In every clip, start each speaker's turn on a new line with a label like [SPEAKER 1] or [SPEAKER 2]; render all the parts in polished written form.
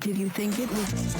[SPEAKER 1] Did you think it was...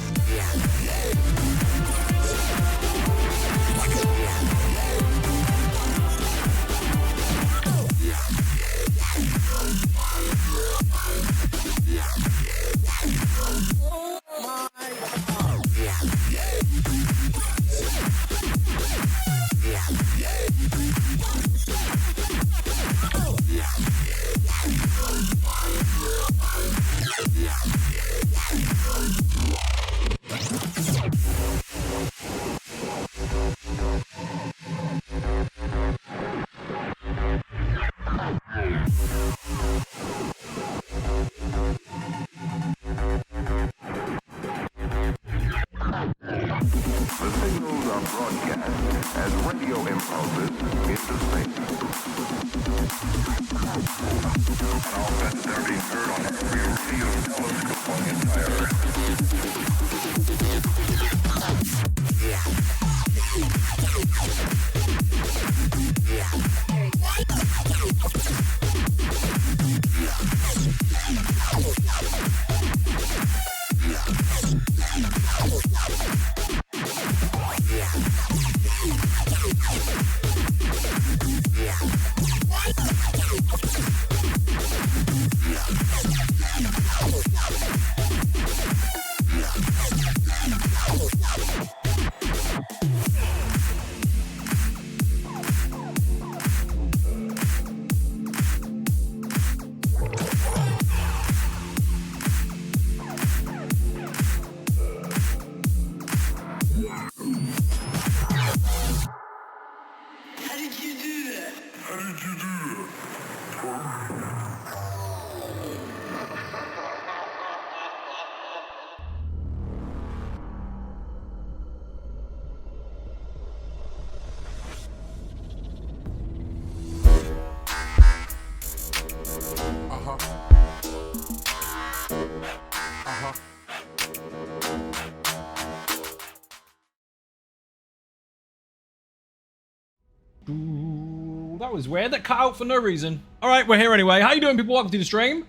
[SPEAKER 2] Ooh, that was weird. That cut out for no reason. All right, we're here anyway. How you doing, people? Welcome to the stream.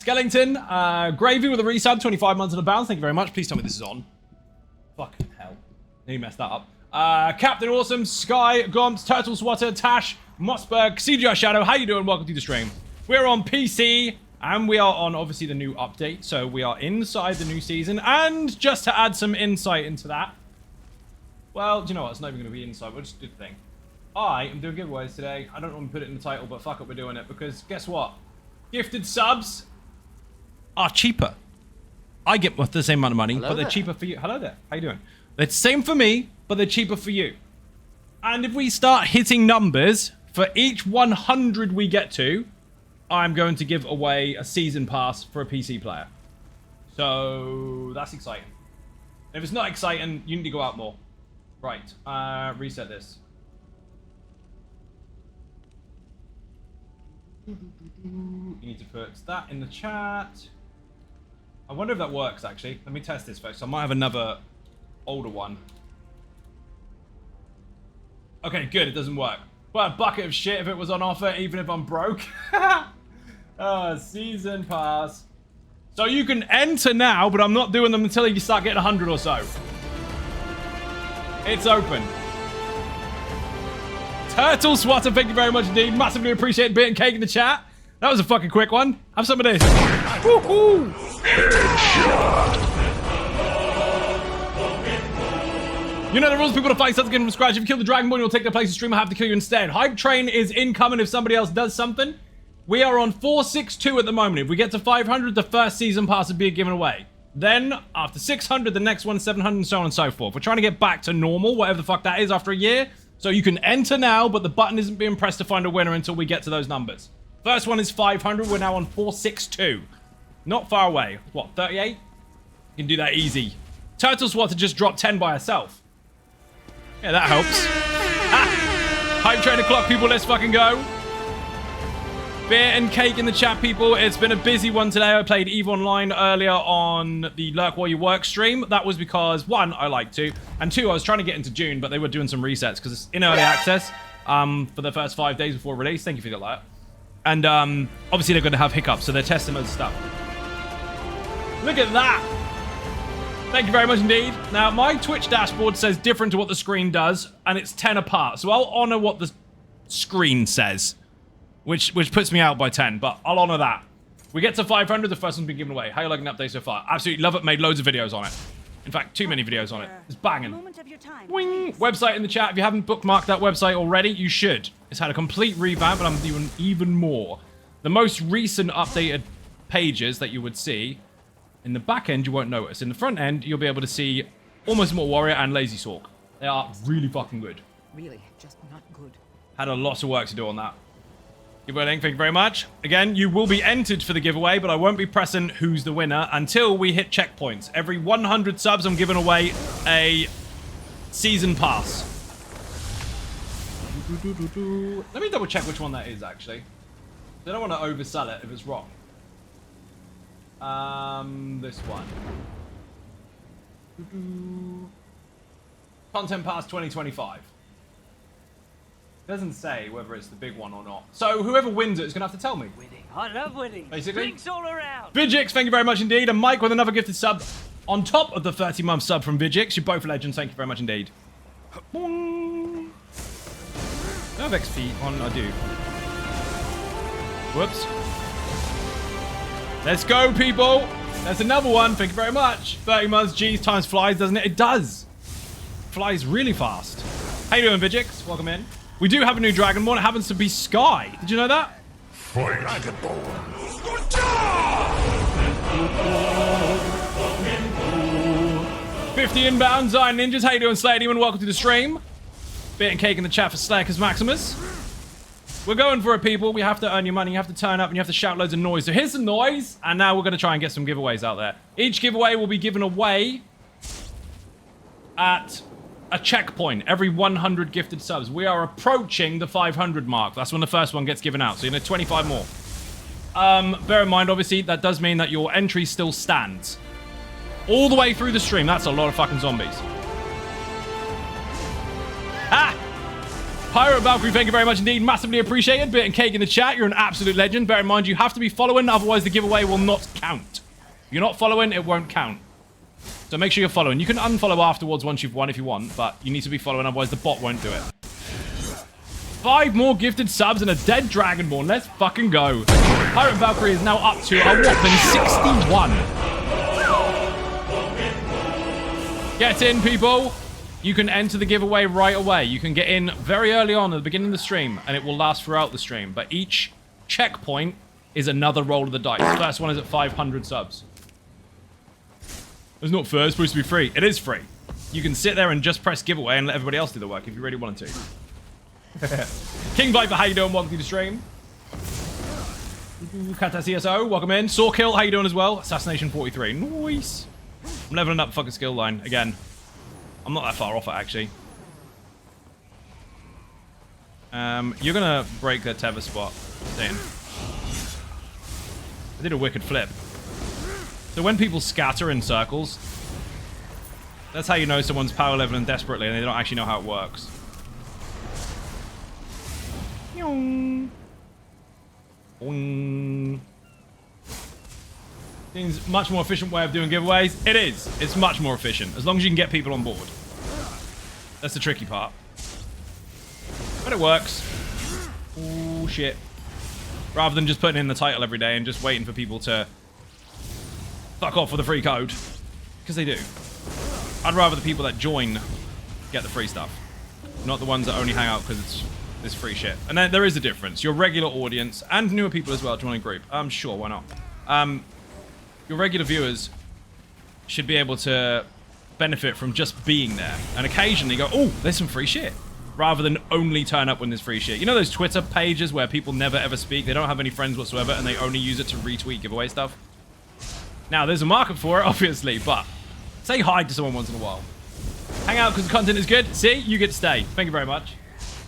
[SPEAKER 2] Skellington, Gravy with a resub, 25 months on the bounce. Thank you very much. Please tell me this is on. Fucking hell. Nearly messed that up. Captain Awesome, Sky, Gomps, Turtle Swatter, Tash, Mossberg, CGI Shadow. How you doing? Welcome to the stream. We're on PC, and we are on, obviously, the new update. So we are inside the new season. And just to add some insight into that, well, do you know what? It's not even going to be inside. We'll just do the thing. I am doing giveaways today. I don't want to put it in the title, but fuck it, we're doing it. Because guess what? Gifted subs are cheaper. I get the same amount of money, but they're cheaper for you. Hello there. How you doing? They're the same for me, but they're cheaper for you. And if we start hitting numbers, for each 100 we get to, I'm going to give away a season pass for a PC player. So that's exciting. If it's not exciting, you need to go out more. Right. Reset this. You need to put that in the chat. I wonder if that works, actually. Let me test this first. I might have another older one. Okay, good. It doesn't work. But a bucket of shit if it was on offer, even if I'm broke. Season pass. So you can enter now, but I'm not doing them until you start getting 100 or so. It's open. Turtle Swatter, thank you very much indeed. Massively appreciate Bit and Cake in the chat. That was a fucking quick one. Have some of this. Woohoo! You know the rules, people to fight subs again from scratch. If you kill the Dragonborn, you'll take their place. The streamer have to kill you instead. Hype train is incoming if somebody else does something. We are on 462 at the moment. If we get to 500, the first season pass will be given away. Then, after 600, the next one, 700, and so on and so forth. We're trying to get back to normal, whatever the fuck that is, after a year. So you can enter now, but the button isn't being pressed to find a winner until we get to those numbers. First one is 500. We're now on 462. Not far away. What, 38? You can do that easy. Turtle Swat to just drop 10 by herself. Yeah, that helps. Hype train o'clock, people. Let's fucking go. Beer and cake in the chat, people. It's been a busy one today. I played EVE Online earlier on the Lurk While You Work stream. That was because, one, I like to, and two, I was trying to get into June, but they were doing some resets because it's in early access for the first 5 days before release. Thank you for the alert. And obviously they're going to have hiccups, so they're testing loads of stuff. Look at that. Thank you very much indeed. Now, my Twitch dashboard says different to what the screen does, and it's 10 apart. So I'll honor what the screen says, which puts me out by 10, but I'll honor that. We get to 500, the first one's been given away. How you liking the update so far? Absolutely love it. Made loads of videos on it. In fact, too many videos on it. It's banging. Wing! Website in the chat. If you haven't bookmarked that website already, you should. It's had a complete revamp, and I'm doing even more. The most recent updated pages that you would see, in the back end, you won't notice. In the front end, you'll be able to see Almost Immortal Warrior and Lazy Sorc. They are really fucking good.
[SPEAKER 3] Really, just not good.
[SPEAKER 2] Had a lot of work to do on that. Giveaway link, thank you very much. Again, you will be entered for the giveaway, but I won't be pressing who's the winner until we hit checkpoints. Every 100 subs, I'm giving away a season pass. Let me double check which one that is, actually. I don't want to oversell it if it's wrong. This one. Content Pass 2025. Doesn't say whether it's the big one or not. So whoever wins it is going to have to tell me.
[SPEAKER 4] Winning. I love winning.
[SPEAKER 2] Basically.
[SPEAKER 4] Drinks all around.
[SPEAKER 2] Vidjix, thank you very much indeed. And Mike with another gifted sub on top of the 30-month sub from Vidjix. You're both legends. Thank you very much indeed. Do I have XP on? I do. Whoops. Let's go, people. That's another one. Thank you very much. 30 months. Geez, times flies, doesn't it? It does. Flies really fast. How you doing, Vidjix? Welcome in. We do have a new Dragonborn. It happens to be Sky. Did you know that?
[SPEAKER 5] Fight. Dragonborn.
[SPEAKER 2] 50 inbound. Zion Ninjas. How you doing, Slayer Demon? Welcome to the stream. Bit and cake in the chat for Slackers Maximus. We're going for it, people. We have to earn your money. You have to turn up and you have to shout loads of noise. So here's some noise. And now we're going to try and get some giveaways out there. Each giveaway will be given away at a checkpoint every 100 gifted subs. We are approaching the 500 mark. That's when the first one gets given out. So you know, 25 more. Bear in mind, obviously, that does mean that your entry still stands. All the way through the stream. That's a lot of fucking zombies. Ah! Pyro Valkyrie, thank you very much indeed. Massively appreciated. Bit and cake in the chat. You're an absolute legend. Bear in mind, you have to be following, otherwise the giveaway will not count. If you're not following, it won't count. So make sure you're following. You can unfollow afterwards once you've won if you want, but you need to be following, otherwise the bot won't do it. 5 more gifted subs and a dead Dragonborn. Let's fucking go. Pirate Valkyrie is now up to a whopping 61. Get in, people. You can enter the giveaway right away. You can get in very early on at the beginning of the stream, and it will last throughout the stream. But each checkpoint is another roll of the dice. The first one is at 500 subs. It's not fair. It's supposed to be free. It is free. You can sit there and just press giveaway and let everybody else do the work if you really wanted to. King Viper, how you doing? Welcome to the stream. Katas ESO, welcome in. Sawkill, how you doing as well? Assassination 43. Nice. I'm leveling up fucking skill line again. I'm not that far off it, actually. You're gonna break the tether spot. Staying. I did a wicked flip. So when people scatter in circles, that's how you know someone's power leveling desperately and they don't actually know how it works. Seems much more efficient way of doing giveaways. It is. It's much more efficient. As long as you can get people on board. That's the tricky part. But it works. Oh shit. Rather than just putting in the title every day and just waiting for people to fuck off with the free code. Because they do. I'd rather the people that join get the free stuff. Not the ones that only hang out because it's this free shit. And then there is a difference. Your regular audience and newer people as well join a group. Sure, why not? Your regular viewers should be able to benefit from just being there. And occasionally go, oh, there's some free shit. Rather than only turn up when there's free shit. You know those Twitter pages where people never ever speak? They don't have any friends whatsoever and they only use it to retweet giveaway stuff? Now, there's a market for it, obviously, but say hi to someone once in a while. Hang out because the content is good. See? You get to stay. Thank you very much.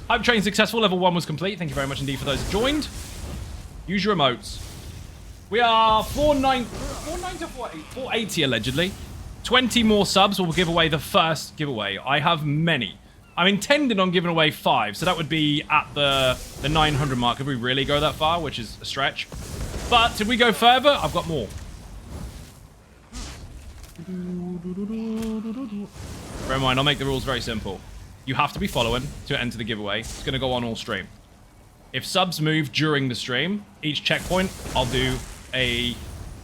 [SPEAKER 2] Hype train successful. Level 1 was complete. Thank you very much indeed for those who joined. Use your emotes. We are 480 allegedly. 20 more subs will give away the first giveaway. I have many. I'm intending on giving away 5, so that would be at the 900 mark if we really go that far, which is a stretch. But if we go further, I've got more. Bear in mind, I'll make the rules very simple. You have to be following to enter the giveaway. It's going to go on all stream. If subs move during the stream, each checkpoint, I'll do a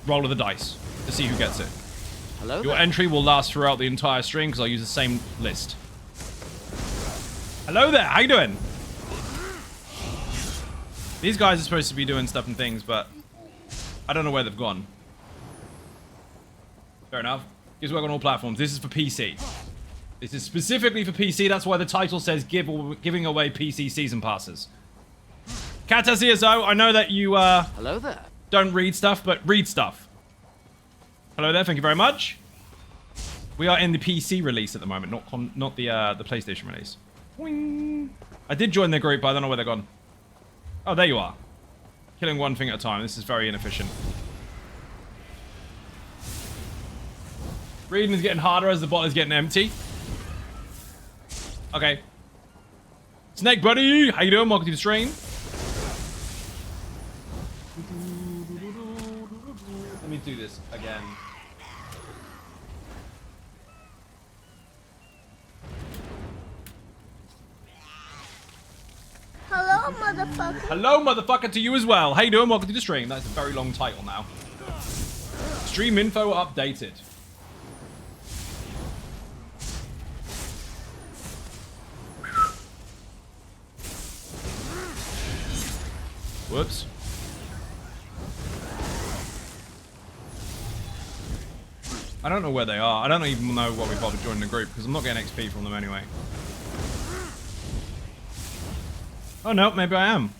[SPEAKER 2] roll of the dice to see who gets it.
[SPEAKER 4] Hello
[SPEAKER 2] Your
[SPEAKER 4] there.
[SPEAKER 2] entry will last throughout the entire stream because I'll use the same list. Hello there, how you doing? These guys are supposed to be doing stuff and things, but I don't know where they've gone. Fair enough. Gives work on all platforms. This is for PC. This is specifically for PC. That's why the title says giving away PC season passes. Katas ESO, I know that you
[SPEAKER 4] Hello there.
[SPEAKER 2] don't read stuff, but read stuff. Hello there, thank you very much. We are in the PC release at the moment, not the PlayStation release. Boing. I did join their group, but I don't know where they're gone. Oh, there you are. Killing one thing at a time. This is very inefficient. Reading is getting harder as the bot is getting empty. Okay. Snake buddy, how you doing? Welcome to the stream. Let me do this again.
[SPEAKER 6] Hello, motherfucker.
[SPEAKER 2] Hello, motherfucker, to you as well. How you doing? Welcome to the stream. That's a very long title now. Stream info updated. Whoops. I don't know where they are. I don't even know why we bothered joining the group because I'm not getting XP from them anyway. Oh no, maybe I am.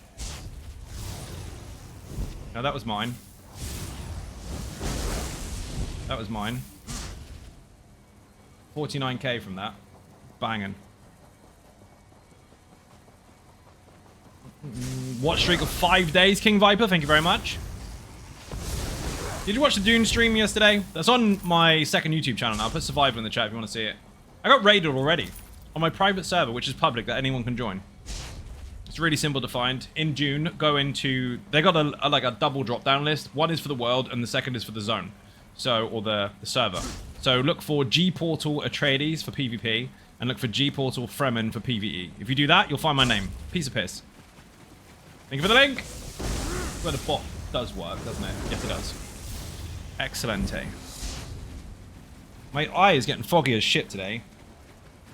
[SPEAKER 2] No, that was mine. That was mine. 49k from that. Banging. Watch streak of 5 days, King Viper. Thank you very much. Did you watch the Dune stream yesterday? That's on my second YouTube channel now. I'll put Survivor in the chat if you want to see it. I got raided already on my private server, which is public, that anyone can join. It's really simple to find. In Dune, go into... They got like a double drop-down list. One is for the world, and the second is for the zone. So, or the server. So look for G-Portal Atreides for PvP, and look for G-Portal Fremen for PvE. If you do that, you'll find my name. Piece of piss. Thank you for the link. Where the bot does work, doesn't it? Yes, it does. Excellente. My eye is getting foggy as shit today.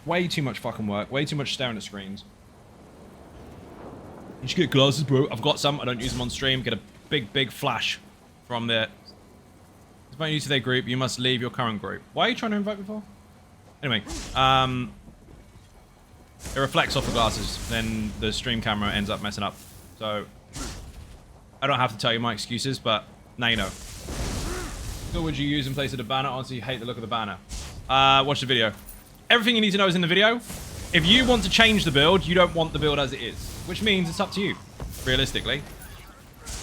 [SPEAKER 2] Way too much fucking work. Way too much staring at screens. You should get glasses, bro. I've got some. I don't use them on stream. Get a big flash from there. If I'm new to their group, you must leave your current group. Why are you trying to invite me for? Anyway, it reflects off the glasses. Then the stream camera ends up messing up. So, I don't have to tell you my excuses, but now you know. What would you use in place of the banner? Honestly, you hate the look of the banner. Watch the video. Everything you need to know is in the video. If you want to change the build, you don't want the build as it is. Which means it's up to you, realistically.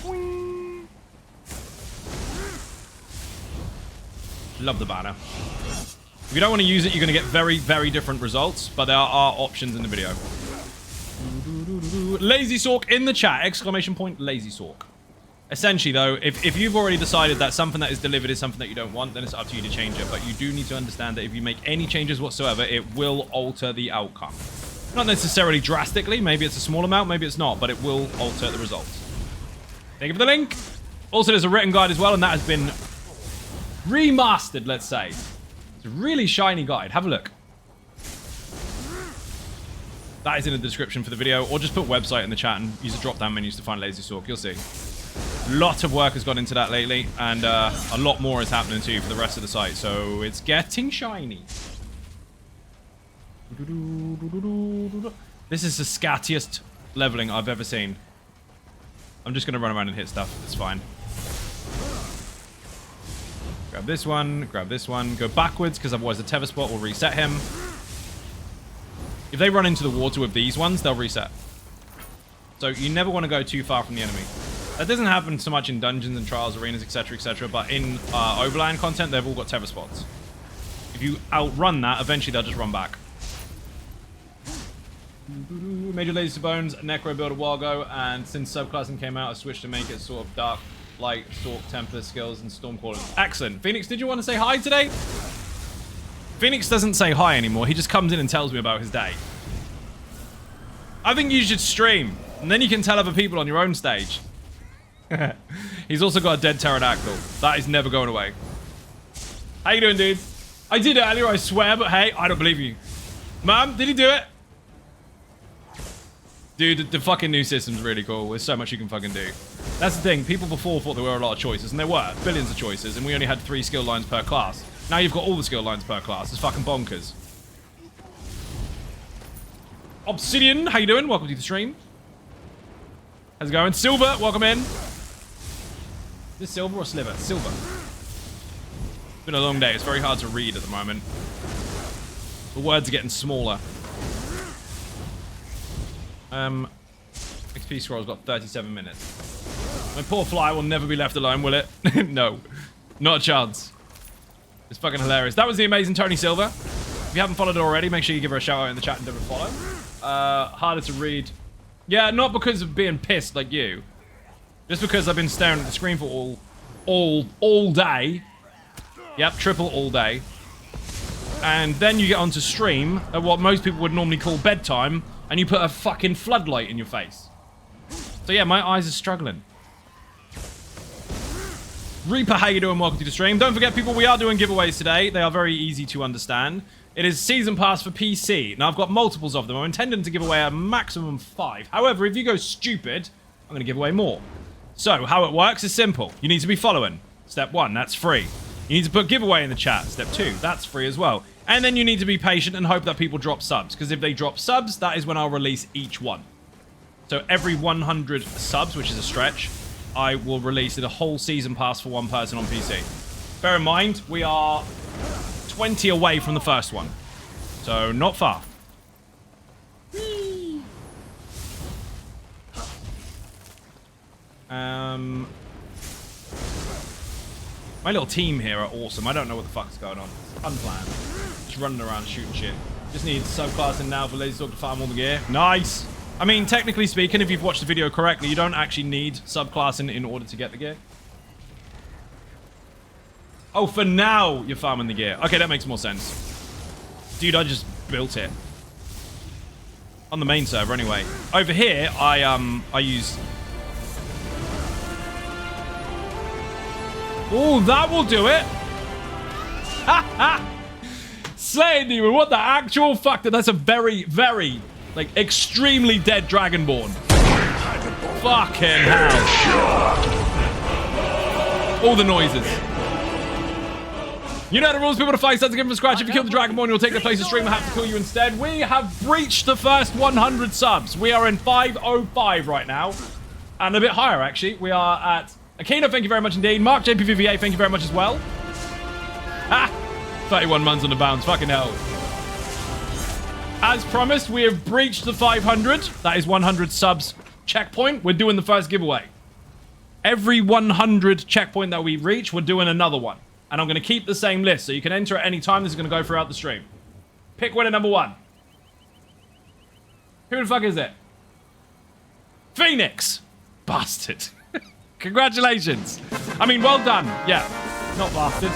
[SPEAKER 2] Boing. Love the banner. If you don't want to use it, you're going to get very different results. But there are options in the video. Lazy Sorc in the chat! Exclamation point, Lazy Sorc. Essentially, though, if you've already decided that something that is delivered is something that you don't want, then it's up to you to change it. But you do need to understand that if you make any changes whatsoever, it will alter the outcome. Not necessarily drastically. Maybe it's a small amount, maybe it's not, but it will alter the results. Thank you for the link. Also, there's a written guide as well, and that has been Remastered, let's say. It's a really shiny guide. Have a look. That is in the description for the video, or just put website in the chat and use the drop-down menus to find Lazy Sorc. You'll see. A lot of work has gone into that lately, and a lot more is happening too for the rest of the site, so it's getting shiny. This is the scattiest leveling I've ever seen. I'm just going to run around and hit stuff. It's fine. Grab this one, go backwards, because otherwise the tether spot will reset him. If they run into the water with these ones, they'll reset. So you never want to go too far from the enemy. That doesn't happen so much in dungeons and trials, arenas, etc., but in overland content, they've all got tether spots. If you outrun that, eventually they'll just run back. Major Lazy Bones, Necro built a while ago, and since subclassing came out, I switched to make it sort of dark, light, Sorc, Tempest skills, and Stormcalling. Excellent. Phoenix, did you want to say hi today? Phoenix doesn't say hi anymore. He just comes in and tells me about his day. I think you should stream, and then you can tell other people on your own stage. He's also got a dead pterodactyl. That is never going away. How you doing, dude? I did it earlier, I swear, but hey, I don't believe you. Mom, did he do it? Dude, the fucking new system's really cool. There's so much you can fucking do. That's the thing. People before thought there were a lot of choices, and there were. Billions of choices, and we only had 3 skill lines per class. Now you've got all the skill lines per class. It's fucking bonkers. Obsidian, how you doing? Welcome to the stream. How's it going? Silver, welcome in. Is this silver or sliver? Silver. It's been a long day. It's very hard to read at the moment. The words are getting smaller. XP scroll's got 37 minutes. My poor fly will never be left alone, will it? No. Not a chance. It's fucking hilarious. That was the amazing Tony Silver. If you haven't followed her already, make sure you give her a shout out in the chat and give her a follow. Harder to read. Yeah, not because of being pissed like you. Just because I've been staring at the screen for all day. Yep, triple all day. And then you get onto stream at what most people would normally call bedtime, and you put a fucking floodlight in your face. So yeah, my eyes are struggling. Reaper, how you doing? Welcome to the stream. Don't forget, people, we are doing giveaways today. They are very easy to understand. It is Season Pass for PC. Now, I've got multiples of them. I'm intending to give away a maximum 5. However, if you go stupid, I'm going to give away more. So, how it works is simple. You need to be following. Step 1, that's free. You need to put giveaway in the chat. Step 2, that's free as well. And then you need to be patient and hope that people drop subs. Because if they drop subs, that is when I'll release each one. So every 100 subs, which is a stretch, I will release a whole season pass for one person on PC. Bear in mind, we are 20 away from the first one. So not far. My little team here are awesome. I don't know what the fuck's going on. It's unplanned. Just running around shooting shit. Just need subclassing now for LazySorc to farm all the gear. Nice! I mean, technically speaking, if you've watched the video correctly, you don't actually need subclassing in order to get the gear. Oh, for now, you're farming the gear. Okay, that makes more sense. Dude, I just built it. On the main server, anyway. Over here, I use... Oh, that will do it! Ha ha! Slaying Demon, what the actual fuck? That's a very, very, like, extremely dead Dragonborn. Fucking hell. All the noises. You know the rules, people to fight sets again from scratch. If you kill the Dragonborn, you'll take the place of stream and have to kill you instead. We have breached the first 100 subs. We are in 505 right now. And a bit higher, actually. We are at... Akino, thank you very much indeed. Mark JPVVA, thank you very much as well. Ah! 31 months on the bounce. Fucking hell. As promised, we have breached the 500. That is 100 subs checkpoint. We're doing the first giveaway. Every 100 checkpoint that we reach, we're doing another one. And I'm going to keep the same list, so you can enter at any time. This is going to go throughout the stream. Pick winner number 1. Who the fuck is it? Phoenix! Bastard. Congratulations. I mean, well done. Yeah, not bastard.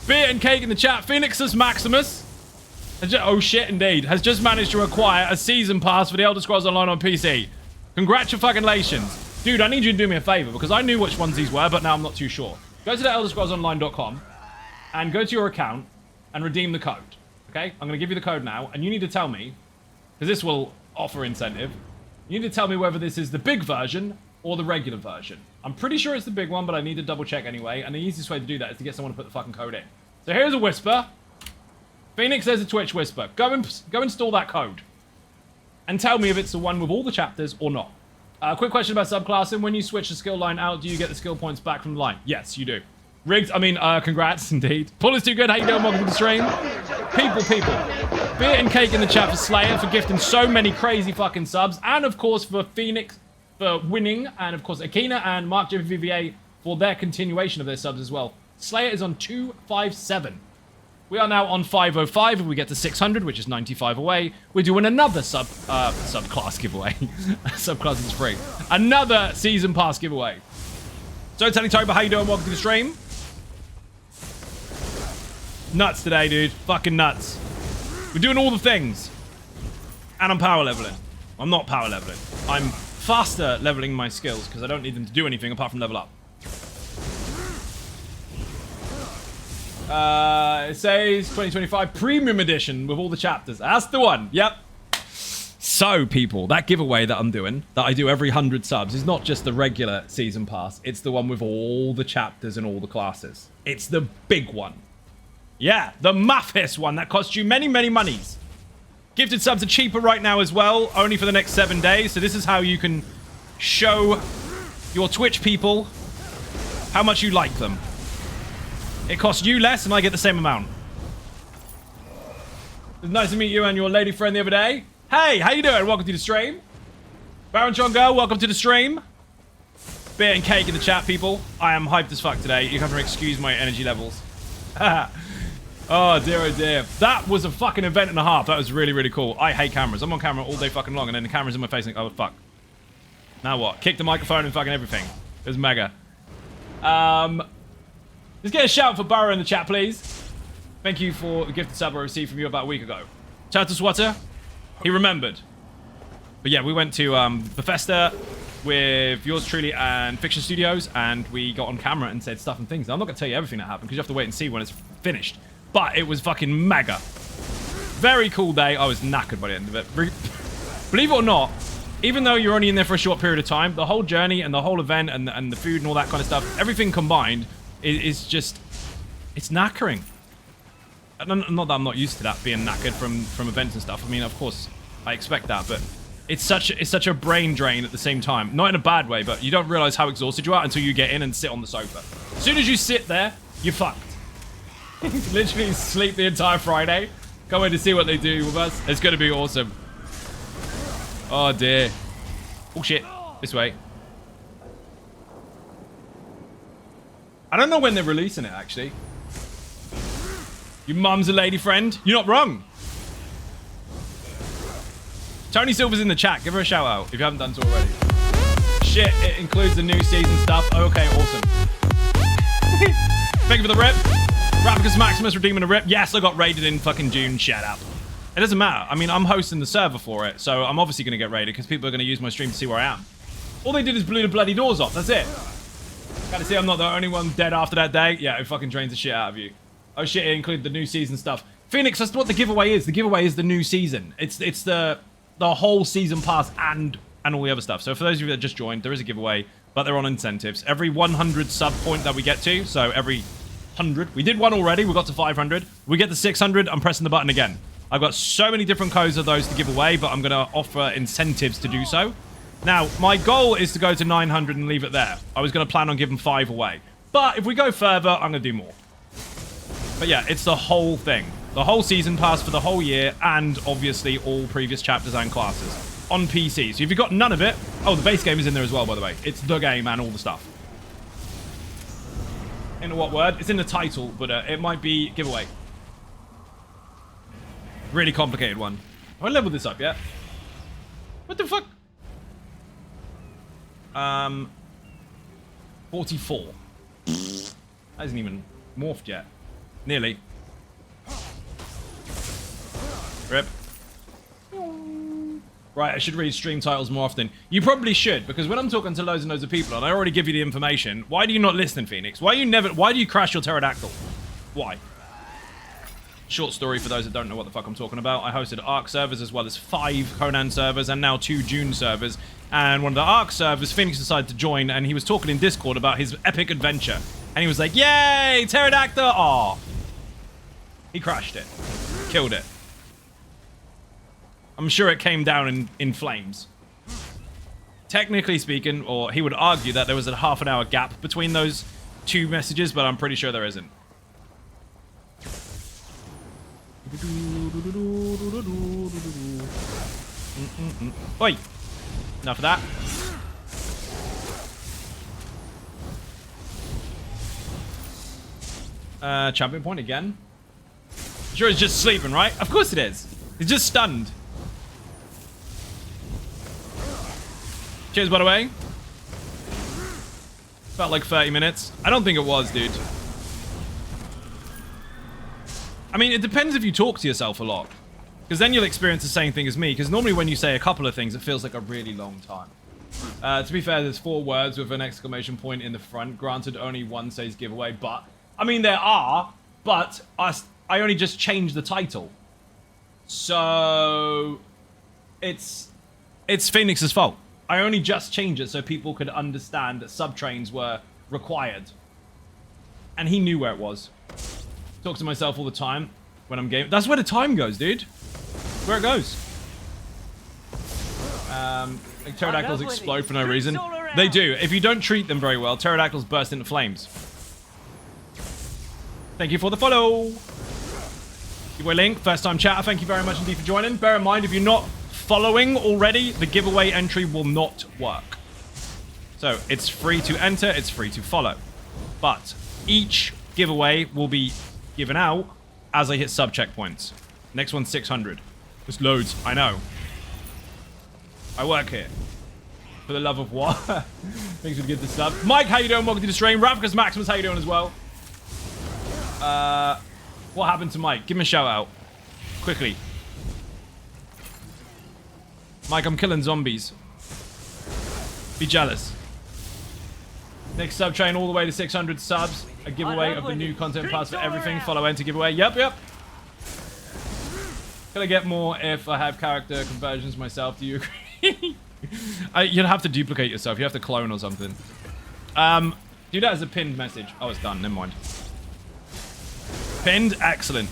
[SPEAKER 2] Beer and cake in the chat. Phoenixus Maximus. Oh shit, indeed. Has just managed to acquire a season pass for the Elder Scrolls Online on PC. Congratulations. Dude, I need you to do me a favor because I knew which ones these were, but now I'm not too sure. Go to the elderscrollsonline.com and go to your account and redeem the code. Okay? I'm going to give you the code now, and you need to tell me, because this will offer incentive, you need to tell me whether this is the big version or the regular version. I'm pretty sure it's the big one, but I need to double check anyway, and the easiest way to do that is to get someone to put the fucking code in. So here's a whisper. Phoenix says a Twitch whisper. Go install that code. And tell me if it's the one with all the chapters or not. Quick question about subclassing. When you switch the skill line out, do you get the skill points back from the line? Yes, you do. Rigged, congrats indeed. Paul is too good. How you doing? Welcome to the stream. People. Beer and cake in the chat for Slayer for gifting so many crazy fucking subs. And of course for Phoenix for winning. And of course Akina and Mark JVVA for their continuation of their subs as well. Slayer is on 257. We are now on 505. If we get to 600, which is 95 away, we're doing another subclass giveaway. Subclass is free. Another season pass giveaway. So, Tellytober, how you doing? Welcome to the stream. Nuts today, dude. Fucking nuts. We're doing all the things. And I'm power leveling. I'm not power leveling. I'm faster leveling my skills because I don't need them to do anything apart from level up. It says 2025 Premium Edition with all the chapters. That's the one. Yep. So, people, that giveaway that I'm doing, that I do every 100 subs, is not just the regular season pass. It's the one with all the chapters and all the classes. It's the big one. Yeah, the Mathis one that costs you many, many monies. Gifted subs are cheaper right now as well, only for the next 7 days. So this is how you can show your Twitch people how much you like them. It costs you less and I get the same amount. It was nice to meet you and your lady friend the other day. Hey, how you doing? Welcome to the stream. Baron John Girl, welcome to the stream. Beer and cake in the chat, people. I am hyped as fuck today. You have to excuse my energy levels. Oh, dear, oh, dear. That was a fucking event and a half. That was really, really cool. I hate cameras. I'm on camera all day fucking long, and then the camera's in my face and oh, fuck. Now what? Kick the microphone and fucking everything. It was mega. Let's get a shout for Burrow in the chat, please. Thank you for the gifted sub I received from you about a week ago. Shout out to Swatter. He remembered. But yeah, we went to Bethesda with yours truly and Fiction Studios, and we got on camera and said stuff and things. Now, I'm not going to tell you everything that happened because you have to wait and see when it's finished. But it was fucking mega. Very cool day. I was knackered by the end of it. Believe it or not, even though you're only in there for a short period of time, the whole journey and the whole event and the food and all that kind of stuff, everything combined is just, it's knackering. Not that I'm not used to that, being knackered from events and stuff. I mean, of course, I expect that, but it's such a brain drain at the same time. Not in a bad way, but you don't realize how exhausted you are until you get in and sit on the sofa. As soon as you sit there, you're fucked. Literally sleep the entire Friday. Can't wait to see what they do with us. It's going to be awesome. Oh, dear. Oh, shit. This way. I don't know when they're releasing it, actually. Your mum's a lady friend. You're not wrong. Tony Silver's in the chat. Give her a shout out if you haven't done so already. Shit, it includes the new season stuff. Okay, awesome. Thank you for the rip. Rapicus Maximus redeeming a rip. Yes, I got raided in fucking June. Shut up. It doesn't matter. I mean, I'm hosting the server for it, so I'm obviously going to get raided because people are going to use my stream to see where I am. All they did is blew the bloody doors off. That's it. Gotta see I'm not the only one dead after that day. Yeah, it fucking drains the shit out of you. Oh shit, it included the new season stuff. Phoenix, that's what the giveaway is. The giveaway is the new season. It's the whole season pass and all the other stuff. So for those of you that just joined, there is a giveaway, but they're on incentives. Every 100 sub point that we get to, so every 100. We did one already. We got to 500. We get to 600. I'm pressing the button again. I've got so many different codes of those to give away, but I'm going to offer incentives to do so. Now, my goal is to go to 900 and leave it there. I was going to plan on giving 5 away. But if we go further, I'm going to do more. But yeah, it's the whole thing. The whole season pass for the whole year, and obviously all previous chapters and classes on PC. So if you've got none of it... Oh, the base game is in there as well, by the way. It's the game and all the stuff. In what word? It's in the title, but it might be giveaway. Really complicated one. Have I leveled this up yet? What the fuck? 44. That isn't even morphed yet. Nearly. Rip. Right, I should read stream titles more often. You probably should, because when I'm talking to loads and loads of people, and I already give you the information, why do you not listen, Phoenix? Why do you crash your pterodactyl? Why? Short story for those that don't know what the fuck I'm talking about. I hosted ARC servers as well as 5 Conan servers and now 2 June servers. And one of the ARC servers, Phoenix decided to join, and he was talking in Discord about his epic adventure. And he was like, yay, pterodactyl! Aw. He crashed it. Killed it. I'm sure it came down in flames. Technically speaking, or he would argue that there was a half-an-hour gap between those 2 messages, but I'm pretty sure there isn't. Oi! Enough of that. Champion point again. Sure, he's just sleeping, right? Of course it is. He's just stunned. Cheers, by the way. Felt like 30 minutes. I don't think it was, dude. I mean, it depends if you talk to yourself a lot. Because then you'll experience the same thing as me. Because normally when you say a couple of things, it feels like a really long time. To be fair, there's 4 words with an exclamation point in the front. Granted, only one says giveaway, but... I mean, there are, but I only just changed the title. So... It's Phoenix's fault. I only just changed it so people could understand that subtrains were required. And he knew where it was. Talk to myself all the time when I'm gaming. That's where the time goes, dude. Where it goes. Like pterodactyls explode for no reason. They do. If you don't treat them very well, pterodactyls burst into flames. Thank you for the follow. Giveaway link, first time chatter. Thank you very much indeed for joining. Bear in mind, if you're not following already, the giveaway entry will not work. So it's free to enter, it's free to follow. But each giveaway will be given out as I hit sub checkpoints. Next one's 600. Just loads, I know. I work here. For the love of what? Thanks for the gift of sub. Mike, how you doing? Welcome to the stream. Ravicus Maximus, how you doing as well? What happened to Mike? Give him a shout out. Quickly. Mike, I'm killing zombies. Be jealous. Next sub train all the way to 600 subs. A giveaway of the new content pass for everything. Follow enter giveaway. Yep. Can I get more if I have character conversions myself? Do you agree? You'd have to duplicate yourself. You have to clone or something. Do that as a pinned message. Oh, it's done. Never mind. Pinned. Excellent.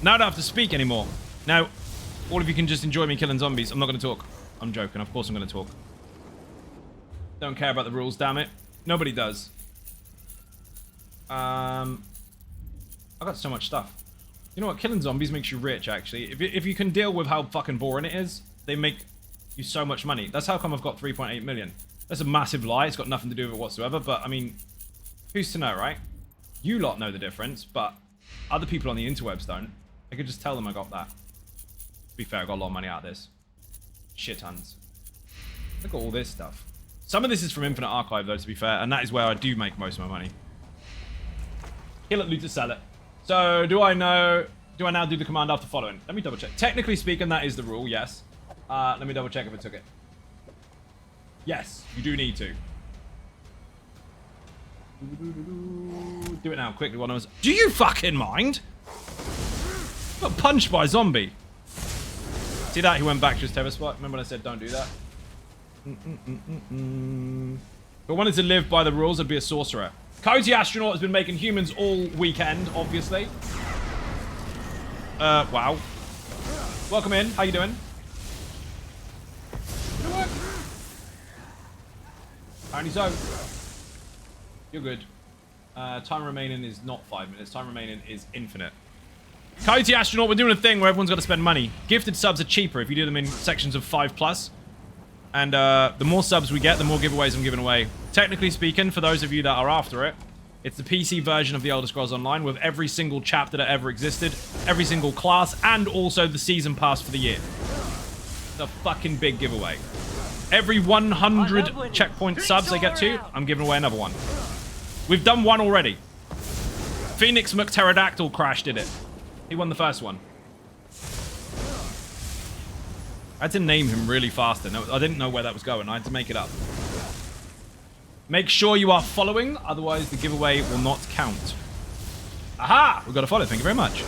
[SPEAKER 2] Now I don't have to speak anymore. Now, all of you can just enjoy me killing zombies. I'm not going to talk. I'm joking. Of course I'm going to talk. Don't care about the rules, damn it. Nobody does. I got so much stuff. You know what? Killing zombies makes you rich, actually. If you can deal with how fucking boring it is, they make you so much money. That's how come I've got 3.8 million. That's a massive lie. It's got nothing to do with it whatsoever. But, I mean, who's to know, right? You lot know the difference, but other people on the interwebs don't. I could just tell them I got that. To be fair, I got a lot of money out of this. Shit tons. Look at all this stuff. Some of this is from Infinite Archive, though, to be fair, and that is where I do make most of my money. Kill it, loot it, sell it. So, do I now do the command after following? Let me double check. Technically speaking, that is the rule, yes. Let me double check if it took it. Yes, you do need to. Do it now, quickly. Do you fucking mind? Got punched by a zombie. See that? He went back to his terror spot. Remember when I said don't do that? If I wanted to live by the rules, I'd be a sorcerer. Coyote Astronaut has been making humans all weekend, obviously. Wow. Welcome in. How you doing? Did it work? Apparently so. You're good. Time remaining is not 5 minutes. Time remaining is infinite. Coyote Astronaut, we're doing a thing where everyone's got to spend money. Gifted subs are cheaper if you do them in sections of 5+. And the more subs we get, the more giveaways I'm giving away. Technically speaking, for those of you that are after it, it's the PC version of the Elder Scrolls Online with every single chapter that ever existed, every single class, and also the season pass for the year. It's a fucking big giveaway. Every 100 checkpoint subs I get to, I'm giving away another one. We've done one already. Phoenix McPterodactyl Crash did it. He won the first one. I had to name him really fast. And I didn't know where that was going. I had to make it up. Make sure you are following, otherwise the giveaway will not count. Aha! We've got to follow. Thank you very much.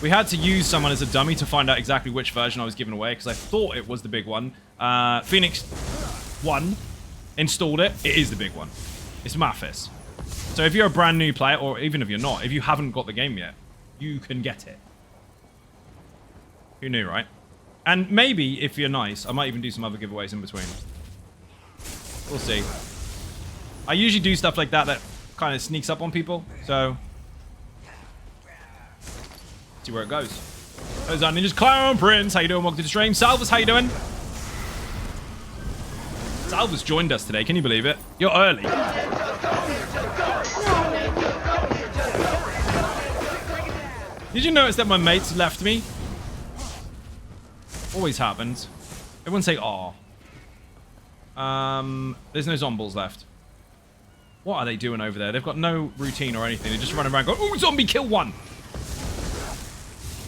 [SPEAKER 2] We had to use someone as a dummy to find out exactly which version I was giving away, because I thought it was the big one. Phoenix 1 installed it. It is the big one. It's Mathis. So if you're a brand new player, or even if you're not, if you haven't got the game yet, you can get it. Who knew, right? And maybe, if you're nice, I might even do some other giveaways in between. We'll see. I usually do stuff like that kind of sneaks up on people, so... see where it goes. There's our Ninja's Clown Prince. How you doing? Welcome to the stream. Salvus, how you doing? Salvus joined us today. Can you believe it? You're early. Did you notice that my mates left me? Always happens. Everyone say, aw. There's no zombies left. What are they doing over there? They've got no routine or anything. They're just running around going, ooh, zombie, kill one.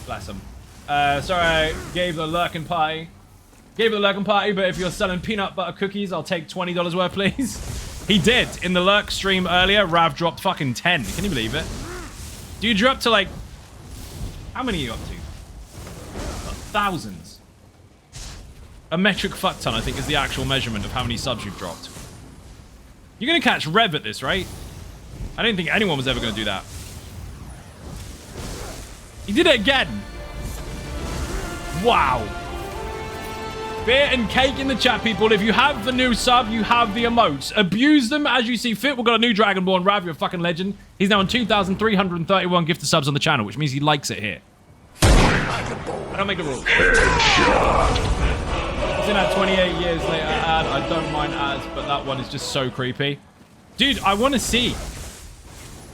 [SPEAKER 2] Bless them. Sorry, I gave the lurking party. Gave the lurking party, but if you're selling peanut butter cookies, I'll take $20 worth, please. He did. In the lurk stream earlier, Rav dropped fucking 10. Can you believe it? Do you drop to like... how many are you up to? Thousands. A metric fuck ton, I think, is the actual measurement of how many subs you've dropped. You're going to catch Rev at this, right? I didn't think anyone was ever going to do that. He did it again. Wow. Beer and cake in the chat, people. If you have the new sub, you have the emotes. Abuse them as you see fit. We've got a new Dragonborn. Rav, you're a fucking legend. He's now on 2,331 gifted subs on the channel, which means he likes it here. I don't make the rules. It's in our 28 years later ad. I don't mind ads, but that one is just so creepy. Dude, I want to see.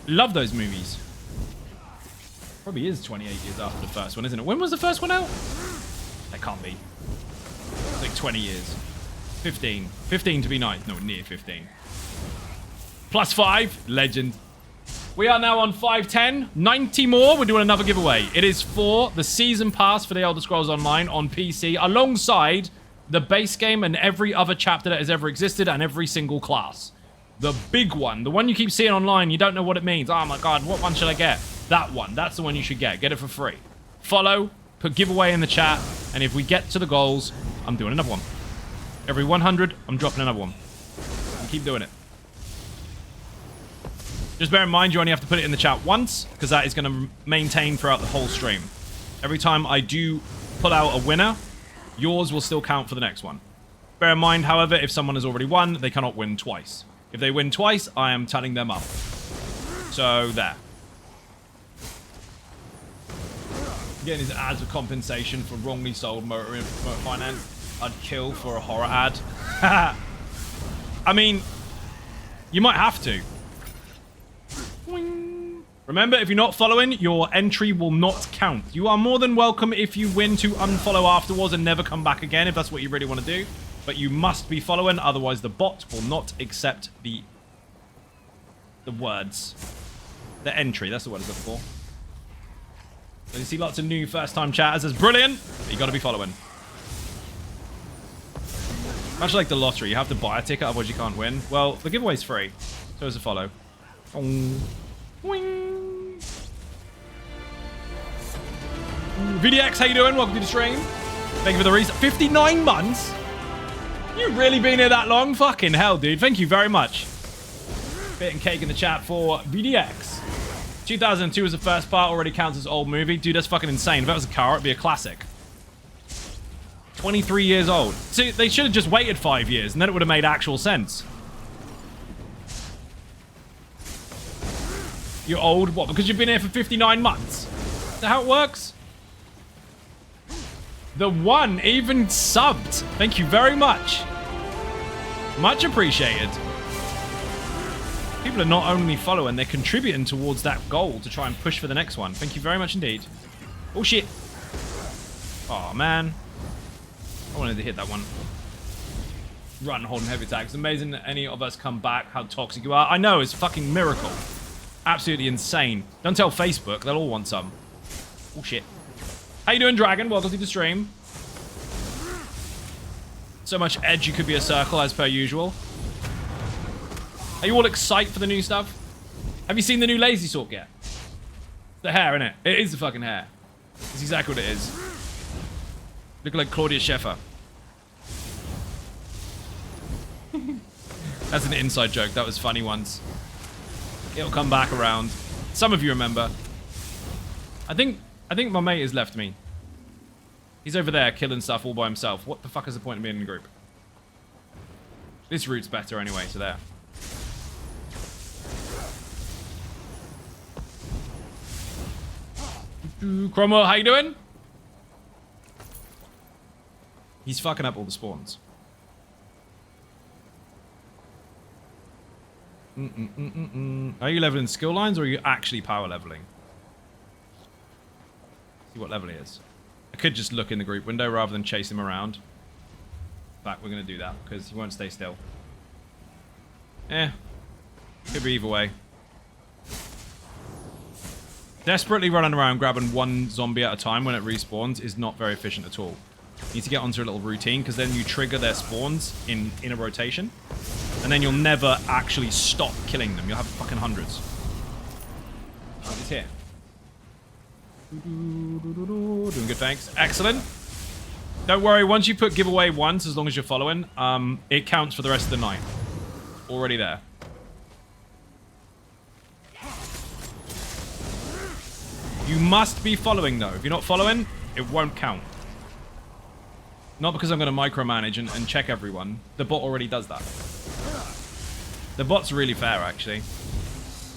[SPEAKER 2] Love those movies. Probably is 28 years after the first one, isn't it? When was the first one out? That can't be. It's like 20 years. 15. 15 to be nice. No, near 15. +5. Legend. We are now on 510. 90 more. We're doing another giveaway. It is for the season pass for the Elder Scrolls Online on PC, alongside the base game and every other chapter that has ever existed and every single class. The big one. The one you keep seeing online. You don't know what it means. Oh my god, what one should I get? That one. That's the one you should get. Get it for free. Follow. Put giveaway in the chat. And if we get to the goals, I'm doing another one. Every 100, I'm dropping another one. And keep doing it. Just bear in mind, you only have to put it in the chat once, because that is going to maintain throughout the whole stream. Every time I do pull out a winner, yours will still count for the next one. Bear in mind, however, if someone has already won, they cannot win twice. If they win twice, I am telling them up. So, there. Getting his ads of compensation for wrongly sold motor finance. I'd kill for a horror ad. I mean, you might have to. Remember, if you're not following, your entry will not count. You are more than welcome if you win to unfollow afterwards and never come back again, if that's what you really want to do. But you must be following, otherwise the bot will not accept the words. The entry, that's the word I was looking for. So you see lots of new first-time chatters. That's brilliant, but you got to be following. Much like the lottery, you have to buy a ticket, otherwise you can't win. Well, the giveaway's free, so is a follow. Wing. VDX, how you doing? Welcome to the stream. Thank you for the reason. 59 months? You've really been here that long? Fucking hell, dude. Thank you very much. Bit and cake in the chat for VDX. 2002 was the first part, already counts as old movie. Dude, that's fucking insane. If that was a car, it'd be a classic. 23 years old. See, they should have just waited 5 years, and then it would have made actual sense. You're old? What, because you've been here for 59 months? Is that how it works? The one even subbed. Thank you very much. Much appreciated. People are not only following, they're contributing towards that goal to try and push for the next one. Thank you very much indeed. Oh, shit. Oh, man. I wanted to hit that one. Run, holding heavy attack. It's amazing that any of us come back, how toxic you are. I know, it's a fucking miracle. Absolutely insane. Don't tell Facebook, they'll all want some. Oh, shit. How you doing, Dragon? Welcome to the stream. So much edge you could be a circle as per usual. Are you all excited for the new stuff? Have you seen the new Lazy Sorc yet? The hair, innit? It is the fucking hair. It's exactly what it is. Looking like Claudia Schiffer. That's an inside joke. That was funny once. It'll come back around. Some of you remember. I think my mate has left me. He's over there killing stuff all by himself. What the fuck is the point of being in a group? This route's better anyway, so there. Cromwell, how you doing? He's fucking up all the spawns. Are you leveling skill lines or are you actually power leveling? See what level he is. I could just look in the group window rather than chase him around. In fact, we're going to do that because he won't stay still. Could be either way. Desperately running around grabbing one zombie at a time when it respawns is not very efficient at all. You need to get onto a little routine because then you trigger their spawns in a rotation. And then you'll never actually stop killing them. You'll have fucking hundreds. Oh, he's here. Doing good, thanks. Excellent. Don't worry, once you put giveaway once, as long as you're following, it counts for the rest of the night. Already there. You must be following, though. If you're not following, it won't count. Not because I'm going to micromanage and check everyone. The bot already does that. The bot's really fair, actually.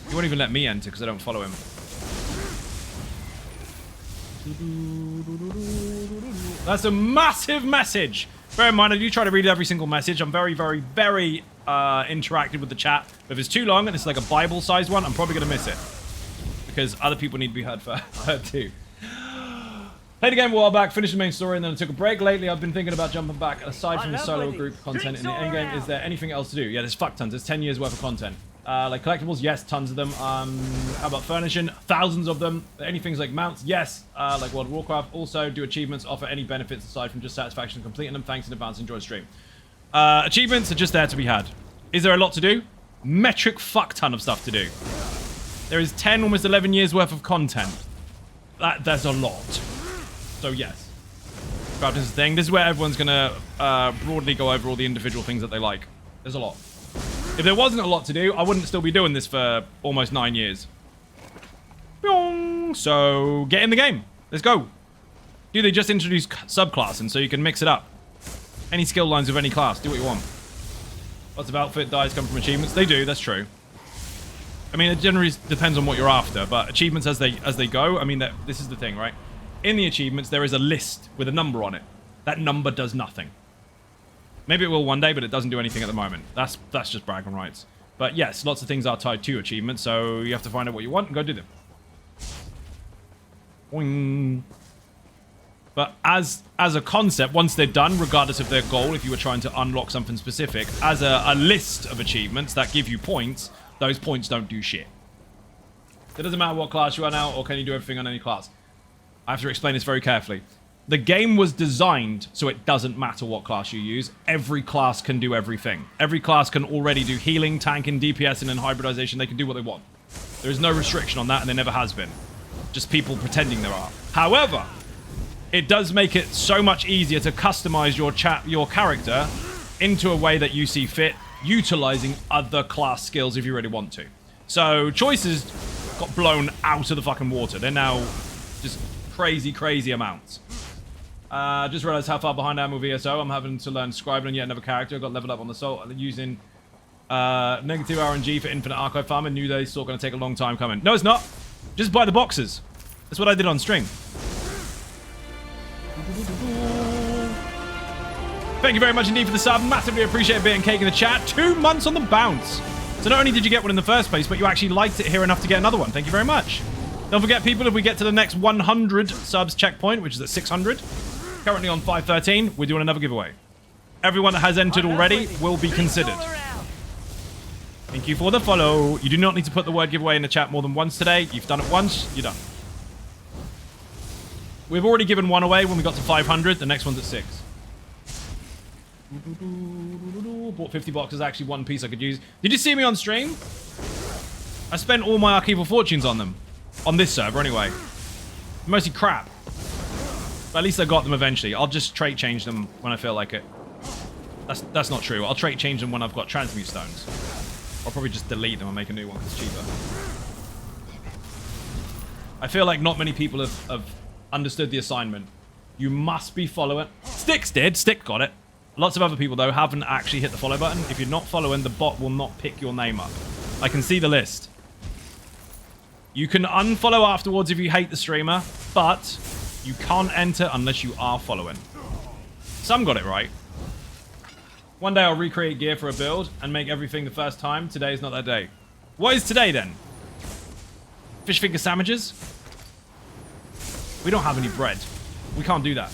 [SPEAKER 2] He won't even let me enter because I don't follow him. That's a massive message. Bear in mind, I do try to read every single message. I'm very, very, very interactive with the chat. But if it's too long and it's like a Bible-sized one, I'm probably going to miss it. Because other people need to be heard too. Played a game a while back, finished the main story, and then I took a break. Lately, I've been thinking about jumping back. Aside from the solo group content in the endgame, is there anything else to do? Yeah, there's fuck tons. There's 10 years worth of content. Like collectibles, yes, tons of them. How about furnishing? Thousands of them. Any things like mounts? Yes. Like World of Warcraft. Also, do achievements offer any benefits aside from just satisfaction completing them? Thanks in advance. Enjoy the stream. Achievements are just there to be had. Is there a lot to do? Metric fuck ton of stuff to do. There is 10, almost 11 years worth of content. That's a lot. So yes. Crafting is the thing. This is where everyone's going to broadly go over all the individual things that they like. There's a lot. If there wasn't a lot to do, I wouldn't still be doing this for almost 9 years. So get in the game. Let's go. Dude, they just introduced subclassing so you can mix it up. Any skill lines of any class. Do what you want. Lots of outfit dyes come from achievements. They do. That's true. I mean, it generally depends on what you're after, but achievements as they go, I mean, this is the thing, right? In the achievements, there is a list with a number on it. That number does nothing. Maybe it will one day, but it doesn't do anything at the moment. That's just bragging rights. But yes, lots of things are tied to achievements, so you have to find out what you want and go do them. Boing. But as a concept, once they're done, regardless of their goal, if you were trying to unlock something specific, as a list of achievements that give you points, those points don't do shit. It doesn't matter what class you are now, or can you do everything on any class. I have to explain this very carefully. The game was designed so it doesn't matter what class you use. Every class can do everything. Every class can already do healing, tanking, DPSing, and hybridization. They can do what they want. There is no restriction on that, and there never has been. Just people pretending there are. However, it does make it so much easier to customize your character into a way that you see fit, utilizing other class skills if you really want to. So choices got blown out of the fucking water. They're now just crazy, crazy amounts. Just realized how far behind I am with ESO. I'm having to learn scribing on yet another character. I got leveled up on the Soul using negative RNG for infinite archive farming. Knew they still going to take a long time coming. No, it's not. Just buy the boxes. That's what I did on stream. Thank you very much indeed for the sub. Massively appreciate being cake in the chat. 2 months on the bounce. So not only did you get one in the first place, but you actually liked it here enough to get another one. Thank you very much. Don't forget, people, if we get to the next 100 subs checkpoint, which is at 600, currently on 513, we're doing another giveaway. Everyone that has entered already will be considered. Thank you for the follow. You do not need to put the word giveaway in the chat more than once today. You've done it once, you're done. We've already given one away when we got to 500. The next one's at 6. Bought 50 boxes, actually one piece I could use. Did you see me on stream? I spent all my Archival Fortunes on them. On this server, anyway. Mostly crap. But at least I got them eventually. I'll just trait change them when I feel like it. That's not true. I'll trait change them when I've got transmute stones. I'll probably just delete them and make a new one because it's cheaper. I feel like not many people have understood the assignment. You must be following. Sticks did. Stick got it. Lots of other people, though, haven't actually hit the follow button. If you're not following, the bot will not pick your name up. I can see the list. You can unfollow afterwards if you hate the streamer, but you can't enter unless you are following. Some got it right. One day I'll recreate gear for a build and make everything the first time. Today is not that day. What is today, then? Fish finger sandwiches? We don't have any bread. We can't do that.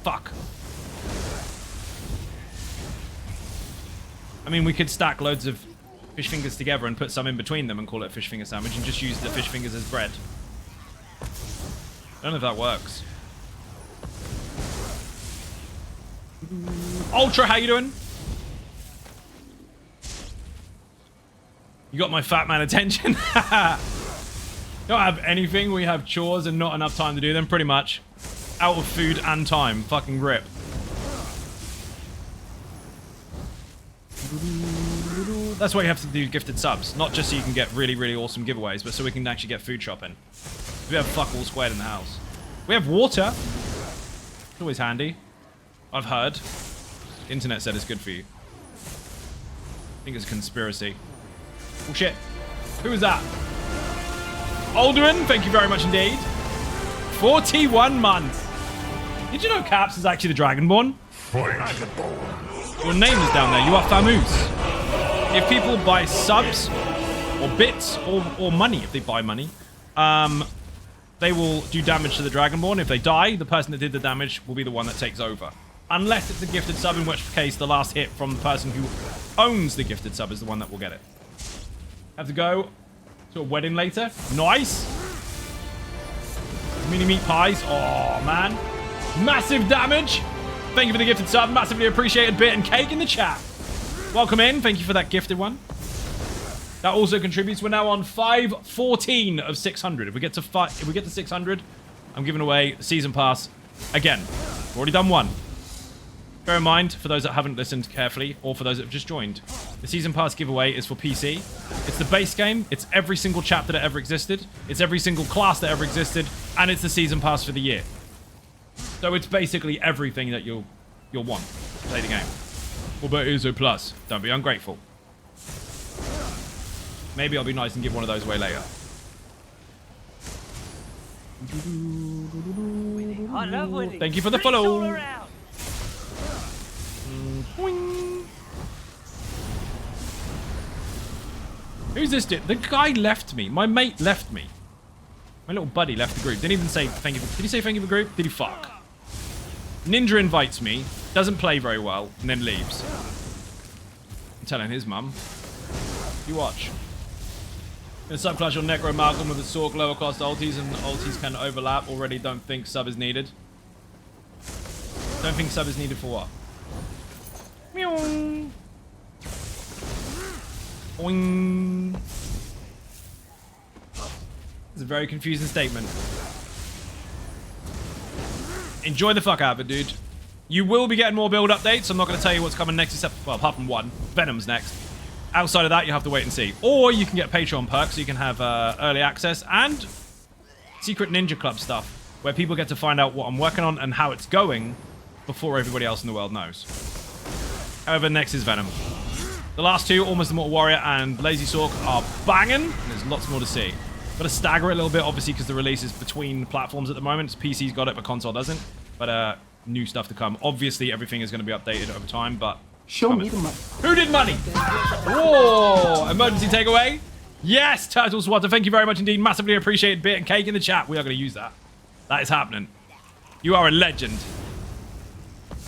[SPEAKER 2] Fuck. I mean, we could stack loads of fish fingers together and put some in between them and call it a fish finger sandwich and just use the fish fingers as bread. I don't know if that works. Ultra, how you doing? You got my fat man attention. Don't have anything. We have chores and not enough time to do them, pretty much. Out of food and time. Fucking rip. That's why you have to do gifted subs. Not just so you can get really, really awesome giveaways, but so we can actually get food shopping. We have fuck all squared in the house. We have water. It's always handy. I've heard. The internet said it's good for you. I think it's a conspiracy. Oh shit. Who is that? Alderman, thank you very much indeed. 41 months. Did you know Caps is actually the Dragonborn? Your name is down there. You are famous. If people buy subs or bits or money, if they buy money, they will do damage to the Dragonborn. If they die, the person that did the damage will be the one that takes over. Unless it's a gifted sub, in which case the last hit from the person who owns the gifted sub is the one that will get it. Have to go to a wedding later. Nice. Mini meat pies. Oh, man. Massive damage. Thank you for the gifted sub. Massively appreciated. Bit and cake in the chat. Welcome in. Thank you for that gifted one. That also contributes. We're now on 514 of 600. If we get to 600, I'm giving away season pass again. We've already done one. Bear in mind, for those that haven't listened carefully, or for those that have just joined, the season pass giveaway is for PC. It's the base game. It's every single chapter that ever existed. It's every single class that ever existed, and it's the season pass for the year. So it's basically everything that you'll want to play the game. What about ESO Plus? Don't be ungrateful. Maybe I'll be nice and give one of those away later. Thank you for the follow. Boing. Who's this dude? The guy left me. My mate left me. My little buddy left the group. Didn't even say thank you. Did he say thank you for the group? Did he fuck? Ninja invites me, doesn't play very well, and then leaves. I'm telling his mum. You watch. In subclass your Necro Malcolm with the Sorc lower cost ultis, and ultis can overlap. Already don't think sub is needed. Don't think sub is needed for what? Meow. Boing. It's a very confusing statement. Enjoy the fuck out of it, dude. You will be getting more build updates. I'm not going to tell you what's coming next, except, well, apart from one. Venom's next. Outside of that, you have to wait and see. Or you can get Patreon perks, so you can have early access and Secret Ninja Club stuff, where people get to find out what I'm working on and how it's going before everybody else in the world knows. However, next is Venom. The last two, Almost Immortal Warrior and Lazy Sorc, are banging. And there's lots more to see. Got to stagger it a little bit, obviously, because the release is between platforms at the moment. PC's got it, but console doesn't. But new stuff to come. Obviously, everything is going to be updated over time, but...
[SPEAKER 4] Show me the money.
[SPEAKER 2] Who did money? Whoa! Emergency takeaway? Yes, Turtle Swatter. Thank you very much indeed. Massively appreciated. Bit and cake in the chat. We are going to use that. That is happening. You are a legend.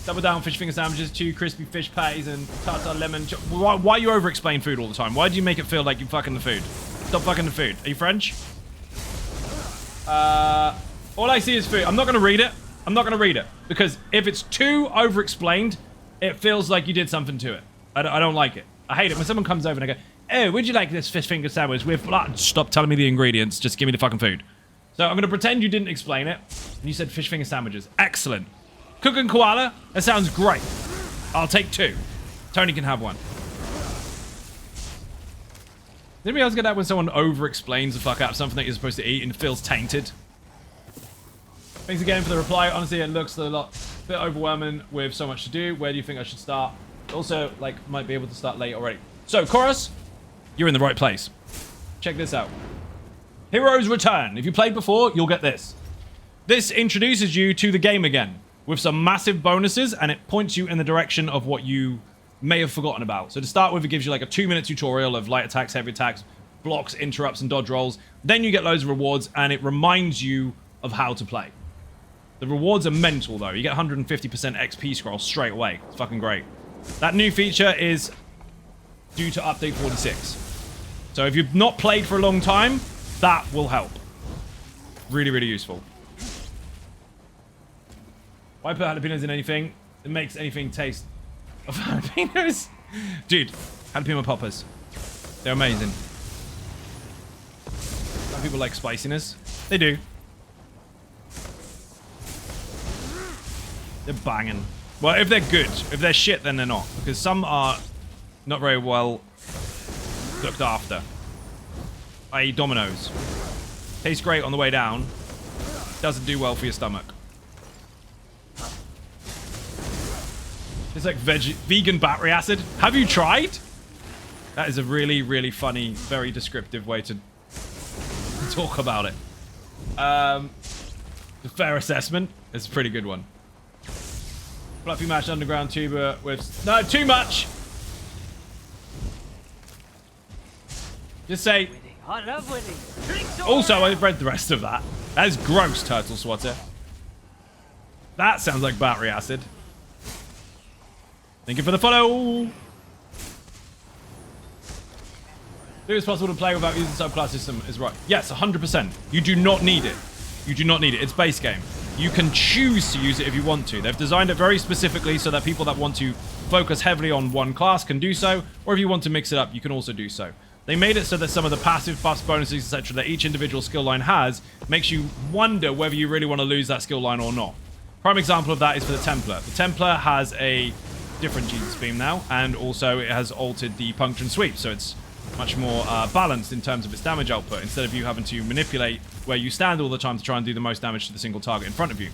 [SPEAKER 2] Double down fish finger sandwiches, 2 crispy fish patties, and tartar lemon. Why you over-explain food all the time? Why do you make it feel like you're fucking the food? Stop fucking the food. Are you French? All I see is food. I'm not going to read it. I'm not going to read it. Because if it's too over-explained, It feels like you did something to it. I don't like it. I hate it when someone comes over and I go, oh, would you like this fish finger sandwich with blood? Stop telling me the ingredients. Just give me the fucking food. So I'm going to pretend you didn't explain it. And you said fish finger sandwiches. Excellent. Cooking koala? That sounds great. I'll take 2. Tony can have 1. Did anybody else get that when someone over-explains the fuck out of something that you're supposed to eat and feels tainted? Thanks again for the reply. Honestly, it looks a bit overwhelming with so much to do. Where do you think I should start? Also, like, might be able to start late already. So, Chorus, you're in the right place. Check this out. Heroes Return. If you played before, you'll get this. This introduces you to the game again with some massive bonuses, and it points you in the direction of what you may have forgotten about. So to start with, it gives you like a 2-minute tutorial of light attacks, heavy attacks, blocks, interrupts, and dodge rolls. Then you get loads of rewards, and it reminds you of how to play. The rewards are mental, though. You get 150% XP scroll straight away. It's fucking great. That new feature is due to update 46. So if you've not played for a long time, that will help. Really, really useful. Why put jalapenos in anything? It makes anything taste of jalapenos. Dude, jalapeno poppers. They're amazing. Some people like spiciness. They do. They're banging. Well, if they're good. If they're shit, then they're not. Because some are not very well looked after. I.e. Domino's. Tastes great on the way down. Doesn't do well for your stomach. It's like vegan battery acid. Have you tried? That is a really, really funny, very descriptive way to talk about it. A fair assessment. It's a pretty good one. Fluffy mashed underground tuber with... No, too much! Just say...
[SPEAKER 3] I love winning.
[SPEAKER 2] Also, I've read the rest of that. That is gross, Turtle Swatter. That sounds like battery acid. Thank you for the follow. It is possible to play without using the subclass system is right. Yes, 100%. You do not need it. You do not need it. It's base game. You can choose to use it if you want to. They've designed it very specifically so that people that want to focus heavily on one class can do so, or if you want to mix it up, you can also do so. They made it so that some of the passive buffs, bonuses, etc. that each individual skill line has makes you wonder whether you really want to lose that skill line or not. Prime example of that is for the Templar. The Templar has a different Jesus beam now, and also it has altered the puncture and sweep, so it's much more balanced in terms of its damage output, instead of you having to manipulate where you stand all the time to try and do the most damage to the single target in front of you.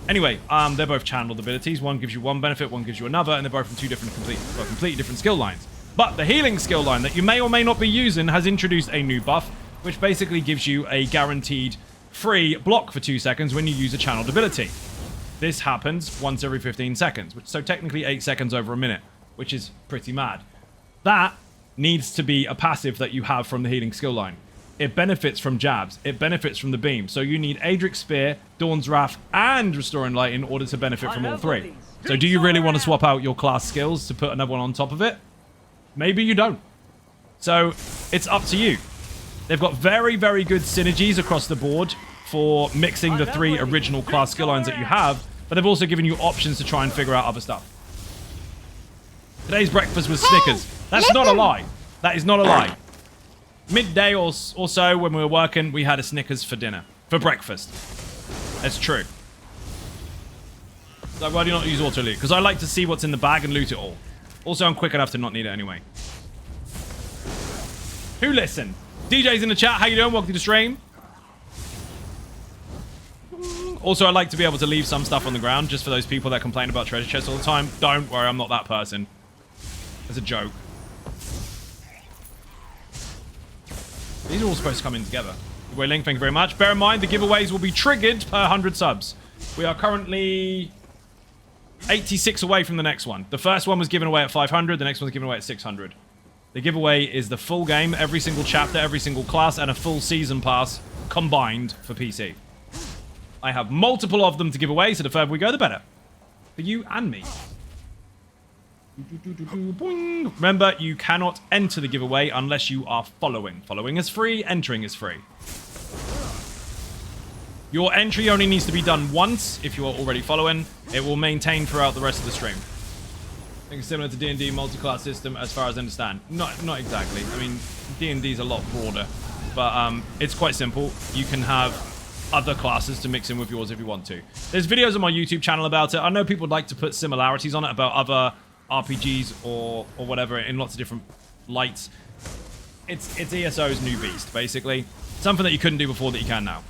[SPEAKER 2] Anyway, they're both channeled abilities. One gives you one benefit, one gives you another, and they're both from two different, completely different skill lines. But the healing skill line that you may or may not be using has introduced a new buff, which basically gives you a guaranteed free block for 2 seconds when you use a channeled ability. This happens once every 15 seconds, so technically 8 seconds over a minute, which is pretty mad. That needs to be a passive that you have from the healing skill line. It benefits from jabs. It benefits from the beam. So you need Adric's Spear, Dawn's Wrath, and Restoring Light in order to benefit from all three. So do you really want to swap out your class skills to put another one on top of it? Maybe you don't. So it's up to you. They've got very, very good synergies across the board for mixing the 3 original class skill lines that you have, but they've also given you options to try and figure out other stuff. Today's breakfast was Snickers. That's not a lie. That is not a lie. Midday or so when we were working, we had a Snickers for dinner. For breakfast. That's true. So why do you not use auto loot? Because I like to see what's in the bag and loot it all. Also, I'm quick enough to not need it anyway. Who listened? DJ's in the chat. How you doing? Welcome to the stream. Also, I like to be able to leave some stuff on the ground just for those people that complain about treasure chests all the time. Don't worry, I'm not that person. It's a joke. These are all supposed to come in together. Giveaway link, thank you very much. Bear in mind, the giveaways will be triggered per 100 subs. We are currently 86 away from the next one. The first one was given away at 500. The next one's given away at 600. The giveaway is the full game, every single chapter, every single class, and a full season pass combined for PC. I have multiple of them to give away, so the further we go, the better. For you and me. Boing. Remember, you cannot enter the giveaway unless you are following. Following is free, entering is free. Your entry only needs to be done once if you are already following. It will maintain throughout the rest of the stream. think it's similar to D&D multi-class system as far as I understand. Not exactly. I mean, D&D is a lot broader, but it's quite simple. You can have other classes to mix in with yours if you want to. There's videos on my YouTube channel about it. I know people would like to put similarities on it about other RPGs or whatever in lots of different lights. It's ESO's new beast, basically. Something that you couldn't do before that you can now.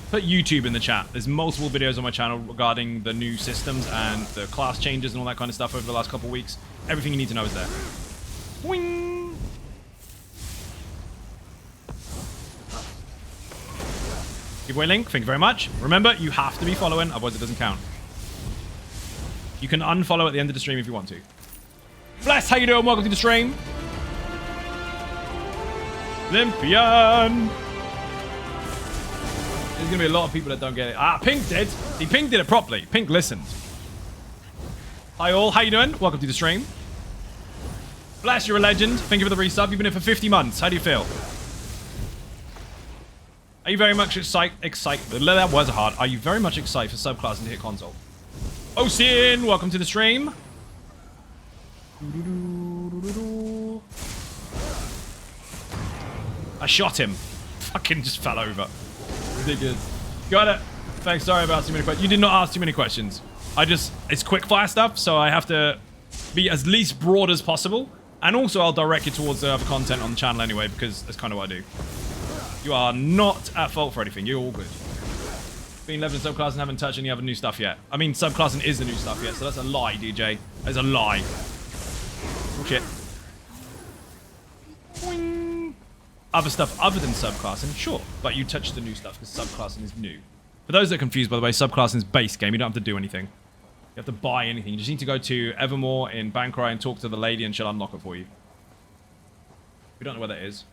[SPEAKER 2] Put YouTube in the chat. There's multiple videos on my channel regarding the new systems and the class changes and all that kind of stuff over the last couple of weeks. Everything you need to know is there. Boing! Giveaway link, thank you very much. Remember, you have to be following, otherwise it doesn't count. You can unfollow at the end of the stream if you want to. Bless, how you doing? Welcome to the stream. Olympian. There's going to be a lot of people that don't get it. Ah, Pink did. See, Pink did it properly. Pink listened. Hi all, how you doing? Welcome to the stream. Bless, you're a legend. Thank you for the resub. You've been here for 50 months. How do you feel? Are you very much excited? That was hard. Are you very much excited for subclassing to hit console? Ocean, welcome to the stream. I shot him. Fucking just fell over. Ridiculous. Got it. Thanks, sorry about too many questions. You did not ask too many questions. It's quick fire stuff, so I have to be as least broad as possible. And also I'll direct you towards the other content on the channel anyway, because that's kind of what I do. You are not at fault for anything. You're all good. Been leveling subclass and haven't touched any other new stuff yet. I mean, subclassing is the new stuff yet, so that's a lie, DJ. That's a lie. Oh, shit. Boing. Other stuff other than subclassing, sure. But you touch the new stuff because subclassing is new. For those that are confused, by the way, subclassing is base game. You don't have to do anything. You have to buy anything. You just need to go to Evermore in Bankrai and talk to the lady and she'll unlock it for you. We don't know where that is.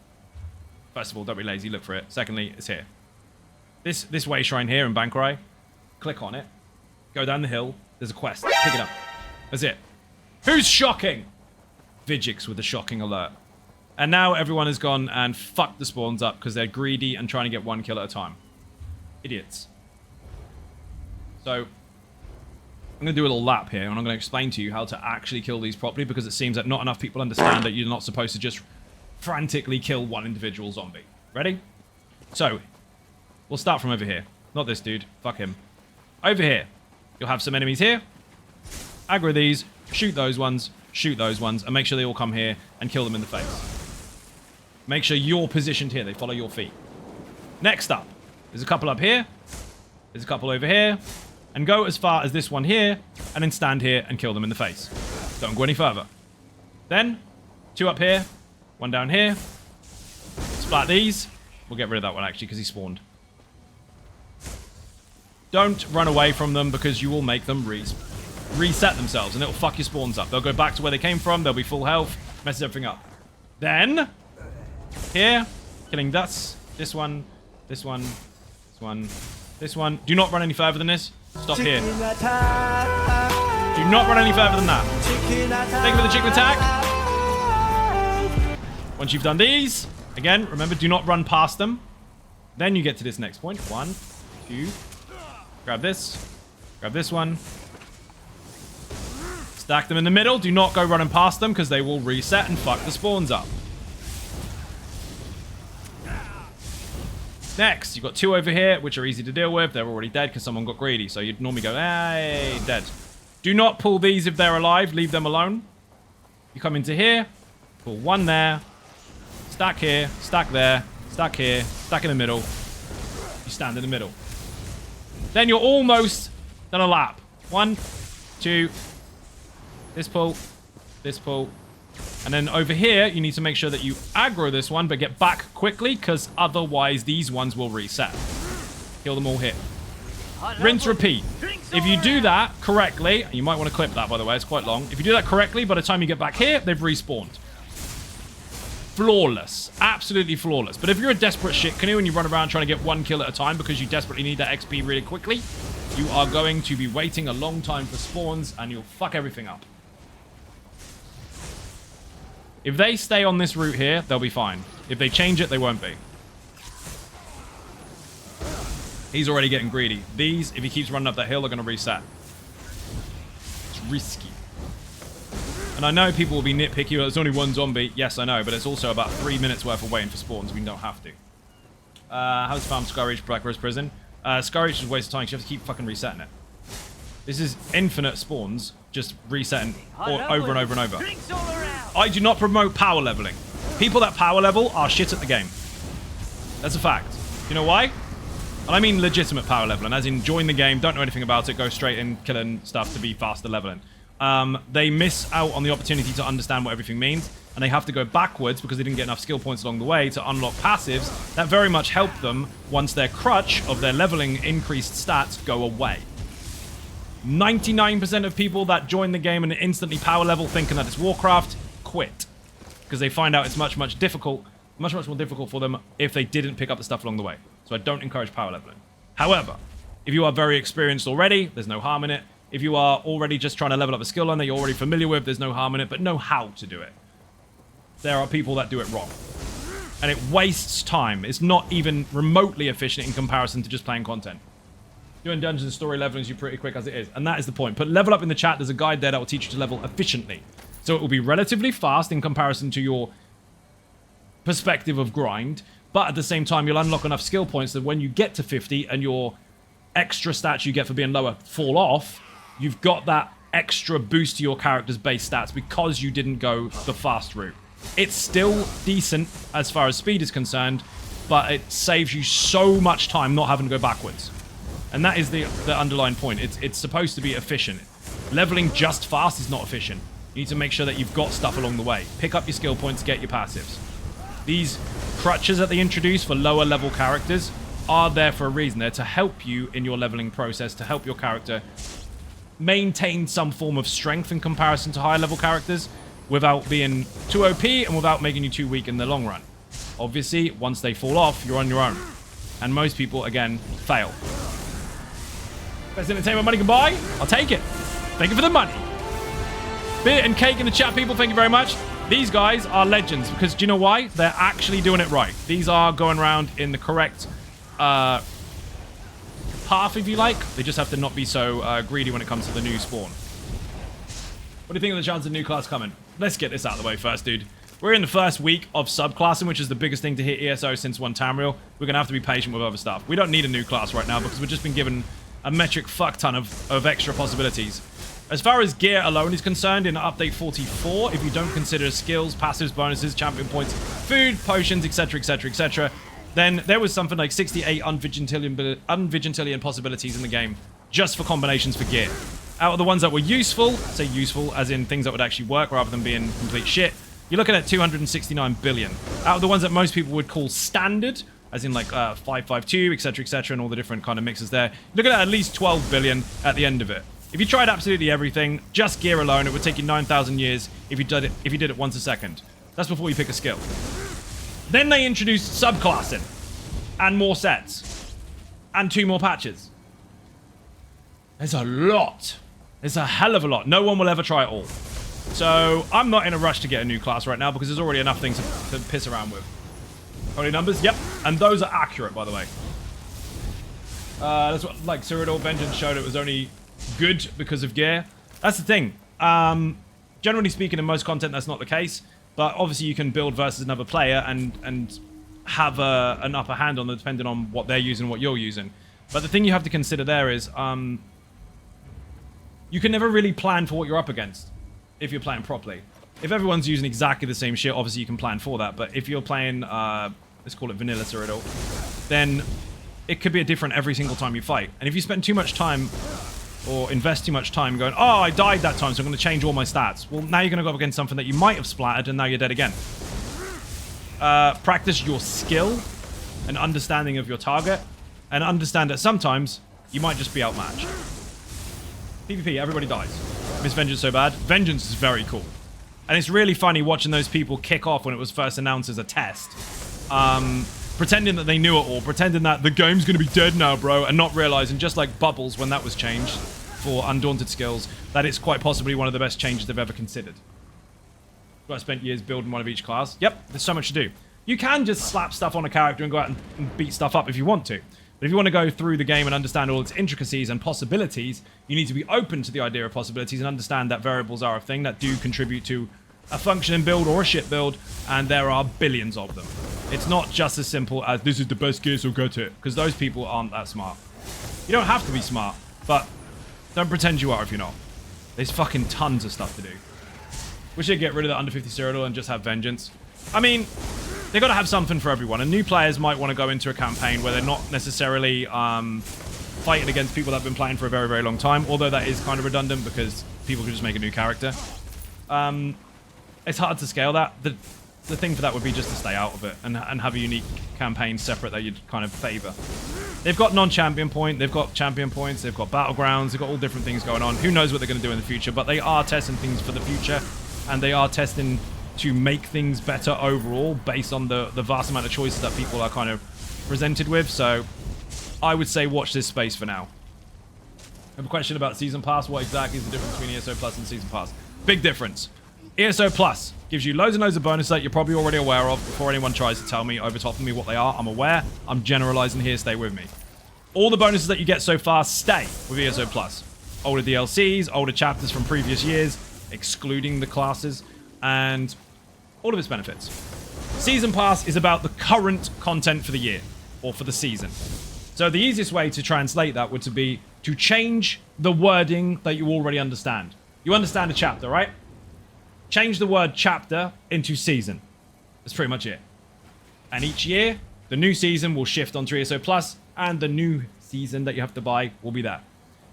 [SPEAKER 2] First of all, don't be lazy. Look for it. Secondly, it's here. This way shrine here in Bankrai. Click on it. Go down the hill. There's a quest. Pick it up. That's it. Who's shocking? Vigix with the shocking alert. And now everyone has gone and fucked the spawns up because they're greedy and trying to get one kill at a time. Idiots. So, I'm going to do a little lap here and I'm going to explain to you how to actually kill these properly because it seems that not enough people understand that you're not supposed to just frantically kill one individual zombie. Ready? So, we'll start from over here. Not this dude. Fuck him. Over here. You'll have some enemies here. Aggro these. Shoot those ones. Shoot those ones. And make sure they all come here and kill them in the face. Make sure you're positioned here. They follow your feet. Next up. There's a couple up here. There's a couple over here. And go as far as this one here. And then stand here and kill them in the face. Don't go any further. Then, 2 up here. 1 down here. Splat these. We'll get rid of that one actually because he spawned. Don't run away from them because you will make them reset themselves and it'll fuck your spawns up. They'll go back to where they came from. They'll be full health. Messes everything up. Then, here, killing this one, this one, this one, this one. Do not run any further than this. Stop here. Do not run any further than that. Thank you for the chicken attack. Once you've done these, again, remember, do not run past them. Then you get to this next point. 1, 2. Grab this one. Stack them in the middle. Do not go running past them because they will reset and fuck the spawns up. Next, you've got 2 over here, which are easy to deal with. They're already dead because someone got greedy. So you'd normally go, hey, dead. Do not pull these if they're alive. Leave them alone. You come into here. Pull 1 there. Stack here. Stack there. Stack here. Stack in the middle. You stand in the middle. Then you're almost done a lap. 1, 2. This pull. This pull. And then over here, you need to make sure that you aggro this one, but get back quickly, because otherwise these ones will reset. Kill them all here. Rinse, repeat. If you do that correctly, you might want to clip that, by the way, it's quite long. If you do that correctly, by the time you get back here, they've respawned. Flawless. Absolutely flawless. But if you're a desperate shit canoe and you run around trying to get 1 kill at a time because you desperately need that XP really quickly, you are going to be waiting a long time for spawns, and you'll fuck everything up. If they stay on this route here, they'll be fine. If they change it, they won't be. He's already getting greedy. These, if he keeps running up that hill, are going to reset. risky. And I know people will be nitpicky, well, it's only one zombie. Yes, I know, but it's also about 3 minutes worth of waiting for spawns. We don't have to. How's farm Skyreach Black Rose Prison? Skyreach is a waste of time because you have to keep fucking resetting it. This is infinite spawns, just resetting over and over and over. I do not promote power leveling. People that power level are shit at the game. That's a fact. You know why? And I mean legitimate power leveling, as in join the game, don't know anything about it, go straight in killing stuff to be faster leveling. They miss out on the opportunity to understand what everything means, and they have to go backwards because they didn't get enough skill points along the way to unlock passives that very much help them once their crutch of their leveling increased stats go away. 99% of people that join the game and instantly power level thinking that it's Warcraft quit because they find out it's much more difficult for them if they didn't pick up the stuff along the way. So I don't encourage power leveling. However, if you are very experienced already, there's no harm in it. If you are already just trying to level up a skill line that you're already familiar with, there's no harm in it, but know how to do it. There are people that do it wrong. And it wastes time. It's not even remotely efficient in comparison to just playing content. Doing dungeon story leveling is pretty quick as it is. And that is the point. Put level up in the chat. There's a guide there that will teach you to level efficiently. So it will be relatively fast in comparison to your perspective of grind. But at the same time, you'll unlock enough skill points that when you get to 50 and your extra stats you get for being lower fall off, you've got that extra boost to your character's base stats because you didn't go the fast route. It's still decent as far as speed is concerned, but it saves you so much time not having to go backwards. And that is the underlying point. It's supposed to be efficient. Leveling just fast is not efficient. You need to make sure that you've got stuff along the way. Pick up your skill points, get your passives. These crutches that they introduce for lower level characters are there for a reason. They're to help you in your leveling process, to help your character maintain some form of strength in comparison to higher level characters without being too OP and without making you too weak in the long run. Obviously, once they fall off, you're on your own. And most people, again, fail. Best entertainment money can buy? I'll take it. Thank you for the money. Beer and cake in the chat, people. Thank you very much. These guys are legends because do you know why? They're actually doing it right. These are going around in the correct path, if you like. They just have to not be so greedy when it comes to the new spawn. What do you think of the chance of new class coming? Let's get this out of the way first, dude. We're in the first week of subclassing, which is the biggest thing to hit ESO since 1 Tamriel. We're going to have to be patient with other stuff. We don't need a new class right now because we've just been given a metric fuck ton of extra possibilities. As far as gear alone is concerned, in update 44, if you don't consider skills, passives, bonuses, champion points, food, potions, etc., etc., etc., then there was something like 68 unvigilantillion possibilities in the game just for combinations for gear. Out of the ones that were useful, say useful as in things that would actually work rather than being complete shit, you're looking at 269 billion. Out of the ones that most people would call standard, as in like 552, etc., and all the different kind of mixes there, you're looking at least 12 billion at the end of it. If you tried absolutely everything, just gear alone, it would take you 9,000 years if you did it once a second. That's before you pick a skill. Then they introduced subclassing, and more sets, and 2 more patches. There's a lot. There's a hell of a lot. No one will ever try it all. So I'm not in a rush to get a new class right now because there's already enough things to piss around with. Only numbers? Yep. And those are accurate, by the way. That's what, like, Cyrodiil Vengeance showed it was only good because of gear. That's the thing. Generally speaking, in most content, that's not the case. But obviously, you can build versus another player and have an upper hand on them depending on what they're using and what you're using. But the thing you have to consider there is you can never really plan for what you're up against if you're playing properly. If everyone's using exactly the same shit, obviously you can plan for that. But if you're playing, let's call it vanilla Cyrodiil, then it could be a different every single time you fight. And if you spend too much time or invest too much time going, oh, I died that time, so I'm going to change all my stats. Well, now you're going to go up against something that you might have splattered, and now you're dead again. Practice your skill and understanding of your target, and understand that sometimes you might just be outmatched. PvP, everybody dies. Miss Vengeance so bad. Vengeance is very cool. And it's really funny watching those people kick off when it was first announced as a test. Pretending that they knew it all, pretending that the game's going to be dead now, bro, and not realizing, just like Bubbles when that was changed for Undaunted skills, that it's quite possibly one of the best changes they've ever considered. I spent years building one of each class. Yep, there's so much to do. You can just slap stuff on a character and go out and beat stuff up if you want to. But But if you want to go through the game and understand all its intricacies and possibilities, you need to be open to the idea of possibilities and understand that variables are a thing that do contribute to a functioning build or a shit build, and there are billions of them. It's not just as simple as this is the best gear, so get it, because those people aren't that smart. You don't have to be smart, but don't pretend you are if you're not. There's fucking tons of stuff to do. Wish they'd get rid of the under 50 Cyrodiil and just have Vengeance. I mean, they got to have something for everyone, and new players might want to go into a campaign where they're not necessarily fighting against people that have been playing for a very, very long time, although that is kind of redundant because people can just make a new character. It's hard to scale that. The thing for that would be just to stay out of it and have a unique campaign separate that you'd kind of favor. They've got non-champion point, they've got champion points, they've got battlegrounds, they've got all different things going on. Who knows what they're going to do in the future, but they are testing things for the future, and they are testing to make things better overall based on the vast amount of choices that people are kind of presented with. So I would say watch this space for now. I have a question about Season Pass. What exactly is the difference between ESO Plus and Season Pass? Big difference. ESO Plus gives you loads and loads of bonuses that you're probably already aware of before anyone tries to tell me over top of me what they are. I'm aware. I'm generalizing here. Stay with me. All the bonuses that you get so far stay with ESO Plus. Older DLCs, older chapters from previous years, excluding the classes, and all of its benefits. Season Pass is about the current content for the year, or for the season. So the easiest way to translate that would be to change the wording that you already understand. You understand a chapter, right? Change the word chapter into season. That's pretty much it. And each year, the new season will shift onto ESO Plus, and the new season that you have to buy will be that.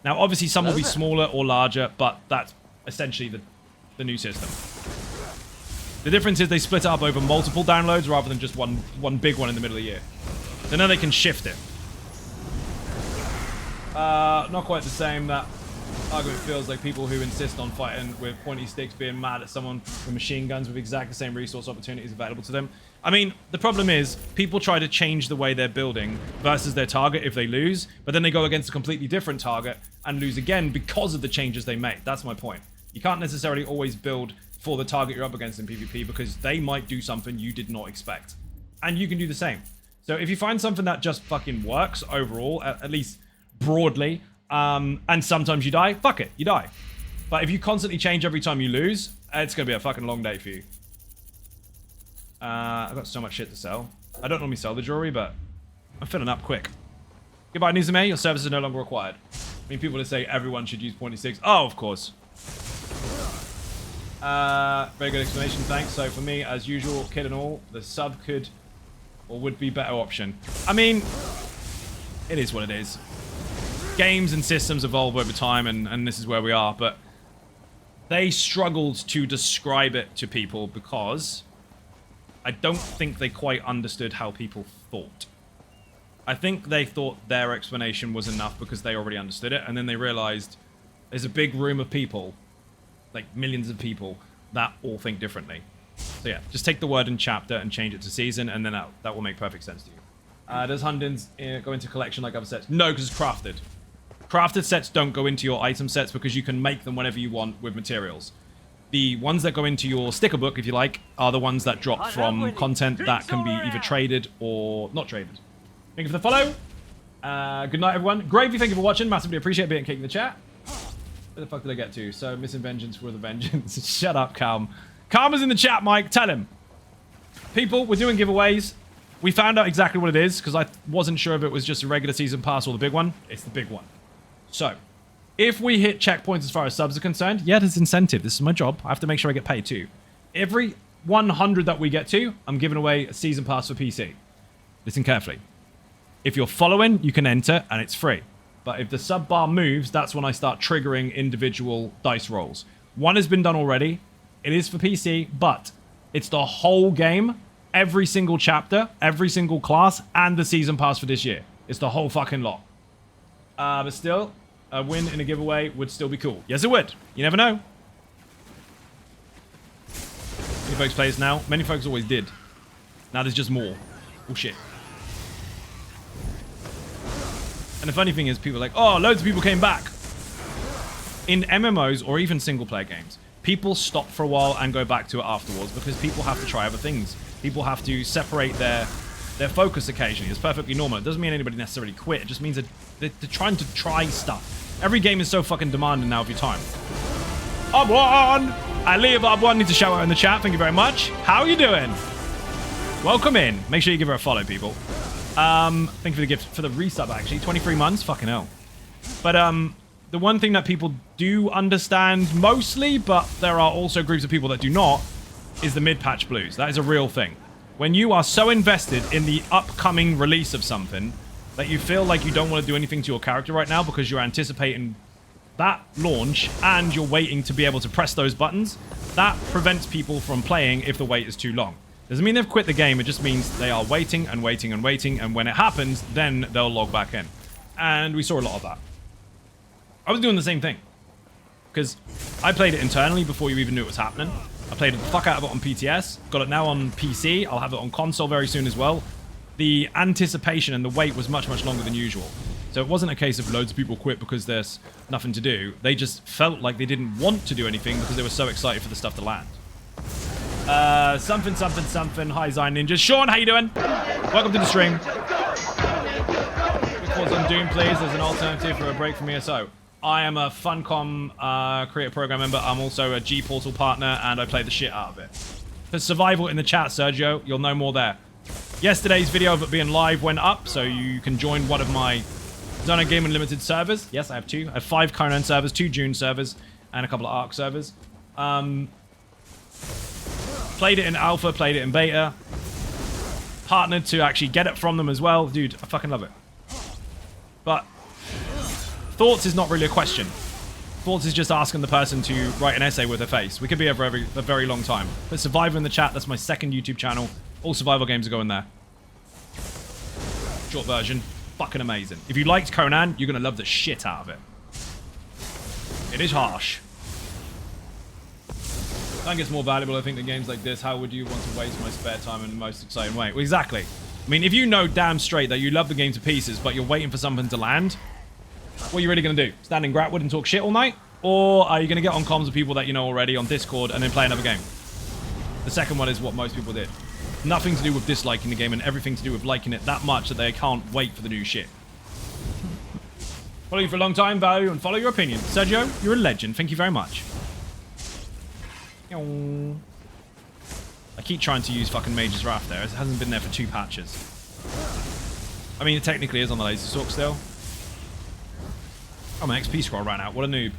[SPEAKER 2] Now, obviously, some will be smaller or larger, but that's essentially the new system. The difference is they split it up over multiple downloads rather than just one big one in the middle of the year. So now they can shift it. Not quite the same. That argument feels like people who insist on fighting with pointy sticks being mad at someone with machine guns with exactly the same resource opportunities available to them. I mean, the problem is people try to change the way they're building versus their target if they lose, but then they go against a completely different target and lose again because of the changes they made. That's my point. You can't necessarily always build for the target you're up against in PvP because they might do something you did not expect. And you can do the same. So if you find something that just fucking works overall, at least broadly, and sometimes you die, fuck it, you die. But if you constantly change every time you lose, it's going to be a fucking long day for you. I've got so much shit to sell. I don't normally sell the jewelry, but I'm filling up quick. Goodbye, Nizume. Your service is no longer required. I mean, people that say everyone should use pointy sticks. Oh, of course. Very good explanation, thanks. So for me, as usual, kid and all, the sub could or would be better option. I mean, it is what it is. Games and systems evolve over time, and this is where we are, but they struggled to describe it to people because I don't think they quite understood how people thought. I think they thought their explanation was enough because they already understood it, and then they realized there's a big room of people, like millions of people, that all think differently. So yeah, just take the word in chapter and change it to season, and then that will make perfect sense to you. Does Hundins go into collection like other sets? No, because it's crafted. Crafted sets don't go into your item sets because you can make them whenever you want with materials. The ones that go into your sticker book, if you like, are the ones that drop from content that can be either traded or not traded. Thank you for the follow. Good night, everyone. Gravy, thank you for watching. Massively appreciate being kicked in the chat. Where the fuck did I get to? So, missing vengeance with a vengeance. Shut up, Calm. Calm is in the chat, Mike. Tell him. People, we're doing giveaways. We found out exactly what it is because I wasn't sure if it was just a regular season pass or the big one. It's the big one. So, if we hit checkpoints as far as subs are concerned, yeah, there's incentive. This is my job. I have to make sure I get paid too. Every 100 that we get to, I'm giving away a season pass for PC. Listen carefully. If you're following, you can enter and it's free. But if the sub bar moves, that's when I start triggering individual dice rolls. One has been done already. It is for PC, but it's the whole game, every single chapter, every single class, and the season pass for this year. It's the whole fucking lot. But still, a win in a giveaway would still be cool. Yes, it would. You never know. Many folks play this now. Many folks always did. Now there's just more. Oh, shit. And the funny thing is, people are like, oh, loads of people came back. In MMOs or even single-player games, people stop for a while and go back to it afterwards because people have to try other things. People have to separate their their focus occasionally. It's perfectly normal. It doesn't mean anybody necessarily quit. It just means that they're trying to try stuff. Every game is so fucking demanding now of your time. Up one! Leave up one. Needs a shout out in the chat. Thank you very much. How are you doing? Welcome in. Make sure you give her a follow, people. Thank you for the gift, for the resub, actually. 23 months? Fucking hell. But, the one thing that people do understand mostly, but there are also groups of people that do not, is the mid-patch blues. That is a real thing. When you are so invested in the upcoming release of something that you feel like you don't want to do anything to your character right now because you're anticipating that launch and you're waiting to be able to press those buttons, that prevents people from playing if the wait is too long. Doesn't mean they've quit the game, it just means they are waiting and waiting and waiting, and when it happens, then they'll log back in. And we saw a lot of that. I was doing the same thing. Because I played it internally before you even knew it was happening. I played the fuck out of it on PTS. Got it now on PC. I'll have it on console very soon as well. The anticipation and the wait was much, much longer than usual. So it wasn't a case of loads of people quit because there's nothing to do. They just felt like they didn't want to do anything because they were so excited for the stuff to land. Something. Hi, Zion Ninjas. Sean, how you doing? Welcome to the stream. Quick pause on Doom, please. There's an alternative for a break from ESO. I am a Funcom creative program member. I'm also a G Portal partner, and I play the shit out of it. There's survival in the chat, Sergio. You'll know more there. Yesterday's video of it being live went up, so you can join one of my Xynode Game Unlimited servers. Yes, I have 2. I have 5 Conan servers, 2 June servers, and a couple of Arc servers. Played it in alpha, played it in beta. Partnered to actually get it from them as well. Dude, I fucking love it. But thoughts is not really a question. Thoughts is just asking the person to write an essay with their face. We could be here for a very long time. There's Survivor in the chat. That's my second YouTube channel. All survival games are going there. Short version. Fucking amazing. If you liked Conan, you're going to love the shit out of it. It is harsh. That gets more valuable, I think, than games like this. How would you want to waste my spare time in the most exciting way? Well, exactly. I mean, if you know damn straight that you love the game to pieces, but you're waiting for something to land, what are you really going to do? Stand in Gratwood and talk shit all night? Or are you going to get on comms with people that you know already on Discord and then play another game? The second one is what most people did. Nothing to do with disliking the game and everything to do with liking it that much that they can't wait for the new shit. Follow you for a long time, value, and follow your opinion. Sergio, you're a legend. Thank you very much. I keep trying to use fucking Mage's Wrath there. It hasn't been there for 2 patches. I mean, it technically is on the Lazy Sorc still. Oh, my XP scroll ran out. What a noob.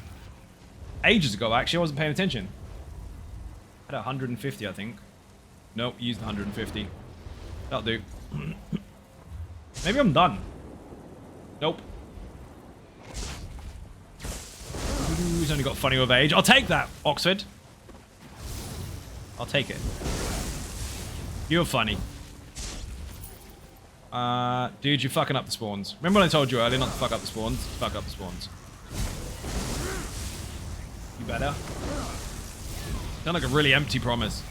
[SPEAKER 2] Ages ago, actually. I wasn't paying attention. I had 150, I think. Nope, used 150. That'll do. Maybe I'm done. Nope. He's only got funny with age. I'll take that, Oxford. I'll take it. You're funny. Dude, you're fucking up the spawns. Remember when I told you earlier not to fuck up the spawns? Fuck up the spawns. You better. Sound like a really empty promise.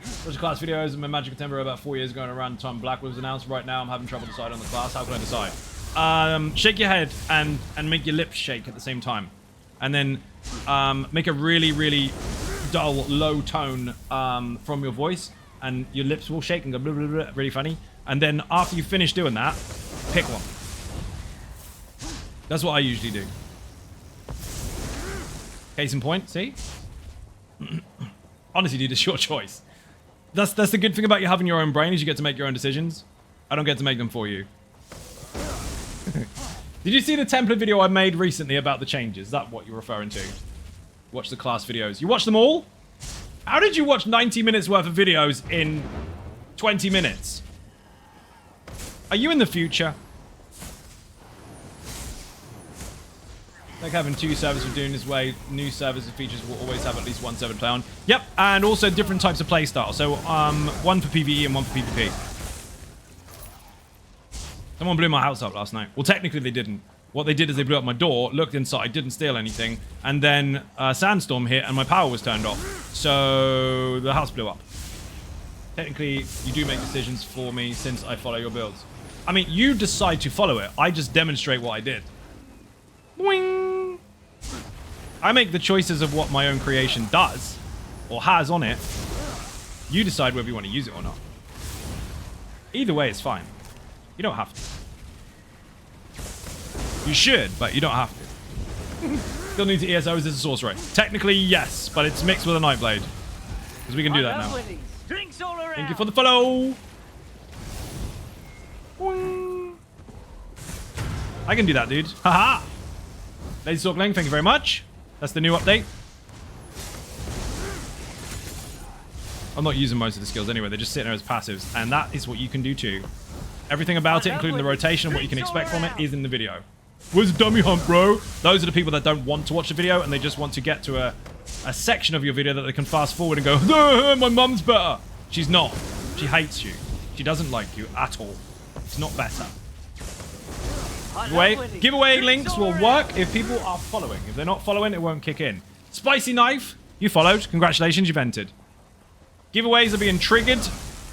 [SPEAKER 2] Social class videos in my Magic Contemporary about 4 years ago and around the time Black was announced. Right now I'm having trouble deciding on the class. How can I decide? Shake your head and make your lips shake at the same time. And then make a really, really dull, low tone from your voice. And your lips will shake and go blah, blah, blah, really funny. And then after you finish doing that, pick one. That's what I usually do. Case in point, see? Honestly, dude, it's your choice. That's the good thing about you having your own brain is you get to make your own decisions. I don't get to make them for you. Did you see the template video I made recently about the changes? Is that what you're referring to? Watch the class videos. You watched them all? How did you watch 90 minutes worth of videos in 20 minutes? Are you in the future? Like having 2 servers for doing this way, new servers and features will always have at least 1 server to play on. Yep, and also different types of playstyle. So, one for PvE and one for PvP. Someone blew my house up last night. Well, technically they didn't. What they did is they blew up my door, looked inside, didn't steal anything, and then a sandstorm hit and my power was turned off. So, the house blew up. Technically, you do make decisions for me since I follow your builds. I mean, you decide to follow it. I just demonstrate what I did. Boing! I make the choices of what my own creation does, or has on it. You decide whether you want to use it or not. Either way, it's fine. You don't have to. You should, but you don't have to. Still need to ESO. Is this a sorcerer? Technically, yes, but it's mixed with a Nightblade. Because we can do that now.
[SPEAKER 3] Drinks all around.
[SPEAKER 2] Thank you for the follow. Boing. I can do that, dude. Haha. Lazy Sorc Link, thank you very much. That's the new update. I'm not using most of the skills anyway. They're just sitting there as passives. And that is what you can do too. Everything about it, including the rotation and what you can expect from it, is in the video. Where's the dummy hunt, bro? Those are the people that don't want to watch the video and they just want to get to a section of your video that they can fast forward and go, my mum's better. She's not. She hates you. She doesn't like you at all. It's not better. Giveaway links will work if people are following. If they're not following, it won't kick in. Spicy Knife, you followed. Congratulations, you've entered. Giveaways are being triggered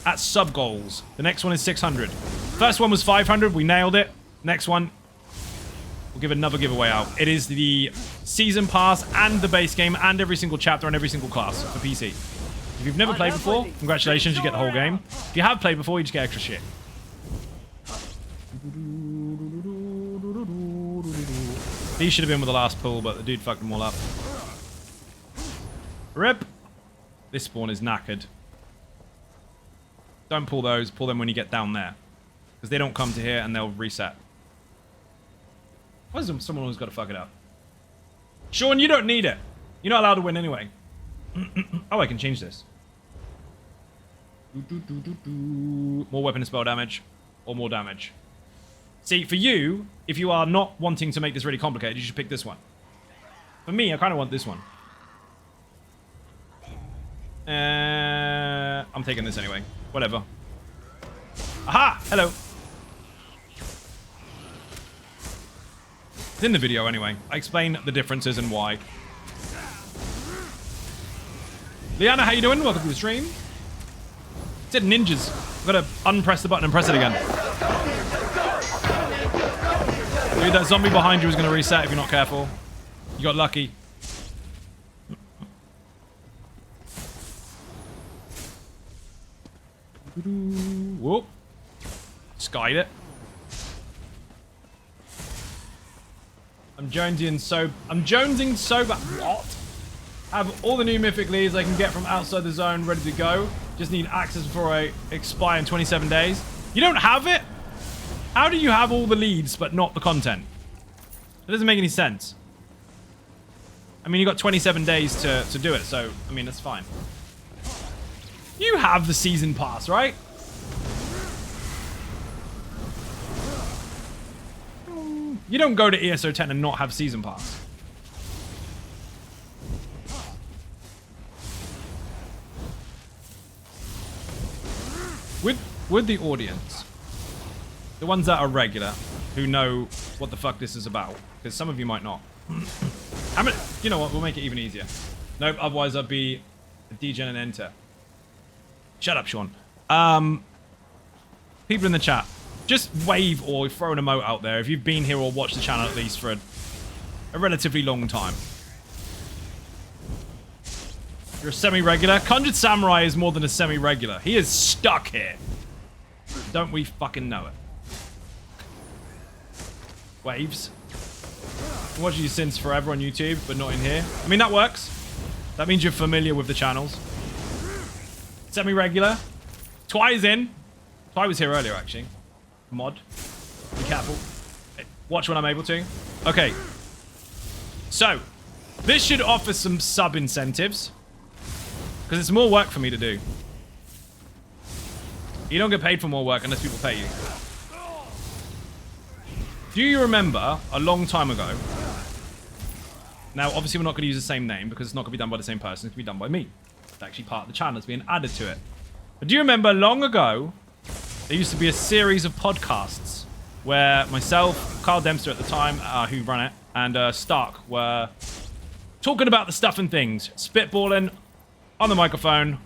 [SPEAKER 2] at sub goals. The next one is 600. First one was 500. We nailed it. Next one, we'll give another giveaway out. It is the season pass and the base game and every single chapter and every single class for PC. If you've never played before, congratulations, you get the whole game. If you have played before, you just get extra shit. These should have been with the last pull, but the dude fucked them all up. RIP. This spawn is knackered. Don't pull those. Pull them when you get down there. Because they don't come to here and they'll reset. Why is someone always got to fuck it up? Sean, you don't need it. You're not allowed to win anyway. Oh, I can change this. More weapon and spell damage. Or more damage. See, for you, if you are not wanting to make this really complicated, you should pick this one. For me, I kind of want this one. I'm taking this anyway. Whatever. Aha! Hello. It's in the video anyway. I explain the differences and why. Liana, how you doing? Welcome to the stream. It said ninjas. I've got to unpress the button and press it again. Dude, that zombie behind you is going to reset if you're not careful. You got lucky. Whoop. Skied it. I'm jonesing so bad. What? Have all the new mythic leads I can get from outside the zone ready to go. Just need access before I expire in 27 days. You don't have it? How do you have all the leads but not the content? That doesn't make any sense. I mean, you got 27 days to do it, so, I mean, that's fine. You have the season pass, right? You don't go to ESO 10 and not have season pass. With the audience, the ones that are regular, who know what the fuck this is about, because some of you might not. You know what? We'll make it even easier. Nope, otherwise I'd be a degen and enter. Shut up, Sean. People in the chat, just wave or throw an emote out there if you've been here or watched the channel at least for a relatively long time. You're a semi-regular. Conjured Samurai is more than a semi-regular. He is stuck here. Don't we fucking know it? Waves. I'm watching you since forever on YouTube, but not in here. I mean, that works. That means you're familiar with the channels. Semi-regular. Twy is in. Twy was here earlier, actually. Mod. Be careful. Watch when I'm able to. Okay. So, this should offer some sub-incentives. Because it's more work for me to do. You don't get paid for more work unless people pay you. Do you remember a long time ago? Now, obviously, we're not going to use the same name because it's not going to be done by the same person. It's going to be done by me. It's actually part of the channel. It's being added to it. But do you remember long ago, there used to be a series of podcasts where myself, Carl Dempster at the time, who ran it, and Stark were talking about the stuff and things, spitballing on the microphone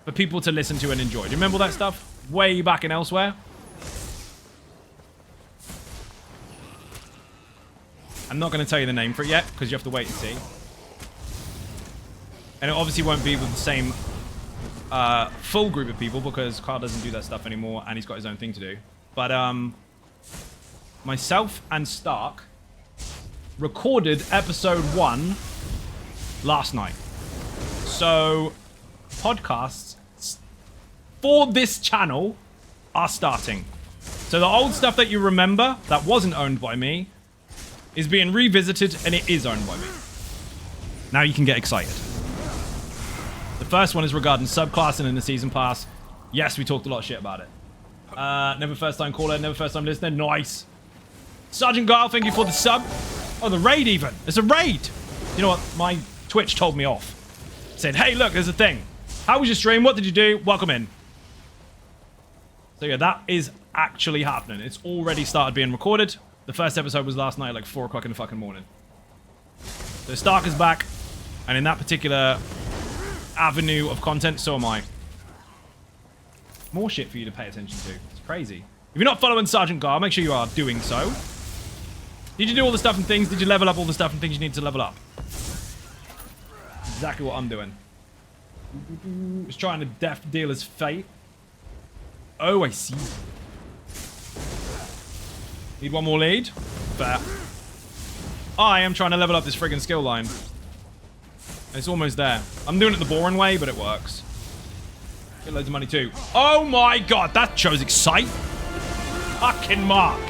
[SPEAKER 2] for people to listen to and enjoy. Do you remember all that stuff? Way back in Elsewhere? I'm not going to tell you the name for it yet, because you have to wait and see. And it obviously won't be with the same full group of people because Carl doesn't do that stuff anymore and he's got his own thing to do. But myself and Stark recorded episode 1 last night. So podcasts for this channel are starting. So the old stuff that you remember that wasn't owned by me is being revisited and it is owned by me. Now you can get excited. The first one is regarding subclassing in the season pass. Yes, we talked a lot of shit about it. Never first time caller, never first time listener. Nice. Sergeant Guile, thank you for the sub. Oh, the raid even. It's a raid. You know what? My Twitch told me off. Said, hey, look, there's a thing. How was your stream? What did you do? Welcome in. So yeah, that is actually happening. It's already started being recorded. The first episode was last night at like 4 o'clock in the fucking morning. So Stark is back. And in that particular avenue of content, so am I. More shit for you to pay attention to. It's crazy. If you're not following Sergeant Gar, make sure you are doing so. Did you do all the stuff and things? Did you level up all the stuff and things you need to level up? Exactly what I'm doing. Just trying to deal his fate. Oh, I see. Need one more lead? Fair. I am trying to level up this friggin' skill line. It's almost there. I'm doing it the boring way, but it works. Get loads of money too. Oh my god, that shows excite. Fucking Mark.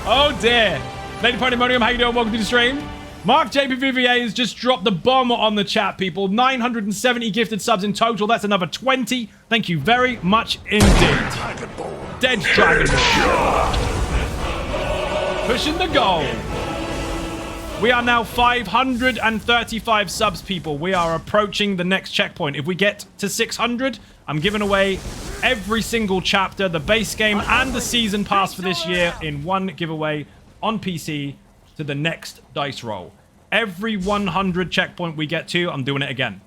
[SPEAKER 2] Oh dear. Lady Pandemonium, how you doing? Welcome to the stream. Mark JPVVA has just dropped the bomb on the chat, people. 970 gifted subs in total. That's another 20. Thank you very much indeed. Dead Dragon Ball. Pushing the goal. We are now 535 subs, people. We are approaching the next checkpoint. If we get to 600, I'm giving away every single chapter, the base game, and the season pass for this year in one giveaway on PC to the next dice roll. Every 100 checkpoint we get to, I'm doing it again.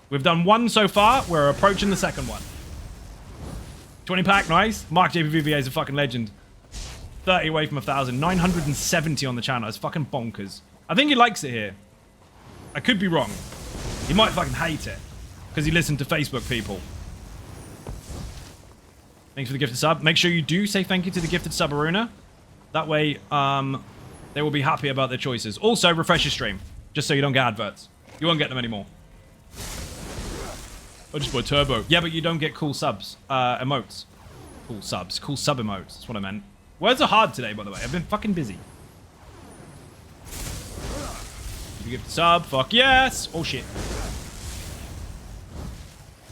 [SPEAKER 2] We've done one so far. We're approaching the second one. 20 pack, nice. Mark JPVVA is a fucking legend. 30 away from 1,000. 970 on the channel. It's fucking bonkers. I think he likes it here. I could be wrong. He might fucking hate it. Because he listened to Facebook people. Thanks for the gifted sub. Make sure you do say thank you to the gifted sub, Aruna. That way, they will be happy about their choices. Also, refresh your stream. Just so you don't get adverts. You won't get them anymore. Oh, just by turbo. Yeah, but you don't get cool subs. Emotes. Cool subs. Cool sub emotes. That's what I meant. Words are hard today, by the way. I've been fucking busy. You give the sub, fuck yes. Oh shit.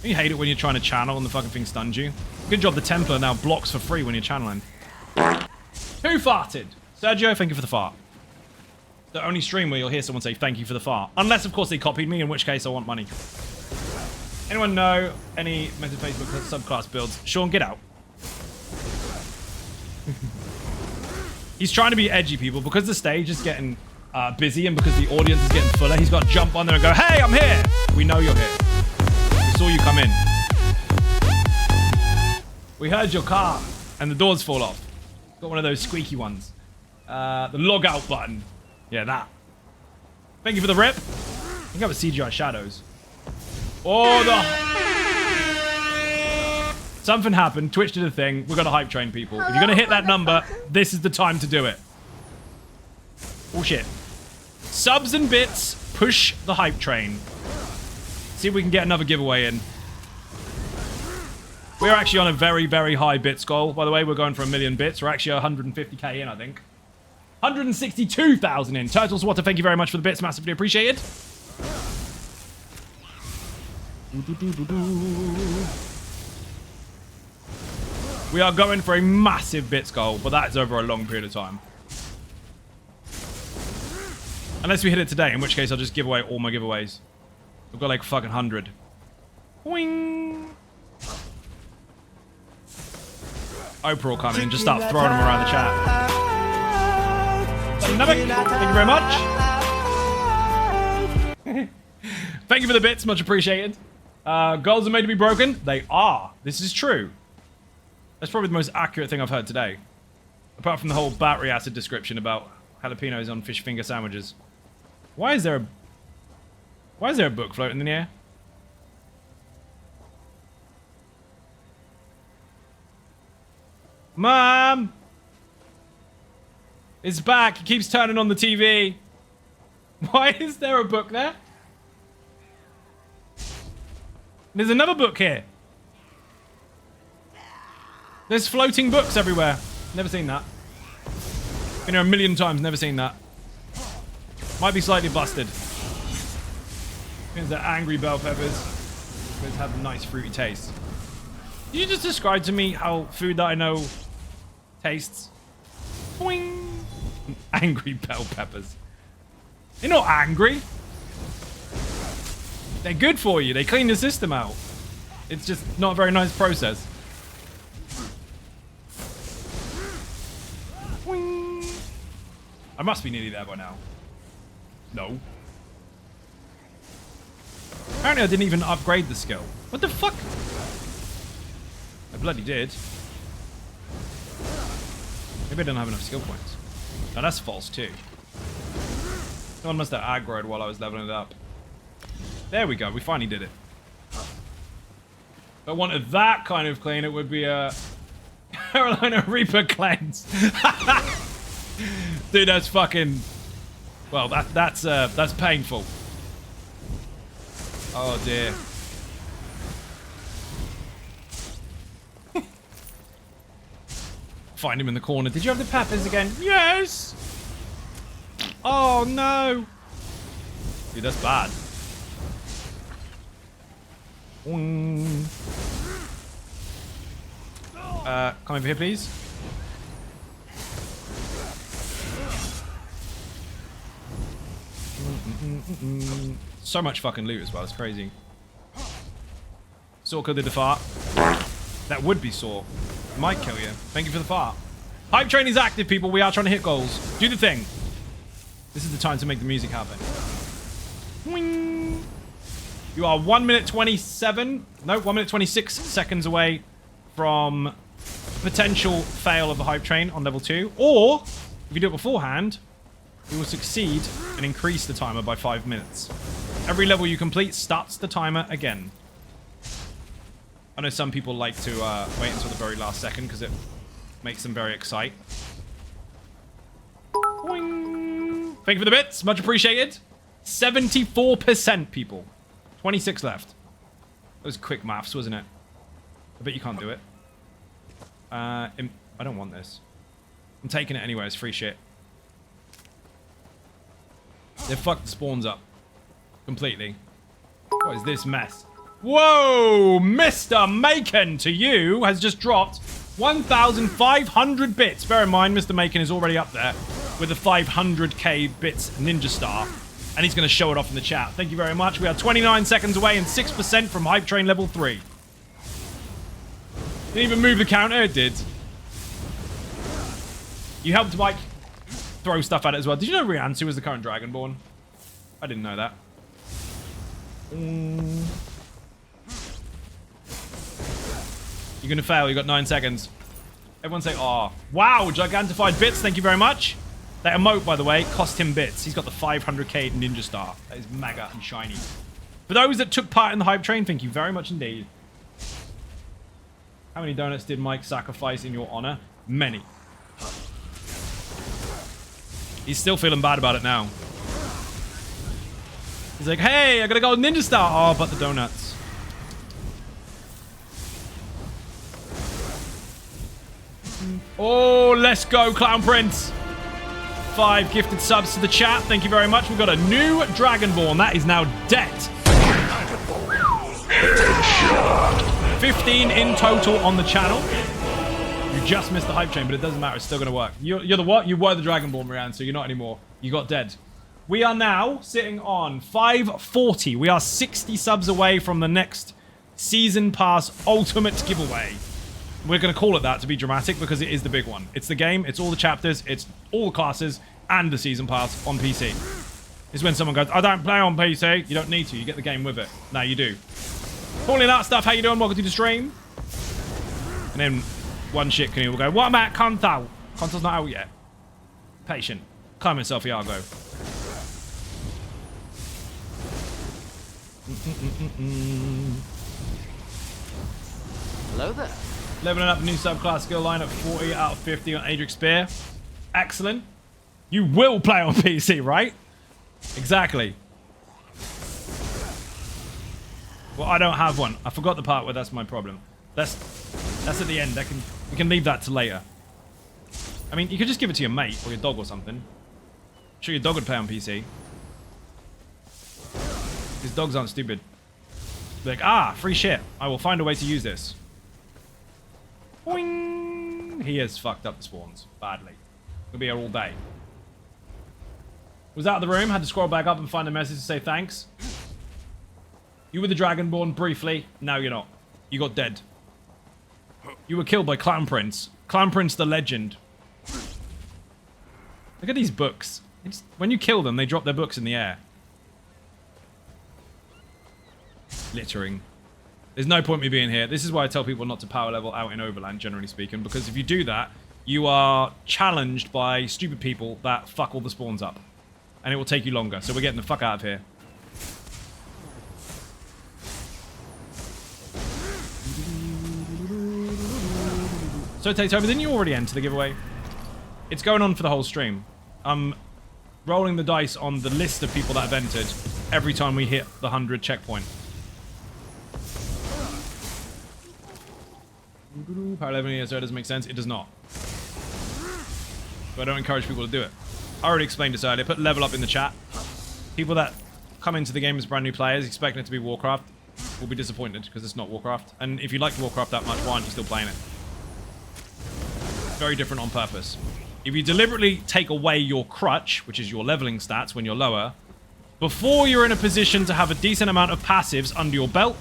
[SPEAKER 2] You hate it when you're trying to channel and the fucking thing stuns you. Good job the Templar now blocks for free when you're channeling. Who farted? Sergio, thank you for the fart. The only stream where you'll hear someone say thank you for the fart. Unless, of course, they copied me, in which case I want money. Anyone know any method Facebook subclass builds? Sean, get out. He's trying to be edgy, people. Because the stage is getting busy and because the audience is getting fuller, he's got to jump on there and go, hey, I'm here. We know you're here. We saw you come in. We heard your car and the doors fall off. Got one of those squeaky ones. The log out button. Yeah, that. Thank you for the rip. I think I have CGI shadows. Oh, something happened. Twitch did a thing. We're going to hype train people. If you're going to hit that number, this is the time to do it. Oh, shit. Subs and bits, push the hype train. See if we can get another giveaway in. We're actually on a very, very high bits goal. By the way, we're going for 1 million bits. We're actually 150k in, I think. 162,000 in. Turtles Water, thank you very much for the bits. Massively appreciated. We are going for a massive bits goal, but that's over a long period of time. Unless we hit it today, in which case I'll just give away all my giveaways. We've got like fucking 100. Boing. Oprah will come in and just start throwing them around the chat. Thank you very much. Thank you for the bits, much appreciated. Goals are made to be broken. They are. This is true. That's probably the most accurate thing I've heard today. Apart from the whole battery acid description about jalapenos on fish finger sandwiches. Why is there a book floating in the air? Mom! It's back. He keeps turning on the TV. Why is there a book there? There's another book here. There's floating books everywhere. Never seen that. Been here a million times, never seen that. Might be slightly busted. Because they're angry bell peppers. Those have a nice fruity taste. Can you just describe to me how food that I know tastes? Boing. Angry bell peppers. They're not angry. They're good for you. They clean the system out. It's just not a very nice process. Boing. I must be nearly there by now. No. Apparently I didn't even upgrade the skill. What the fuck? I bloody did. Maybe I don't have enough skill points. No, that's false too. Someone must have aggroed while I was leveling it up. There we go. We finally did it. If I wanted that kind of clean, it would be a Carolina Reaper cleanse. Dude, that's fucking... Well, that's painful. Oh dear. Find him in the corner. Did you have the peppers again? Yes! Oh no! Dude, that's bad. Come over here, please. So much fucking loot as well. It's crazy. Sorc did the fart. That would be Sorc. Might kill you. Thank you for the fart. Hype train is active, people. We are trying to hit goals. Do the thing. This is the time to make the music happen. Wing. You are 1 minute 27. No, 1 minute 26 seconds away from potential fail of the hype train on level 2. Or, if you do it beforehand, you will succeed and increase the timer by 5 minutes. Every level you complete starts the timer again. I know some people like to wait until the very last second because it makes them very excited. Boing. Thank you for the bits. Much appreciated. 74% people. 26 left. That was quick maths, wasn't it? I bet you can't do it. I don't want this. I'm taking it anyway. It's free shit. They fucked the spawns up. Completely. What is this mess? Whoa! Mr. Macon to you has just dropped 1,500 bits. Bear in mind, Mr. Macon is already up there with the 500k bits ninja star. And he's going to show it off in the chat. Thank you very much. We are 29 seconds away and 6% from Hype Train level 3. Didn't even move the counter. It did. You helped Mike throw stuff at it as well. Did you know Riansu was the current Dragonborn? I didn't know that. You're going to fail. You got 9 seconds. Everyone say, "Aw." Wow, gigantified bits. Thank you very much. That emote, by the way, cost him bits. He's got the 500k ninja star. That is mega and shiny. For those that took part in the hype train, thank you very much indeed. How many donuts did Mike sacrifice in your honor? Many. He's still feeling bad about it now. He's like, hey, I gotta go ninja star. Oh, but the donuts. Oh, let's go, Clown Prince. 5 gifted subs to the chat. Thank you very much. We've got a new Dragonborn. That is now dead. 15 in total on the channel. You just missed the hype train, but it doesn't matter. It's still going to work. You're the what? You were the Dragonborn, Marianne, so you're not anymore. You got dead. We are now sitting on 540. We are 60 subs away from the next Season Pass Ultimate giveaway. We're going to call it that to be dramatic because it is the big one. It's the game, it's all the chapters, it's all the classes, and the Season Pass on PC. It's when someone goes, I don't play on PC. You don't need to. You get the game with it. Now you do. Calling out stuff. How you doing? Welcome to the stream. And then one shit can will go, what about console? Console's not out yet. Patient. Climb myself, Iago.
[SPEAKER 3] Hello there.
[SPEAKER 2] Leveling up the new subclass skill line at 40 out of 50 on Adric Spear. Excellent. You will play on PC, right? Exactly. Well, I don't have one. I forgot the part where that's my problem. That's at the end. We can leave that to later. I mean, you could just give it to your mate or your dog or something. I'm sure your dog would play on PC. His dogs aren't stupid. Like, free shit. I will find a way to use this. Boing! He has fucked up the spawns badly. He'll be here all day. Was out of the room, had to scroll back up and find a message to say thanks. You were the Dragonborn briefly. Now you're not. You got dead. You were killed by Clown Prince. Clown Prince the legend. Look at these books. When you kill them, they drop their books in the air. Littering. There's no point me being here. This is why I tell people not to power level out in Overland, generally speaking, because if you do that, you are challenged by stupid people that fuck all the spawns up. And it will take you longer, so we're getting the fuck out of here. So, Toby, didn't you already enter the giveaway? It's going on for the whole stream. I'm rolling the dice on the list of people that have entered every time we hit the 100 checkpoint. Power 11 ESO doesn't make sense. It does not. But I don't encourage people to do it. I already explained this earlier. Put level up in the chat. People that come into the game as brand new players expecting it to be Warcraft will be disappointed because it's not Warcraft. And if you like Warcraft that much, why aren't you still playing it? Very different on purpose. If you deliberately take away your crutch, which is your leveling stats when you're lower, before you're in a position to have a decent amount of passives under your belt,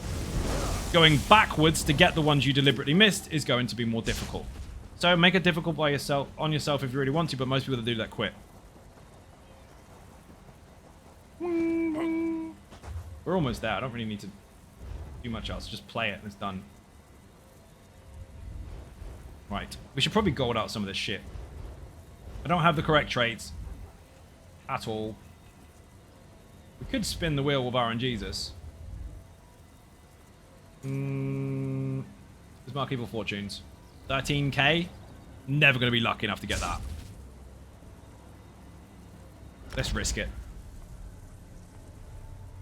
[SPEAKER 2] going backwards to get the ones you deliberately missed is going to be more difficult. So make it difficult on yourself if you really want to, but most people that do that quit. We're almost there. I don't really need to do much else. Just play it and it's done. Right. We should probably gold out some of this shit. I don't have the correct traits at all. We could spin the wheel with RNGesus. There's Mark Evil Fortunes. 13k. Never going to be lucky enough to get that. Let's risk it.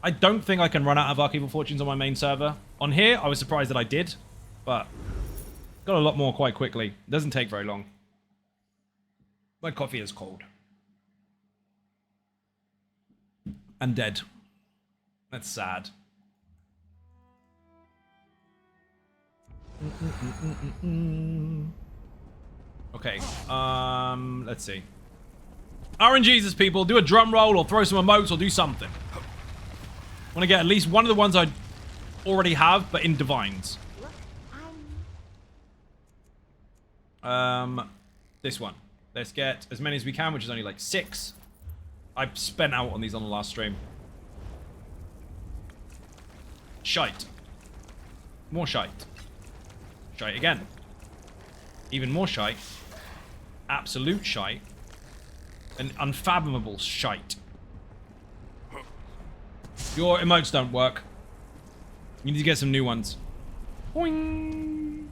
[SPEAKER 2] I don't think I can run out of Archival Fortunes on my main server. On here, I was surprised that I did, but got a lot more quite quickly. It doesn't take very long. My coffee is cold. And dead. That's sad. Okay, let's see. RNGesus, people, do a drum roll or throw some emotes or do something. I want to get at least one of the ones I already have, but in Divines. This one. Let's get as many as we can, which is only like 6. I spent out on these on the last stream. Shite. More shite. Shite again. Even more shite. Absolute shite. And unfathomable shite. Your emotes don't work. You need to get some new ones. Boing.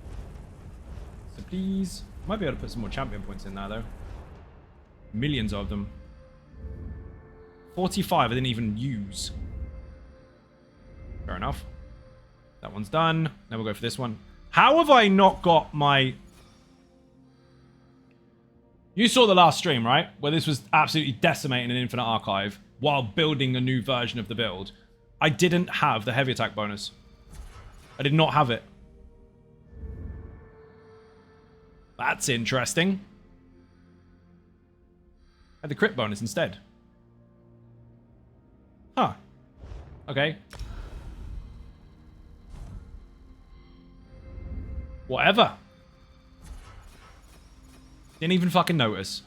[SPEAKER 2] So please. Might be able to put some more champion points in there, though. Millions of them. 45 I didn't even use. Fair enough. That one's done. Now we'll go for this one. How have I not got my... You saw the last stream, right? Where this was absolutely decimating an Infinite Archive while building a new version of the build. I didn't have the heavy attack bonus. I did not have it. That's interesting. I had the crit bonus instead. Huh. Okay. Whatever. Didn't even fucking notice.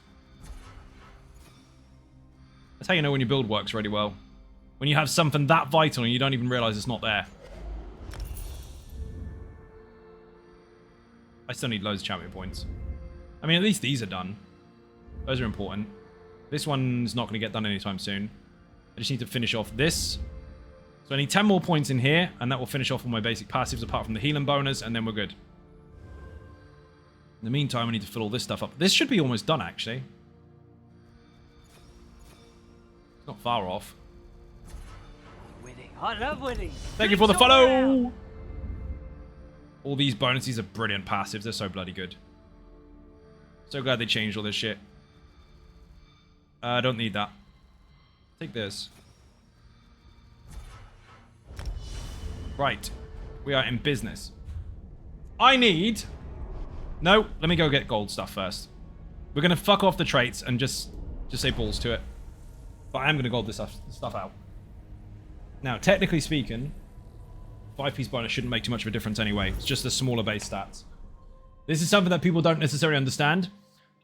[SPEAKER 2] That's how you know when your build works really well. When you have something that vital and you don't even realize it's not there. I still need loads of champion points. I mean, at least these are done. Those are important. This one's not going to get done anytime soon. I just need to finish off this. So I need 10 more points in here, and that will finish off all my basic passives apart from the healing bonus, and then we're good. In the meantime, we need to fill all this stuff up. This should be almost done, actually. It's not far off.
[SPEAKER 3] Winning. I love winning.
[SPEAKER 2] Thank you for the
[SPEAKER 3] Drinks all
[SPEAKER 2] follow!
[SPEAKER 3] around.
[SPEAKER 2] All these bonuses are brilliant passives. They're so bloody good. So glad they changed all this shit. I don't need that. Take this. Right. We are in business. I need... No, let me go get gold stuff first. We're going to fuck off the traits and just say balls to it. But I am going to gold this stuff out. Now, technically speaking, 5-piece bonus shouldn't make too much of a difference anyway. It's just the smaller base stats. This is something that people don't necessarily understand.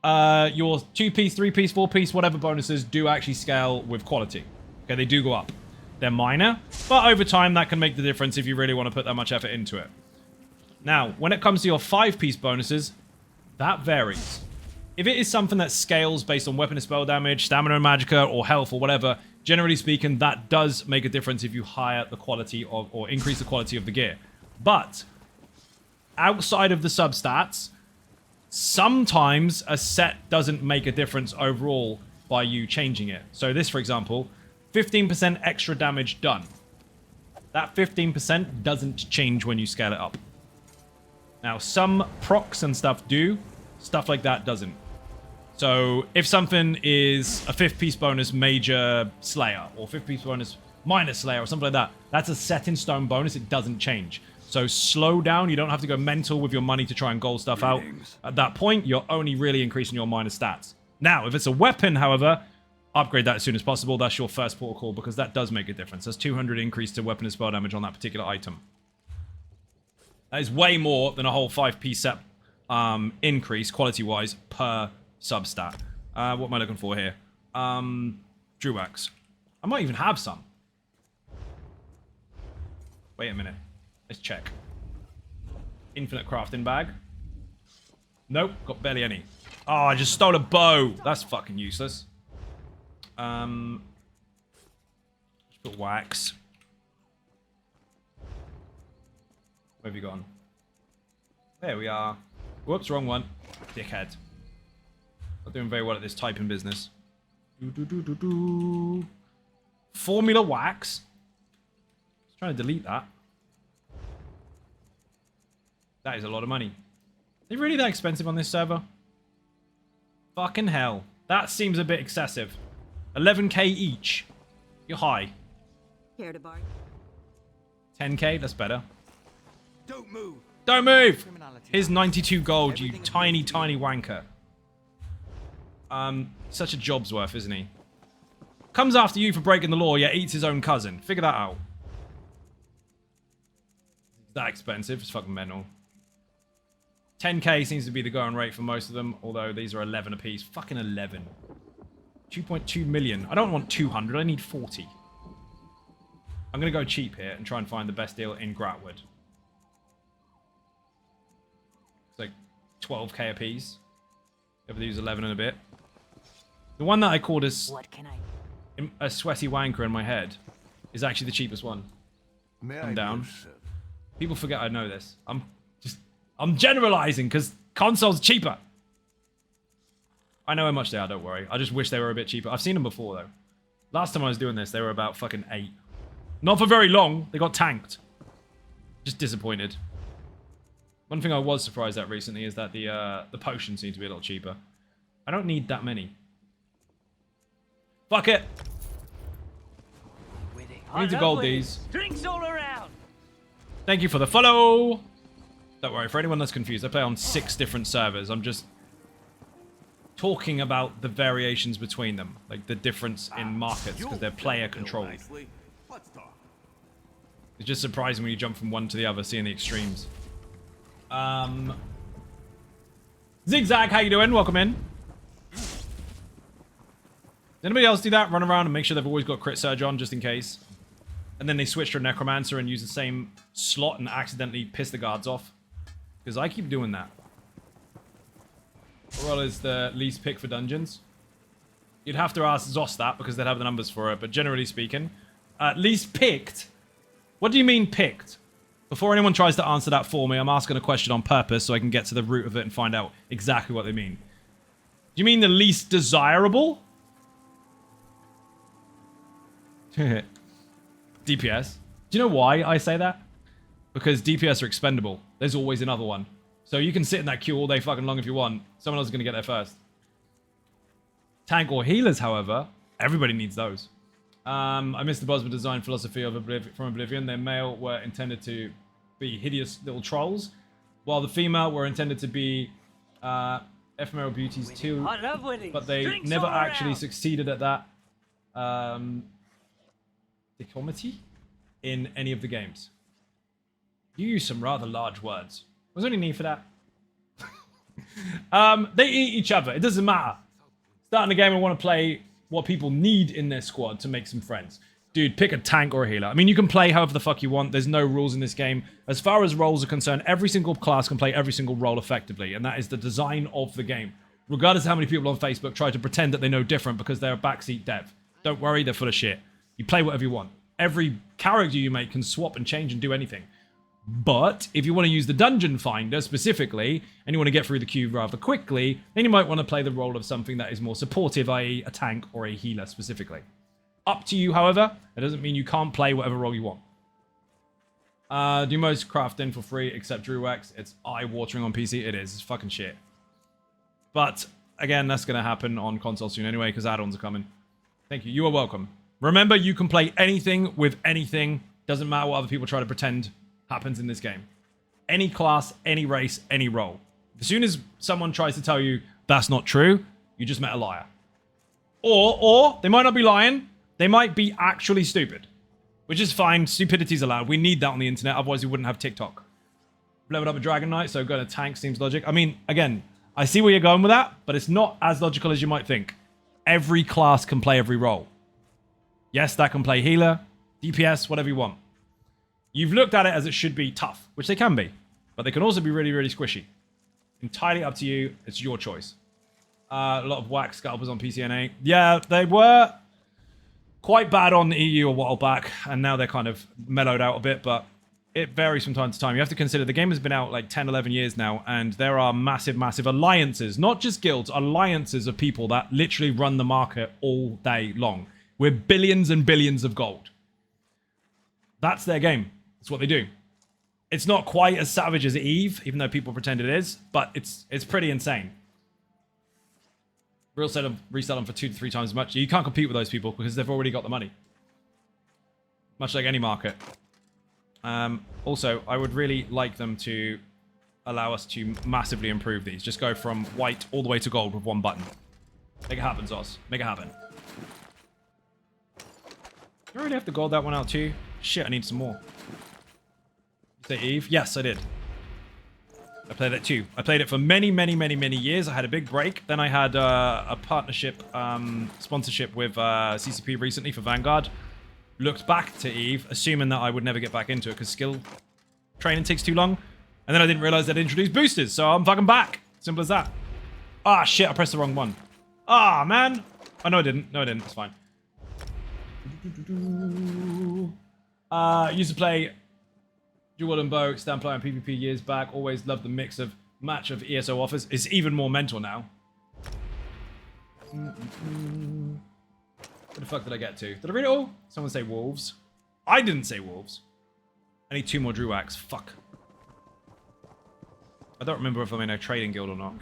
[SPEAKER 2] Your 2-piece, 3-piece, 4-piece, whatever bonuses do actually scale with quality. Okay, they do go up. They're minor, but over time that can make the difference if you really want to put that much effort into it. Now, when it comes to your 5-piece bonuses, that varies. If it is something that scales based on weapon and spell damage, stamina and magicka, or health or whatever, generally speaking, that does make a difference if you higher the quality of, or increase the quality of the gear. But, outside of the substats, sometimes a set doesn't make a difference overall by you changing it. So this, for example, 15% extra damage done. That 15% doesn't change when you scale it up. Now, some procs and stuff do. Stuff like that doesn't. So, if something is a 5th-piece bonus major slayer, or 5th-piece bonus minor slayer, or something like that, that's a set-in-stone bonus. It doesn't change. So, slow down. You don't have to go mental with your money to try and gold stuff out. At that point, you're only really increasing your minor stats. Now, if it's a weapon, however, upgrade that as soon as possible. That's your first port of call, because that does make a difference. There's 200 increase to weapon and spell damage on that particular item. That is way more than a whole 5-piece set increase, quality-wise, per substat. What am I looking for here? Druax. I might even have some. Wait a minute. Let's check. Infinite crafting bag. Nope, got barely any. Oh, I just stole a bow. That's fucking useless. Let's put wax. Where have you gone? There we are. Whoops, wrong one. Dickhead. Not doing very well at this typing business. Formula wax. Just trying to delete that. That is a lot of money. Are they really that expensive on this server? Fucking hell. That seems a bit excessive. 11k each. You're high.
[SPEAKER 1] Care to bargain?
[SPEAKER 2] 10k, that's better.
[SPEAKER 5] Don't move.
[SPEAKER 2] Don't move! Here's 92 gold, you tiny, tiny wanker. Such a job's worth, isn't he? Comes after you for breaking the law, yet eats his own cousin. Figure that out. That expensive, it's fucking mental. 10k seems to be the going rate for most of them, although these are 11 apiece. Fucking 11. 2.2 million. I don't want 200, I need 40. I'm gonna go cheap here and try and find the best deal in Gratwood. It's like 12k a piece. Over these 11 and a bit. The one that I called a sweaty wanker in my head is actually the cheapest one. I'm down. People forget I know this. I'm generalizing because consoles cheaper. I know how much they are, don't worry. I just wish they were a bit cheaper. I've seen them before though. Last time I was doing this, they were about fucking 8. Not for very long. They got tanked. Just disappointed. One thing I was surprised at recently is that the potions seem to be a little cheaper. I don't need that many. Fuck it. I need to gold these.
[SPEAKER 3] Drinks all around.
[SPEAKER 2] Thank you for the follow. Don't worry, for anyone that's confused, I play on 6 different servers. I'm just talking about the variations between them. Like the difference in markets, because they're player controlled. It's just surprising when you jump from one to the other, seeing the extremes. Zigzag, how you doing? Welcome in. Does anybody else do that? Run around and make sure they've always got crit surge on, just in case. And then they switch to a necromancer and use the same slot and accidentally piss the guards off. Because I keep doing that. What is the least pick for dungeons? You'd have to ask Zos that, because they'd have the numbers for it. But generally speaking, least picked. What do you mean picked? Before anyone tries to answer that for me, I'm asking a question on purpose so I can get to the root of it and find out exactly what they mean. Do you mean the least desirable? DPS. Do you know why I say that? Because DPS are expendable. There's always another one. So you can sit in that queue all day fucking long if you want. Someone else is going to get there first. Tank or healers, however, everybody needs those. I missed the Bosma design philosophy of from Oblivion. Their male were intended to be hideous little trolls, while the female were intended to be ephemeral beauties too.
[SPEAKER 3] I love winning.
[SPEAKER 2] But they
[SPEAKER 3] Drinks
[SPEAKER 2] never
[SPEAKER 3] all
[SPEAKER 2] actually
[SPEAKER 3] around.
[SPEAKER 2] succeeded at that dichotomy in any of the games. You use some rather large words. Was there any need for that? They eat each other. It doesn't matter. Starting a game, I want to play what people need in their squad to make some friends. Dude, pick a tank or a healer. I mean, you can play however the fuck you want. There's no rules in this game. As far as roles are concerned, every single class can play every single role effectively, and that is the design of the game. Regardless of how many people on Facebook try to pretend that they know different because they're a backseat dev. Don't worry, they're full of shit. You play whatever you want. Every character you make can swap and change and do anything. But if you want to use the dungeon finder specifically, and you want to get through the queue rather quickly, then you might want to play the role of something that is more supportive, i.e. a tank or a healer specifically. Up to you, however. It doesn't mean you can't play whatever role you want. Do most crafting for free except DrewX. It's eye-watering on PC. It is. It's fucking shit. But, again, that's going to happen on console soon anyway, because add-ons are coming. Thank you. You are welcome. Remember, you can play anything with anything. Doesn't matter what other people try to pretend happens in this game. Any class, any race, any role. As soon as someone tries to tell you that's not true, you just met a liar. Or they might not be lying. They might be actually stupid. Which is fine. Stupidity's allowed. We need that on the internet. Otherwise, we wouldn't have TikTok. Leveled up a Dragon Knight, so going to tank seems logic. I mean, again, I see where you're going with that, but it's not as logical as you might think. Every class can play every role. Yes, that can play healer, DPS, whatever you want. You've looked at it as it should be tough, which they can be. But they can also be really, really squishy. Entirely up to you. It's your choice. A lot of whack scalpers on PCNA. Yeah, they were quite bad on the EU a while back, and now they're kind of mellowed out a bit, but it varies from time to time. You have to consider the game has been out like 10, 11 years now, and there are massive, massive alliances, not just guilds, alliances of people that literally run the market all day long with billions and billions of gold. That's their game. That's what they do. It's not quite as savage as Eve, even though people pretend it is, but it's pretty insane. Resell them for 2 to 3 times as much. You can't compete with those people because they've already got the money. Much like any market. Also, I would really like them to allow us to massively improve these. Just go from white all the way to gold with one button. Make it happen, Zos. Make it happen. Do I already have to gold that one out too? Shit, I need some more. You say Eve? Yes, I did. I played it too. I played it for many, many, many, many years. I had a big break. Then I had a partnership, sponsorship with CCP recently for Vanguard. Looked back to Eve, assuming that I would never get back into it because skill training takes too long. And then I didn't realize they'd introduced boosters, so I'm fucking back. Simple as that. Ah, shit, I pressed the wrong one. Ah, man. Oh, no, I didn't. No, I didn't. It's fine. Used to play Dual and Bow, Standplay and PvP years back. Always loved the mix of match of ESO offers. It's even more mental now. Where the fuck did I get to? Did I read it all? Someone say wolves. I didn't say wolves. I need 2 more Druax. Fuck. I don't remember if I'm in a trading guild or not.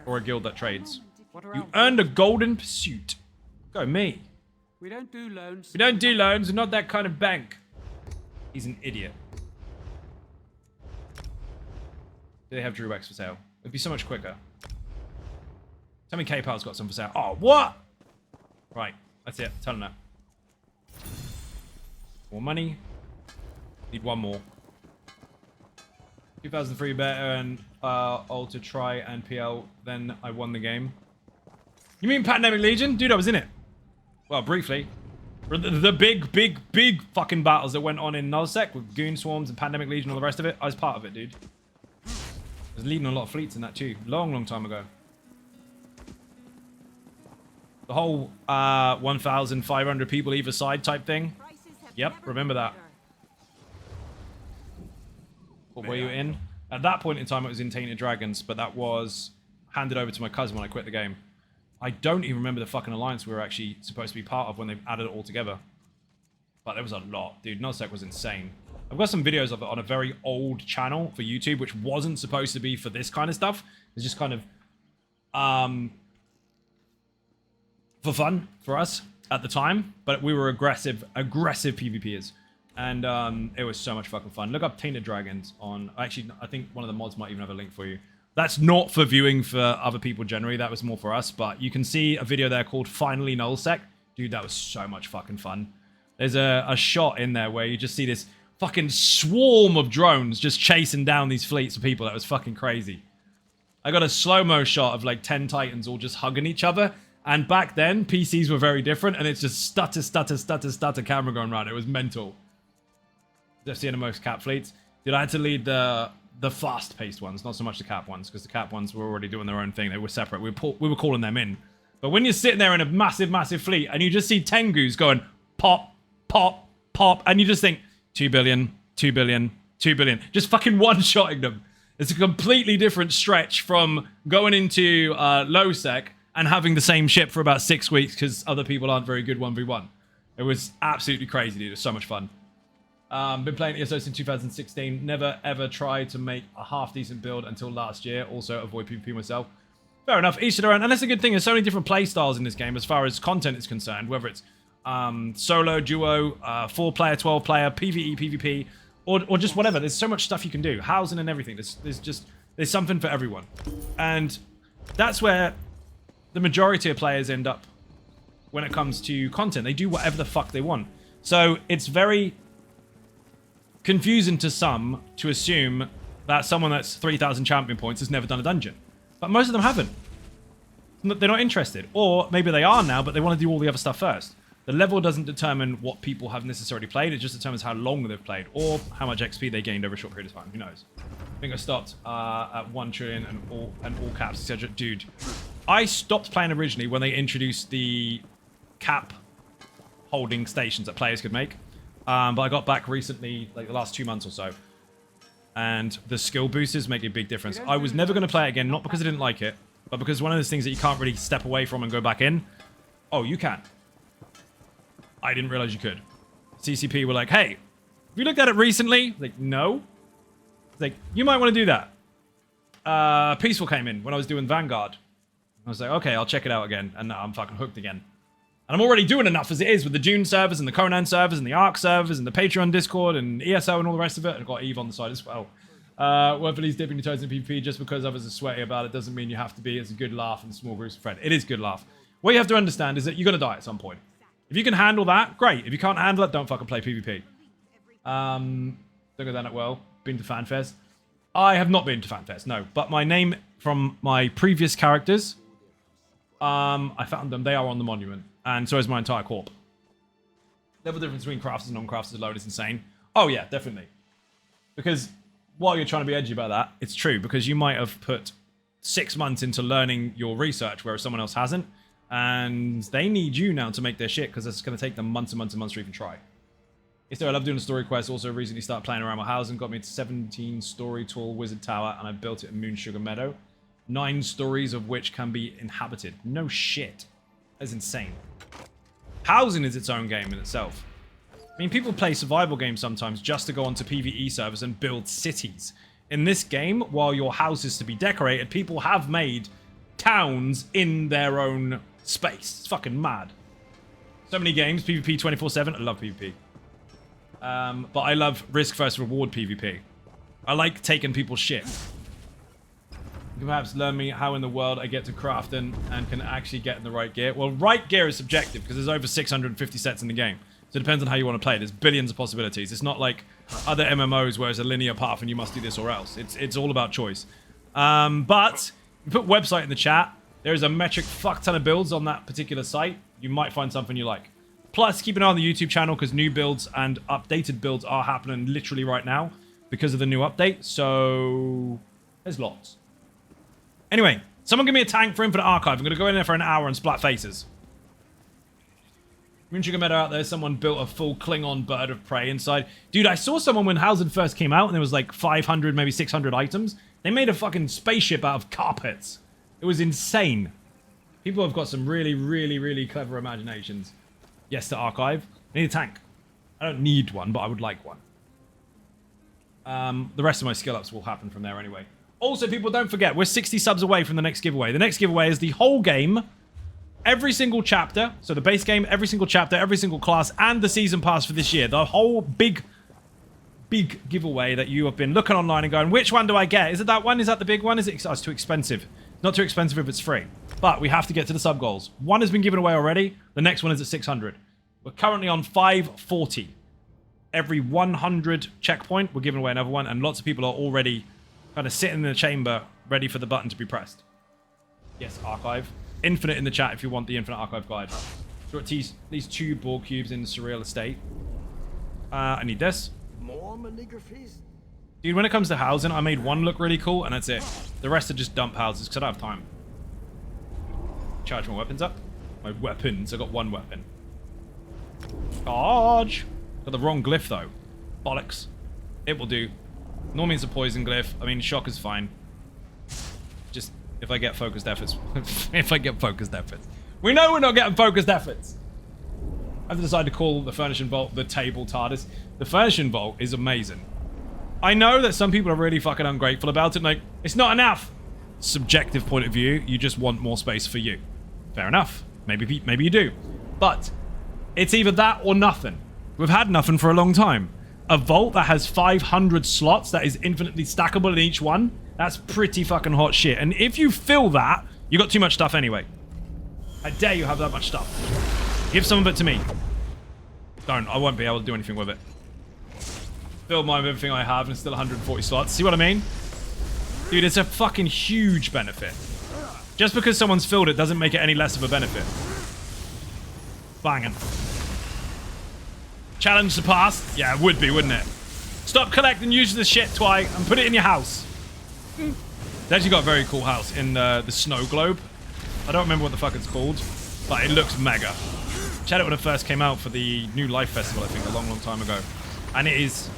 [SPEAKER 2] Or a guild that trades. You earned a golden pursuit. Go me.
[SPEAKER 4] We don't do loans.
[SPEAKER 2] We don't do loans. We're not that kind of bank. He's an idiot. Do they have Druax for sale? It'd be so much quicker. Tell me K-Pal's got some for sale. Oh, what? Right. That's it. Tell him that. More money. Need 1 more. 2003 better and all to try and PL. Then I won the game. You mean Pandemic Legion? Dude, I was in it. Well, briefly. The big fucking battles that went on in Nullsec with Goon Swarms and Pandemic Legion and all the rest of it. I was part of it, dude. I was leading a lot of fleets in that too. Long time ago. The whole 1,500 people either side type thing. Yep, remember that. What were you in? At that point in time, it was in Tainted Dragons, but that was handed over to my cousin when I quit the game. I don't even remember the fucking alliance we were actually supposed to be part of when they added it all together. But there was a lot, dude. Nullsec was insane. I've got some videos of it on a very old channel for YouTube, which wasn't supposed to be for this kind of stuff. It's just kind of for fun for us at the time. But we were aggressive PvPers. And it was so much fucking fun. Look up Tainted Dragons on... Actually, I think one of the mods might even have a link for you. That's not for viewing for other people generally. That was more for us. But you can see a video there called Finally Nullsec. Dude, that was so much fucking fun. There's a shot in there where you just see this fucking swarm of drones just chasing down these fleets of people. That was fucking crazy. I got a slow-mo shot of like 10 Titans all just hugging each other. And back then, PCs were very different. And it's just stutter camera going around. It was mental. I've seen the most cap fleets. Dude, I had to lead the fast-paced ones, not so much the cap ones, because the cap ones were already doing their own thing. They were separate. We were calling them in. But when you're sitting there in a massive fleet and you just see Tengus going pop, pop, pop, and you just think 2 billion, 2 billion, 2 billion, just fucking one-shotting them. It's a completely different stretch from going into low sec and having the same ship for about 6 weeks because other people aren't very good 1v1. It was absolutely crazy, dude. It was so much fun. Been playing ESO since 2016. Never ever tried to make a half-decent build until last year. Also avoid PvP myself. Fair enough, each to their own. And that's a good thing. There's so many different play styles in this game as far as content is concerned. Whether it's solo, duo, 4-player, 12-player, PvE, PvP, or just whatever. There's so much stuff you can do. Housing and everything. There's something for everyone. And that's where the majority of players end up when it comes to content. They do whatever the fuck they want. So it's very confusing to some to assume that someone that's 3,000 champion points has never done a dungeon. But most of them haven't. They're not interested. Or maybe they are now, but they want to do all the other stuff first. The level doesn't determine what people have necessarily played. It just determines how long they've played or how much XP they gained over a short period of time. Who knows? I think I stopped at 1 trillion and all caps, etc. Dude, I stopped playing originally when they introduced the cap holding stations that players could make. But I got back recently, like the last 2 months or so. And the skill boosters make a big difference. I was never going to play it again, not because I didn't like it, but because one of those things that you can't really step away from and go back in. Oh, you can. I didn't realize you could. CCP were like, hey, have you looked at it recently? Like, no. Like, you might want to do that. Peaceful came in when I was doing Vanguard. I was like, okay, I'll check it out again. And now I'm fucking hooked again. And I'm already doing enough as it is with the June servers and the Conan servers and the Arc servers and the Patreon Discord and ESO and all the rest of it. I've got Eve on the side as well. Whether he's dipping your toes in PvP just because others are sweaty about it doesn't mean you have to be. It's a good laugh and small groups of friends. It is a good laugh. What you have to understand is that you're going to die at some point. If you can handle that, great. If you can't handle it, don't fucking play PvP. Don't go down that well. Been to FanFest? I have not been to FanFest, no. But my name from my previous characters, I found them. They are on the monument. And so is my entire corp. Level difference between crafters and non-crafters alone is insane. Oh yeah, definitely. Because while you're trying to be edgy about that, it's true. Because you might have put 6 months into learning your research, whereas someone else hasn't. And they need you now to make their shit, because it's going to take them months and months and months to even try. Yes, I love doing a story quest. Also recently started playing around my house and got me to 17 story tall wizard tower, and I built it in Moon Sugar Meadow. 9 stories of which can be inhabited. No shit. That's insane. Housing is its own game in itself. I mean, people play survival games sometimes just to go onto PvE servers and build cities. In this game, while your house is to be decorated, people have made towns in their own space. It's fucking mad. So many games, PvP 24/7. I love PvP. But I love risk versus reward PvP. I like taking people's shit. You can perhaps learn me how in the world I get to craft and can actually get in the right gear. Well, right gear is subjective because there's over 650 sets in the game. So it depends on how you want to play. There's billions of possibilities. It's not like other MMOs where it's a linear path and you must do this or else. It's all about choice. But you put website in the chat. There is a metric fuck ton of builds on that particular site. You might find something you like. Plus, keep an eye on the YouTube channel because new builds and updated builds are happening literally right now because of the new update. So there's lots. Anyway, someone give me a tank for Infinite Archive. I'm going to go in there for an hour and splat faces. Minchigameta out there, someone built a full Klingon bird of prey inside. Dude, I saw someone when Hausen first came out and there was like 500, maybe 600 items. They made a fucking spaceship out of carpets. It was insane. People have got some really, really, really clever imaginations. Yes, to archive. I need a tank. I don't need one, but I would like one. The rest of my skill ups will happen from there anyway. Also, people, don't forget, we're 60 subs away from the next giveaway. The next giveaway is the whole game, every single chapter. So the base game, every single chapter, every single class, and the season pass for this year. The whole big giveaway that you have been looking online and going, which one do I get? Is it that one? Is that the big one? Is it? Oh, it's too expensive. Not too expensive if it's free. But we have to get to the sub goals. One has been given away already. The next one is at 600. We're currently on 540. Every 100 checkpoint, we're giving away another one. And lots of people are already kind of sitting in the chamber, ready for the button to be pressed. Yes, archive. Infinite in the chat if you want the infinite archive guide. So these 2 ball cubes in the surreal estate. I need this.
[SPEAKER 5] More manigrophies?
[SPEAKER 2] Dude, when it comes to housing, I made one look really cool, and that's it. The rest are just dump houses, because I don't have time. Charge my weapons up. My weapons. I got 1 weapon. Charge! Got the wrong glyph, though. Bollocks. It will do. Normally it's a poison glyph. I mean, shock is fine. Just, if I get focused efforts. If I get focused efforts. We know we're not getting focused efforts! I've decided to call the Furnishing Vault the Table TARDIS. The Furnishing Vault is amazing. I know that some people are really fucking ungrateful about it. Like, it's not enough. Subjective point of view, you just want more space for you. Fair enough. Maybe you do. But it's either that or nothing. We've had nothing for a long time. A vault that has 500 slots that is infinitely stackable in each one, that's pretty fucking hot shit. And if you fill that, you got too much stuff anyway. I dare you have that much stuff. Give some of it to me. Don't. I won't be able to do anything with it. Fill mine with everything I have and it's still 140 slots. See what I mean? Dude, it's a fucking huge benefit. Just because someone's filled it doesn't make it any less of a benefit. Banging. Challenge surpassed? Yeah, it would be, wouldn't it? Stop collecting useless shit, Twy, and put it in your house. It's actually got a very cool house in the snow globe. I don't remember what the fuck it's called, but it looks mega. Checked it when it first came out for the new Life Festival, I think, a long, long time ago. And it's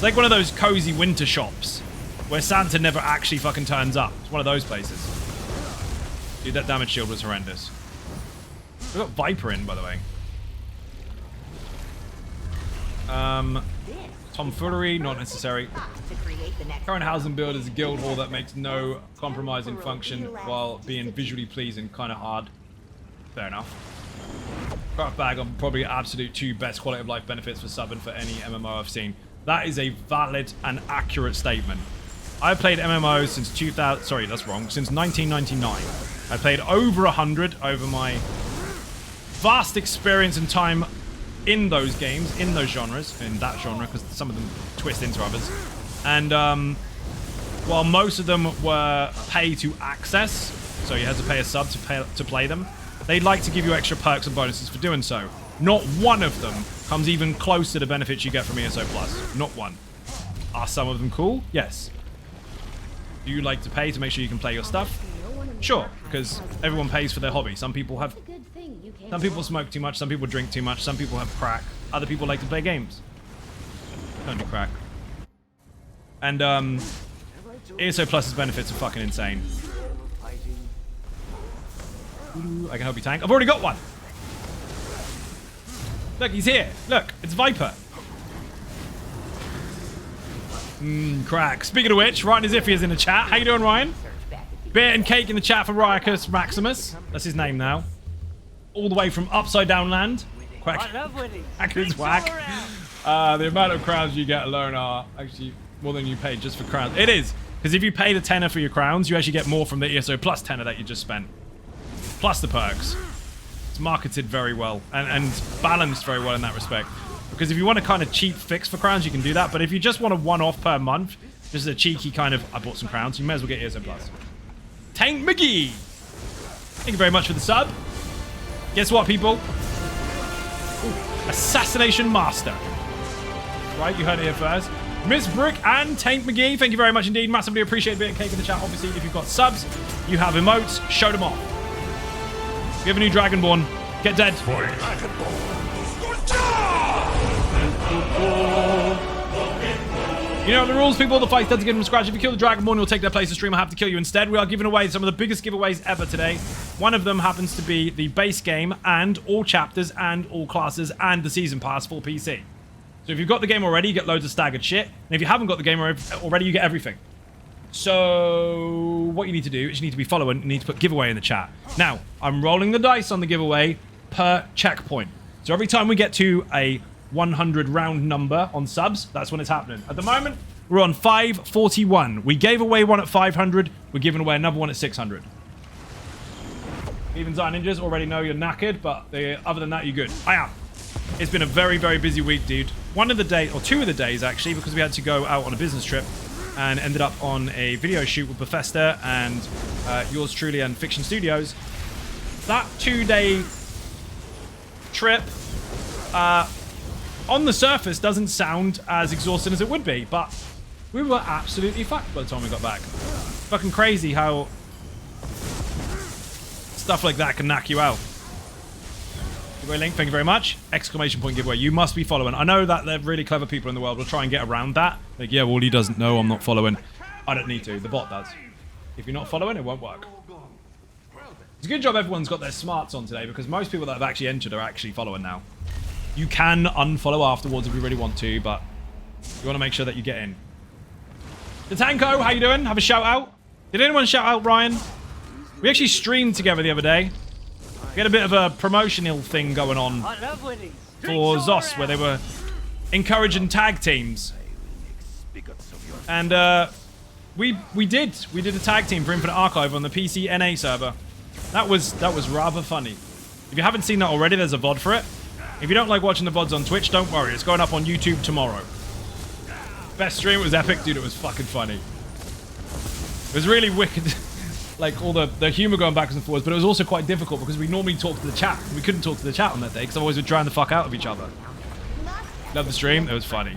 [SPEAKER 2] like one of those cozy winter shops where Santa never actually fucking turns up. It's one of those places. Dude, that damage shield was horrendous. We got Viper in, by the way. Tomfoolery, not necessary. Current housing build is a guild hall that makes no compromising function while being visually pleasing. Kind of hard. Fair enough. Craft bag on probably absolute 2 best quality of life benefits for subbing for any MMO I've seen. That is a valid and accurate statement. I've played MMOs since 2000. Sorry, that's wrong. Since 1999. I played over 100 over my vast experience and time in those games, in those genres, in that genre, because some of them twist into others. And while most of them were pay to access, so you had to pay a sub to play them, they like to give you extra perks and bonuses for doing so. Not one of them comes even close to the benefits you get from ESO Plus. Not one. Are some of them cool? Yes. Do you like to pay to make sure you can play your stuff? Sure, because everyone pays for their hobby. Some people smoke too much, some people drink too much, some people have crack, other people like to play games. Don't do crack. And ESO Plus's benefits are fucking insane. Ooh, I can help you tank. I've already got one! Look, he's here. Look, it's Viper. Crack. Speaking of which, Ryan Izify is in the chat. How you doing, Ryan? Beer and cake in the chat for Riacus Maximus. That's his name now. All the way from Upside Down Land. Quack. Quackers whack. The amount of crowns you get alone are actually more than you paid just for crowns. It is. Because if you pay the tenner for your crowns, you actually get more from the ESO Plus tenner that you just spent. Plus the perks. It's marketed very well and balanced very well in that respect. Because if you want a kind of cheap fix for crowns, you can do that. But if you just want a one-off per month, just a cheeky kind of, I bought some crowns, you may as well get ESO Plus. Tank McGee! Thank you very much for the sub. Guess what, people? Ooh, Assassination Master. Right, you heard it here first. Miss Brick and Tank McGee, thank you very much indeed. Massively appreciate a bit of cake in the chat. Obviously, if you've got subs, you have emotes, show them off. We have a new Dragonborn. Get dead. You know the rules, people. The fight starts again from scratch. If you kill the Dragonborn, you'll take their place. The streamer have to kill you instead. We are giving away some of the biggest giveaways ever today. One of them happens to be the base game and all chapters and all classes and the season pass for PC. So if you've got the game already, you get loads of staggered shit. And if you haven't got the game already, you get everything. So what you need to do is you need to be following. You need to put giveaway in the chat. Now, I'm rolling the dice on the giveaway per checkpoint. So every time we get to a 100 round number on subs, that's when it's happening. At the moment, we're on 541. We gave away one at 500. We're giving away another one at 600. Even Zion Ninjas already know you're knackered, but other than that, you're good. I am. It's been a very, very busy week, dude. One of the days, or two of the days, actually, because we had to go out on a business trip and ended up on a video shoot with Bethesda and yours truly and Fiction Studios. That 2-day trip, on the surface, doesn't sound as exhausting as it would be, but we were absolutely fucked by the time we got back. Fucking crazy how stuff like that can knock you out. Giveaway link, thank you very much. Exclamation point giveaway. You must be following. I know that they're really clever people in the world will try and get around that. Like, yeah, well, he doesn't know I'm not following. I don't need to. The bot does. If you're not following, it won't work. It's a good job everyone's got their smarts on today, because most people that have actually entered are actually following now. You can unfollow afterwards if you really want to, but you want to make sure that you get in. The Tanko, how you doing? Have a shout out. Did anyone shout out Ryan? We actually streamed together the other day. We had a bit of a promotional thing going on for ZOS, where they were encouraging tag teams. And we did a tag team for Infinite Archive on the PC NA server. That was rather funny. If you haven't seen that already, there's a VOD for it. If you don't like watching the VODs on Twitch, don't worry. It's going up on YouTube tomorrow. Best stream, it was epic. Dude, it was fucking funny. It was really wicked. Like, all the humor going backwards and forwards, but it was also quite difficult because we normally talk to the chat. We couldn't talk to the chat on that day because otherwise we'd drown the fuck out of each other. Love the stream. It was funny.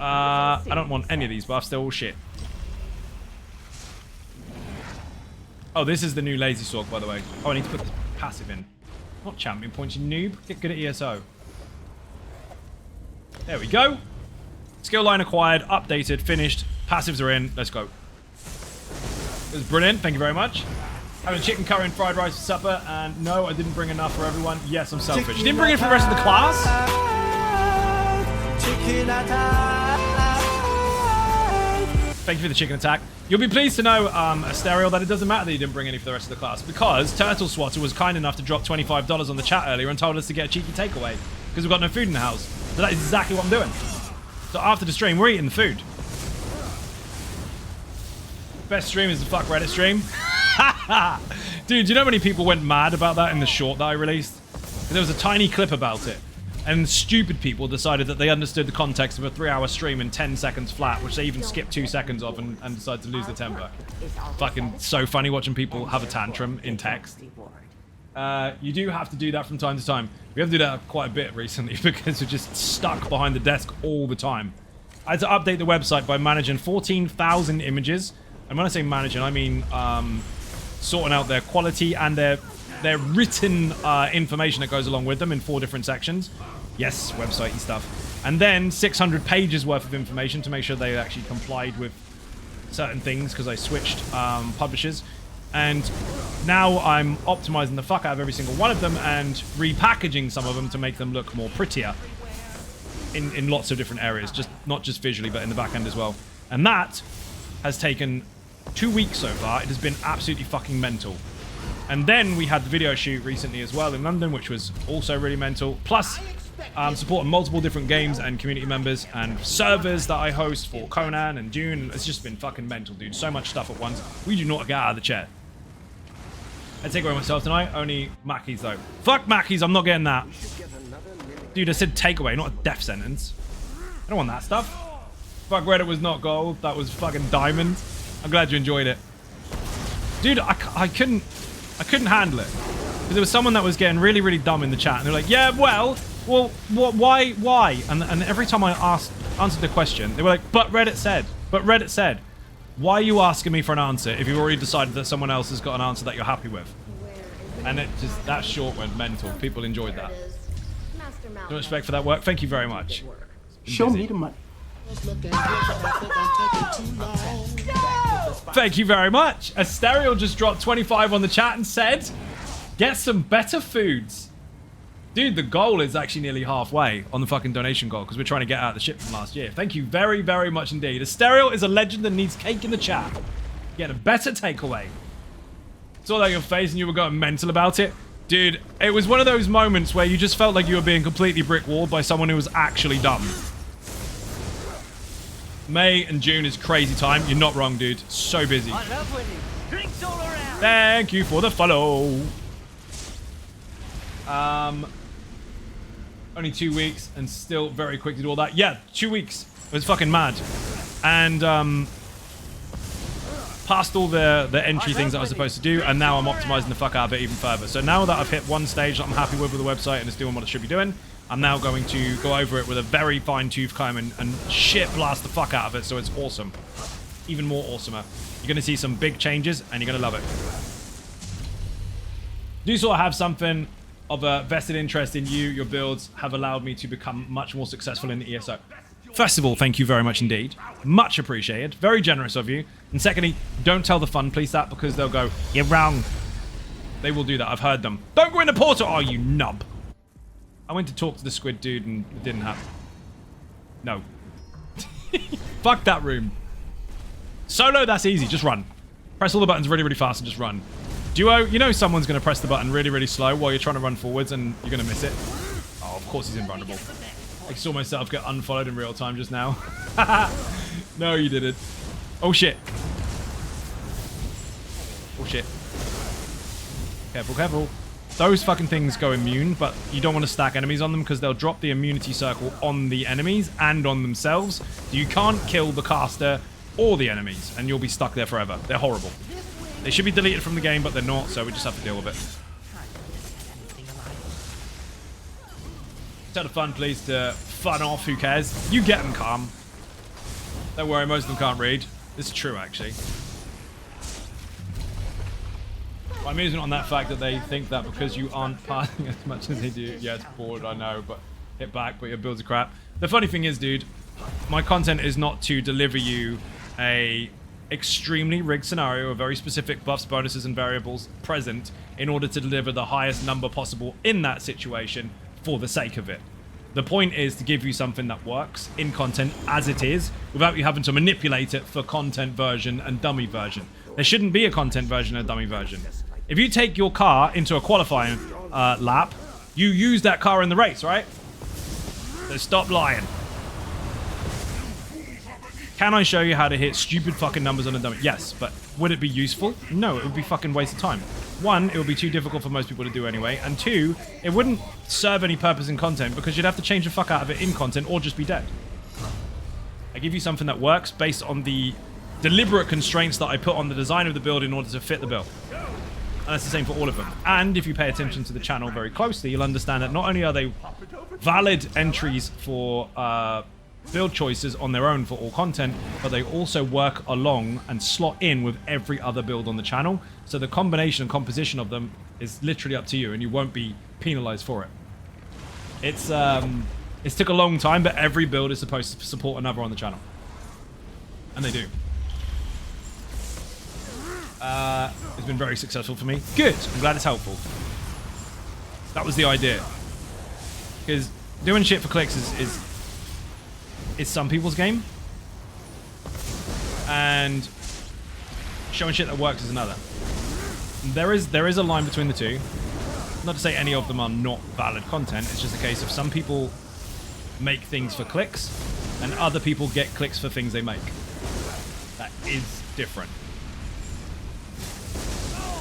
[SPEAKER 2] I don't want any of these buffs. They're all shit. Oh, this is the new Lazy Sorc, by the way. Oh, I need to put the passive in. Not champion points, you noob. Get good at ESO. There we go. Skill line acquired, updated, finished. Passives are in. Let's go. It was brilliant. Thank you very much. Having chicken curry and fried rice for supper. And no, I didn't bring enough for everyone. Yes, I'm selfish. You didn't bring it for the rest of the class? Chicken attack. Thank you for the chicken attack. You'll be pleased to know, Asterio, that it doesn't matter that you didn't bring any for the rest of the class, because Turtle Swatter was kind enough to drop $25 on the chat earlier and told us to get a cheeky takeaway because we've got no food in the house. So that is exactly what I'm doing. So after the stream, we're eating the food. Best stream is the fuck Reddit stream. Dude, do you know how many people went mad about that in the short that I released? There was a tiny clip about it. And stupid people decided that they understood the context of a 3-hour stream in 10 seconds flat, which they even skipped 2 seconds of and decided to lose their temper. Fucking so funny watching people have a tantrum in text. You do have to do that from time to time. We have to do that quite a bit recently because we're just stuck behind the desk all the time. I had to update the website by managing 14,000 images. And when I say managing, I mean sorting out their quality and their written information that goes along with them in 4 different sections. Yes, website and stuff. And then 600 pages worth of information to make sure they actually complied with certain things because I switched publishers. And now I'm optimizing the fuck out of every single one of them and repackaging some of them to make them look more prettier in lots of different areas, just not just visually, but in the back end as well. And that has taken 2 weeks so far. It has been absolutely fucking mental. And then we had the video shoot recently as well in London, which was also really mental. Plus, supporting multiple different games and community members and servers that I host for Conan and Dune. It's just been fucking mental, dude. So much stuff at once. We do not get out of the chair. I take away myself tonight. Only Mackies, though. Fuck Mackies. I'm not getting that. Dude, I said takeaway, not a death sentence. I don't want that stuff. Fuck Reddit was not gold. That was fucking diamond. I'm glad you enjoyed it. Dude, I couldn't handle it. Because there was someone that was getting really, really dumb in the chat. And they're like, yeah, well, why? And every time I answered the question, they were like, but Reddit said. Why are you asking me for an answer if you've already decided that someone else has got an answer that you're happy with? And it just, that short went mental. People enjoyed that. No respect for that work. Thank you very much.
[SPEAKER 7] Show me the money.
[SPEAKER 2] Thank you very much. Asterial just dropped 25 on the chat and said, get some better foods. Dude, the goal is actually nearly halfway on the fucking donation goal because we're trying to get out of the ship from last year. Thank you very, very much indeed. Asterial is a legend that needs cake in the chat. Get a better takeaway. Saw that on your face and you were going mental about it. Dude, it was one of those moments where you just felt like you were being completely brick-walled by someone who was actually dumb. May and June is crazy time. You're not wrong, dude. So busy.
[SPEAKER 3] I love winning. Drinks all around.
[SPEAKER 2] Thank you for the follow. Only 2 weeks and still very quick to do all that. Yeah, 2 weeks. It was fucking mad. And passed all the entry things that I was supposed to do, and now I'm optimizing the fuck out of it even further. So now that I've hit one stage that I'm happy with the website and it's doing what it should be doing, I'm now going to go over it with a very fine-tooth comb and shit blast the fuck out of it so it's awesome. Even more awesomer. You're going to see some big changes and you're going to love it. Do sort of have something of a vested interest in you. Your builds have allowed me to become much more successful in the ESO. First of all, thank you very much indeed. Much appreciated. Very generous of you. And secondly, don't tell the fun police that because they'll go, you're wrong. They will do that. I've heard them. Don't go in the portal. Oh, you nub. I went to talk to the squid dude and it didn't happen. No. Fuck that room. Solo, that's easy. Just run. Press all the buttons really, really fast and just run. Duo, you know someone's going to press the button really, really slow while you're trying to run forwards and you're going to miss it. Oh, of course he's invulnerable. I saw myself get unfollowed in real time just now. No, you didn't. Oh, shit. Oh, shit. Careful, careful. Those fucking things go immune, but you don't want to stack enemies on them because they'll drop the immunity circle on the enemies and on themselves. You can't kill the caster or the enemies, and you'll be stuck there forever. They're horrible. They should be deleted from the game, but they're not, so we just have to deal with it. Tell the fun please to fun off, who cares? You get them calm. Don't worry, most of them can't read. This is true, actually. Well, I'm using it on that fact that they think that because you aren't passing as much as they do. Yeah, it's bored, I know, but hit back, but your builds are crap. The funny thing is, dude, my content is not to deliver you a extremely rigged scenario of very specific buffs, bonuses, and variables present in order to deliver the highest number possible in that situation for the sake of it. The point is to give you something that works in content as it is without you having to manipulate it for content version and dummy version. There shouldn't be a content version and a dummy version. If you take your car into a qualifying lap, you use that car in the race, right? So stop lying. Can I show you how to hit stupid fucking numbers on a dummy? Yes, but would it be useful? No, it would be fucking waste of time. One, it would be too difficult for most people to do anyway, and two, it wouldn't serve any purpose in content because you'd have to change the fuck out of it in content or just be dead. I give you something that works based on the deliberate constraints that I put on the design of the build in order to fit the build. And that's the same for all of them. And if you pay attention to the channel very closely, you'll understand that not only are they valid entries for build choices on their own for all content, but they also work along and slot in with every other build on the channel. So the combination and composition of them is literally up to you, and you won't be penalized for it. It's took a long time, but every build is supposed to support another on the channel. And they do. It's been very successful for me. Good. I'm glad it's helpful. That was the idea. Because doing shit for clicks is some people's game. And showing shit that works is another. There is a line between the two. Not to say any of them are not valid content. It's just a case of some people make things for clicks and other people get clicks for things they make. That is different.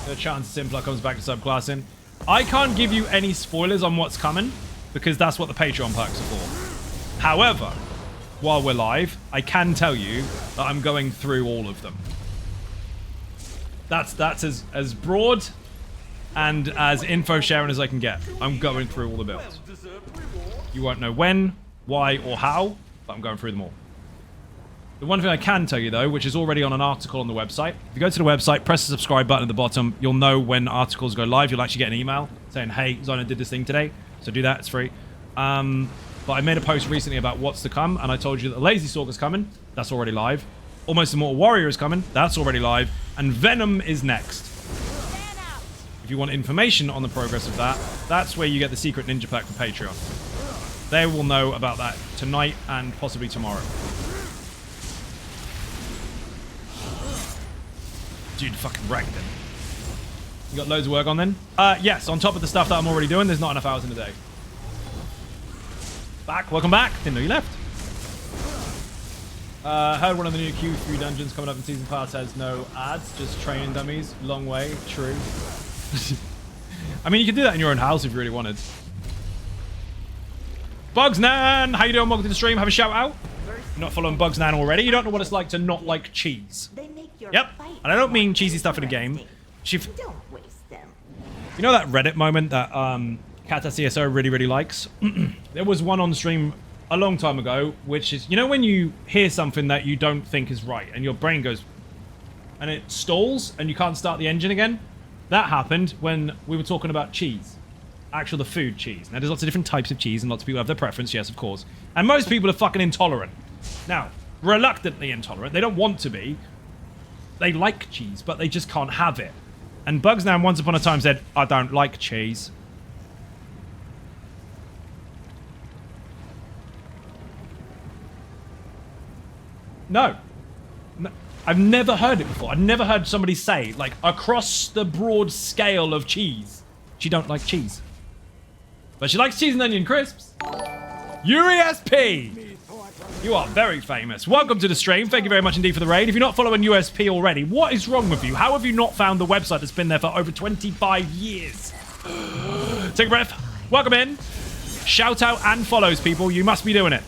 [SPEAKER 2] The chance Simpler comes back to subclassing. I can't give you any spoilers on what's coming because that's what the Patreon perks are for. However, while we're live, I can tell you that I'm going through all of them. That's as broad and as info sharing as I can get. I'm going through all the builds. You won't know when, why, or how, but I'm going through them all. The one thing I can tell you, though, which is already on an article on the website, if you go to the website, press the subscribe button at the bottom, you'll know when articles go live. You'll actually get an email saying, hey, Xynode did this thing today, so do that. It's free. But I made a post recently about what's to come, and I told you that Lazy Sorc is coming. That's already live. Almost Immortal Warrior is coming. That's already live. And Venom is next. If you want information on the progress of that, that's where you get the secret ninja pack for Patreon. They will know about that tonight and possibly tomorrow. Dude, fucking wrecked him. You got loads of work on then? Yes, on top of the stuff that I'm already doing, there's not enough hours in a day. Back, welcome back. Didn't know you left. Heard one of the new Q3 dungeons coming up in Season Pass has no ads, just training dummies. Long way, true. I mean, you could do that in your own house if you really wanted. Bugsnan, how you doing? Welcome to the stream. Have a shout out. You're not following Bugsnan already. You don't know what it's like to not like cheese. Yep, and I don't mean cheesy stuff in a game. You know that Reddit moment that Katas ESO really likes? There was one on stream a long time ago, which is, you know when you hear something that you don't think is right and your brain goes and it stalls and you can't start the engine again? That happened when we were talking about cheese. Actual the food cheese. Now there's lots of different types of cheese and lots of people have their preference, yes of course. And most people are fucking intolerant. Now, reluctantly intolerant. They don't want to be. They like cheese, but they just can't have it. And Bugsnan once upon a time said, I don't like cheese. No. I've never heard it before. I've never heard somebody say, like, across the broad scale of cheese, she don't like cheese. But she likes cheese and onion crisps. USP! You are very famous. Welcome to the stream. Thank you very much indeed for the raid. If you're not following USP already, what is wrong with you? How have you not found the website that's been there for over 25 years? Take a breath. Welcome in. Shout out and follows, people. You must be doing it.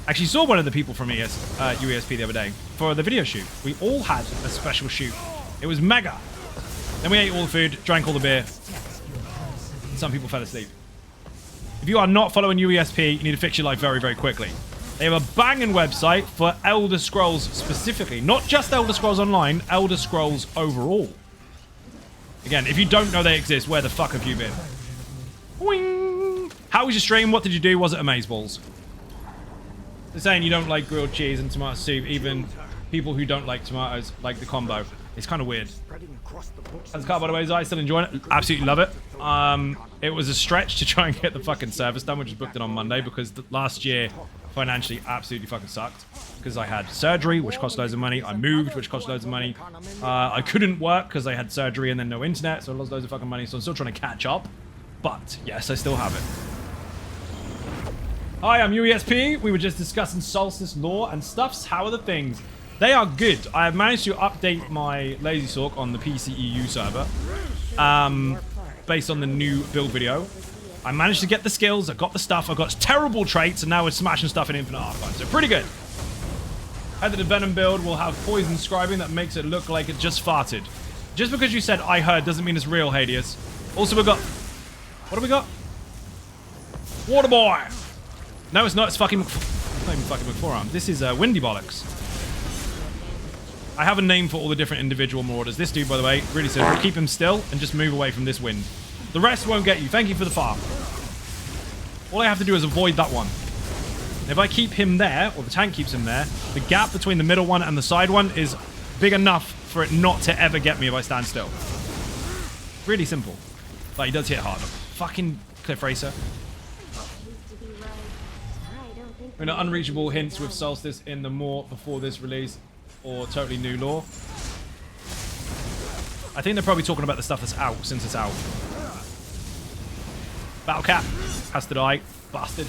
[SPEAKER 2] Actually saw one of the people from UESP the other day for the video shoot. We all had a special shoot. It was mega. Then we ate all the food, drank all the beer. Some people fell asleep. If you are not following UESP, you need to fix your life very quickly. They have a banging website for Elder Scrolls specifically. Not just Elder Scrolls Online, Elder Scrolls overall. Again, if you don't know they exist, where the fuck have you been? Wing! How was your stream? What did you do? Was it amazeballs? They're saying you don't like grilled cheese and tomato soup. Even people who don't like tomatoes like the combo. It's kind of weird. How's the car, by the way? I still enjoying it. Absolutely love it. It was a stretch to try and get the fucking service done, which was booked in on Monday because last year financially absolutely fucking sucked because I had surgery, which cost loads of money. I moved, which cost loads of money. I couldn't work because I had surgery and then no internet, so I lost loads of fucking money. So I'm still trying to catch up. But yes, I still have it. Hi, I'm UESP. We were just discussing Solstice lore and stuffs. How are the things? They are good. I have managed to update my LazySorc on the PCEU server based on the new build video. I managed to get the skills. I got the stuff. I got terrible traits, and now we're smashing stuff in Infinite Archive. So pretty good. I think the Venom build will have poison scribing that makes it look like it just farted. Just because you said I heard doesn't mean it's real, Hades. Also, we've got... What do we got? Water Boy! No, it's not. It's fucking... It's not even fucking McForearm. This is Windy Bollocks. I have a name for all the different individual marauders. This dude, by the way, really simple. Keep him still and just move away from this wind. The rest won't get you. Thank you for the farm. All I have to do is avoid that one. And if I keep him there, or the tank keeps him there, the gap between the middle one and the side one is big enough for it not to ever get me if I stand still. Really simple. But he does hit harder. Fucking Cliff Racer. We're in unreachable hints with Solstice in the more before this release or totally new lore. I think they're probably talking about the stuff that's out since it's out. Battle Cat has to die. Bastard.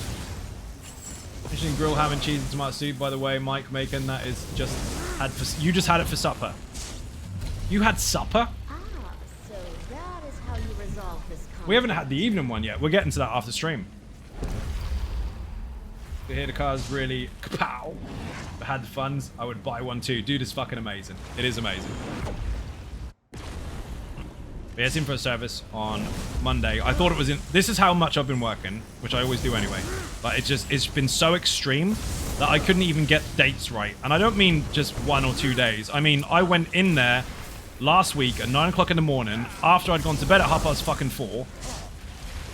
[SPEAKER 2] Mentioning grill ham and cheese and tomato soup, by the way, Mike Macon, that is just had for, you just had it for supper. You had supper?
[SPEAKER 6] Ah, so that is how you resolve this conflict.
[SPEAKER 2] We haven't had the evening one yet. We're getting to that after stream. To hear the car's really kapow. If I had the funds, I would buy one too. Dude, it's fucking amazing. It is amazing. But But yeah, it's in for a service on Monday. I thought it was in... This is how much I've been working, which I always do anyway. But it's been so extreme that I couldn't even get dates right. And I don't mean just 1 or 2 days. I mean, I went in there last week at 9 o'clock in the morning after I'd gone to bed at 4:30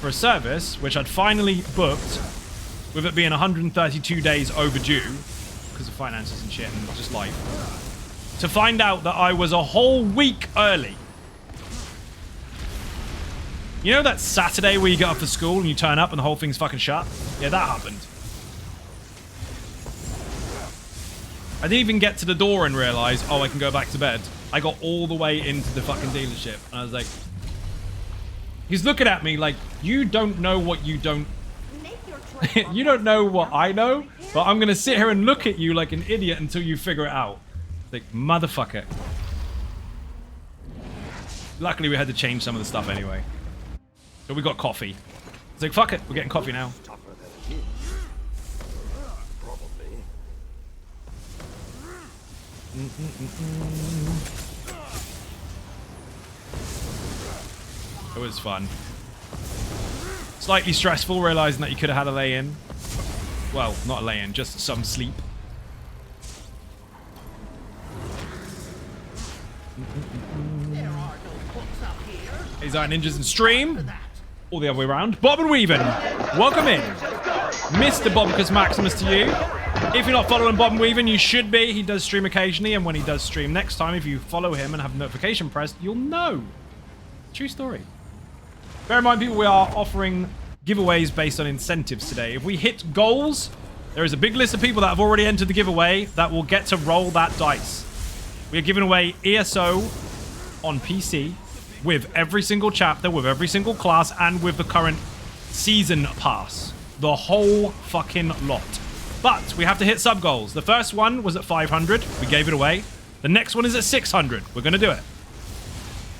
[SPEAKER 2] for a service, which I'd finally booked, with it being 132 days overdue because of finances and shit and just life, to find out that I was a whole week early. You know that Saturday where you get off for school and you turn up and the whole thing's fucking shut? Yeah, that happened. I didn't even get to the door and realize, oh, I can go back to bed. I got all the way into the fucking dealership and I was like... He's looking at me like, you don't know what you don't... You don't know what I know, but I'm going to sit here and look at you like an idiot until you figure it out. Like, motherfucker. Luckily, we had to change some of the stuff anyway. So we got coffee. It's like, fuck it, we're getting coffee now. It was fun. Slightly stressful, realizing that you could have had a lay-in. Well, not a lay-in, just some sleep. These are ninjas in stream. Or the other way around. Bob and Weavin, welcome in. Mr. Bobicus Maximus to you. If you're not following Bob and Weavin, you should be. He does stream occasionally, and when he does stream next time, if you follow him and have a notification pressed, you'll know. True story. Bear in mind, people, we are offering giveaways based on incentives today. If we hit goals, there is a big list of people that have already entered the giveaway that will get to roll that dice. We are giving away ESO on PC with every single chapter, with every single class, and with the current season pass. The whole fucking lot. But we have to hit sub goals. The first one was at 500. We gave it away. The next one is at 600. We're going to do it.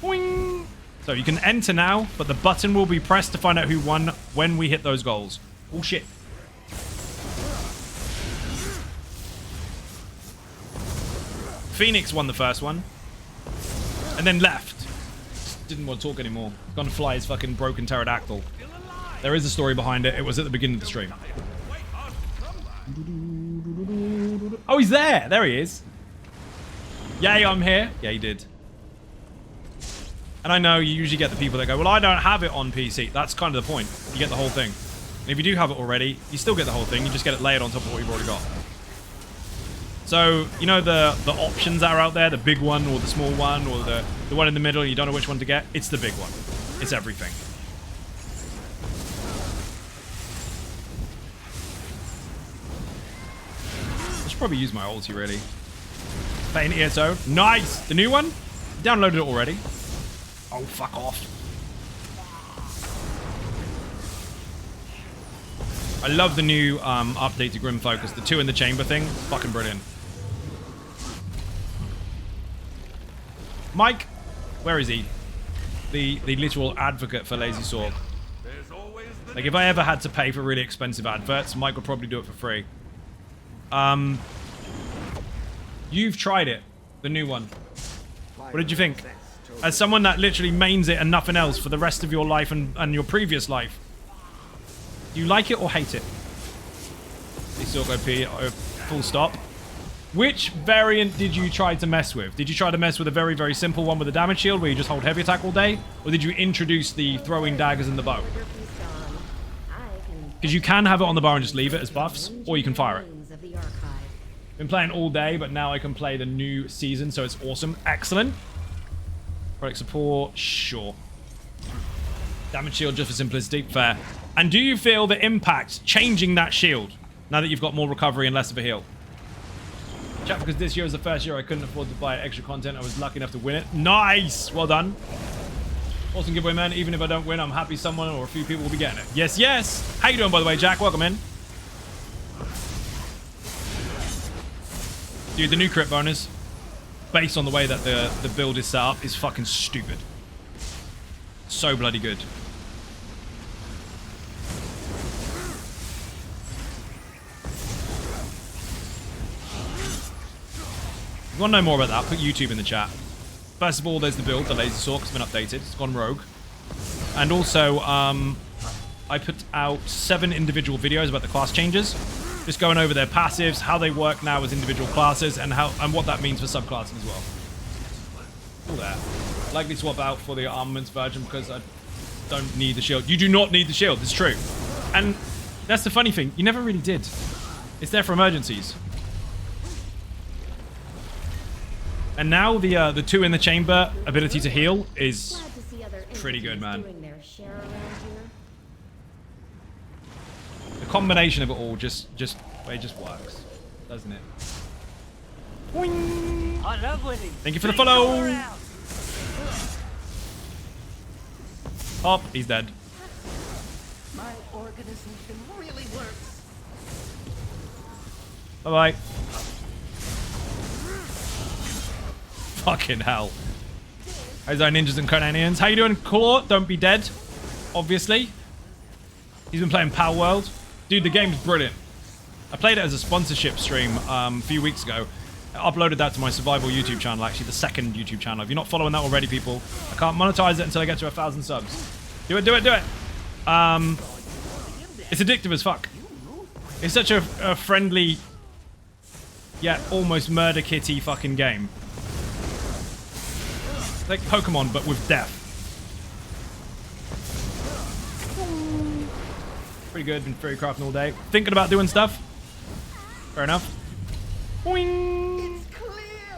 [SPEAKER 2] Boing. So you can enter now, but the button will be pressed to find out who won when we hit those goals. Oh, shit. Phoenix won the first one. And then left. Didn't want to talk anymore. Gonna fly his fucking broken pterodactyl. There is a story behind it. It was at the beginning of the stream. Oh, he's there. There he is. Yay, I'm here. Yeah, he did. And I know you usually get the people that go, well, I don't have it on PC. That's kind of the point. You get the whole thing. And if you do have it already, you still get the whole thing. You just get it layered on top of what you've already got. So, you know the options that are out there? The big one or the small one or the one in the middle, you don't know which one to get? It's the big one. It's everything. I should probably use my ulti, really. Playing ESO. Nice! The new one? Downloaded it already. Oh, fuck off. I love the new update to Grim Focus. The 2 in the chamber thing. It's fucking brilliant. Mike, where is he? The literal advocate for Lazy Sorc. Like, if I ever had to pay for really expensive adverts, Mike would probably do it for free. You've tried it, the new one. What did you think? As someone that literally mains it and nothing else for the rest of your life and your previous life, do you like it or hate it? Lazy Sorc OP, full stop. Which variant did you try to mess with? Did you try to mess with a very, very simple one with a damage shield where you just hold heavy attack all day? Or did you introduce the throwing daggers and the bow? Because you can have it on the bar and just leave it as buffs, or you can fire it. Been playing all day, but now I can play the new season, so it's awesome. Excellent. Product support, sure. Damage shield just for simplicity, fair. And do you feel the impact changing that shield now that you've got more recovery and less of a heal? Chat, because this year was the first year I couldn't afford to buy extra content. I was lucky enough to win it. Nice! Well done. Awesome giveaway, man. Even if I don't win, I'm happy someone or a few people will be getting it. Yes, yes! How you doing, by the way, Jack? Welcome in. Dude, the new crit bonus, based on the way that the build is set up, is fucking stupid. So bloody good. If you want to know more about that, put YouTube in the chat. First of all, there's the build, the Lazy Sorc, has been updated. It's gone rogue. And also, I put out 7 individual videos about the class changes. Just going over their passives, how they work now as individual classes, and what that means for subclassing as well. All that. Likely swap out for the armaments version because I don't need the shield. You do not need the shield, it's true. And that's the funny thing, you never really did. It's there for emergencies. And now the 2 in the chamber ability to heal is pretty good, man. The combination of it all just works, doesn't it? Boing.
[SPEAKER 3] I love winning.
[SPEAKER 2] Thank you for the follow. Hop, he's dead.
[SPEAKER 3] My organism really works.
[SPEAKER 2] Bye bye. Fucking hell. How's our ninjas and Conanians? How you doing, Claw? Don't be dead. Obviously. He's been playing Power World. Dude, the game's brilliant. I played it as a sponsorship stream a few weeks ago. I uploaded that to my survival YouTube channel, actually, the second YouTube channel. If you're not following that already, people, I can't monetize it until I get to 1,000 subs. Do it, do it, do it. It's addictive as fuck. It's such a friendly, yet almost murder kitty fucking game. Like Pokemon, but with death. Pretty good, been fairy crafting all day. Thinking about doing stuff. Fair enough. Boing.
[SPEAKER 3] It's clear.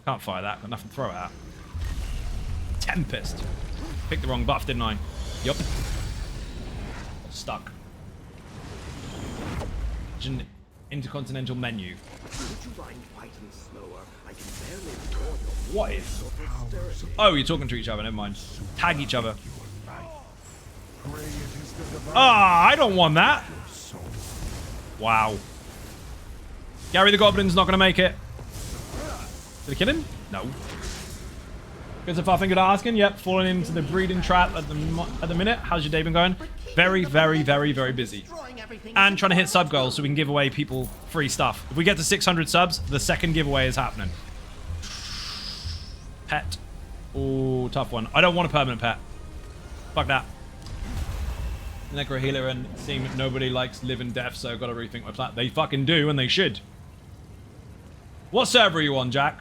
[SPEAKER 2] Can't fire that, got nothing to throw it at. Tempest. Picked the wrong buff, didn't I? Yup. Stuck. Intercontinental menu. What is? Oh, you're talking to each other, never mind. Tag each other. Ah, I don't want that. Wow. Gary the Goblin's not going to make it. Did I kill him? No. Good so far, thank you for asking. Yep, falling into the breeding trap at the minute. How's your day been going? Very, very, very, very busy. And trying to hit sub goals so we can give away people free stuff. If we get to 600 subs, the second giveaway is happening. Pet. Ooh, tough one. I don't want a permanent pet. Fuck that. Necro healer and seem nobody likes live and death, so gotta rethink my plan. They fucking do, and they should. What server are you on, Jack?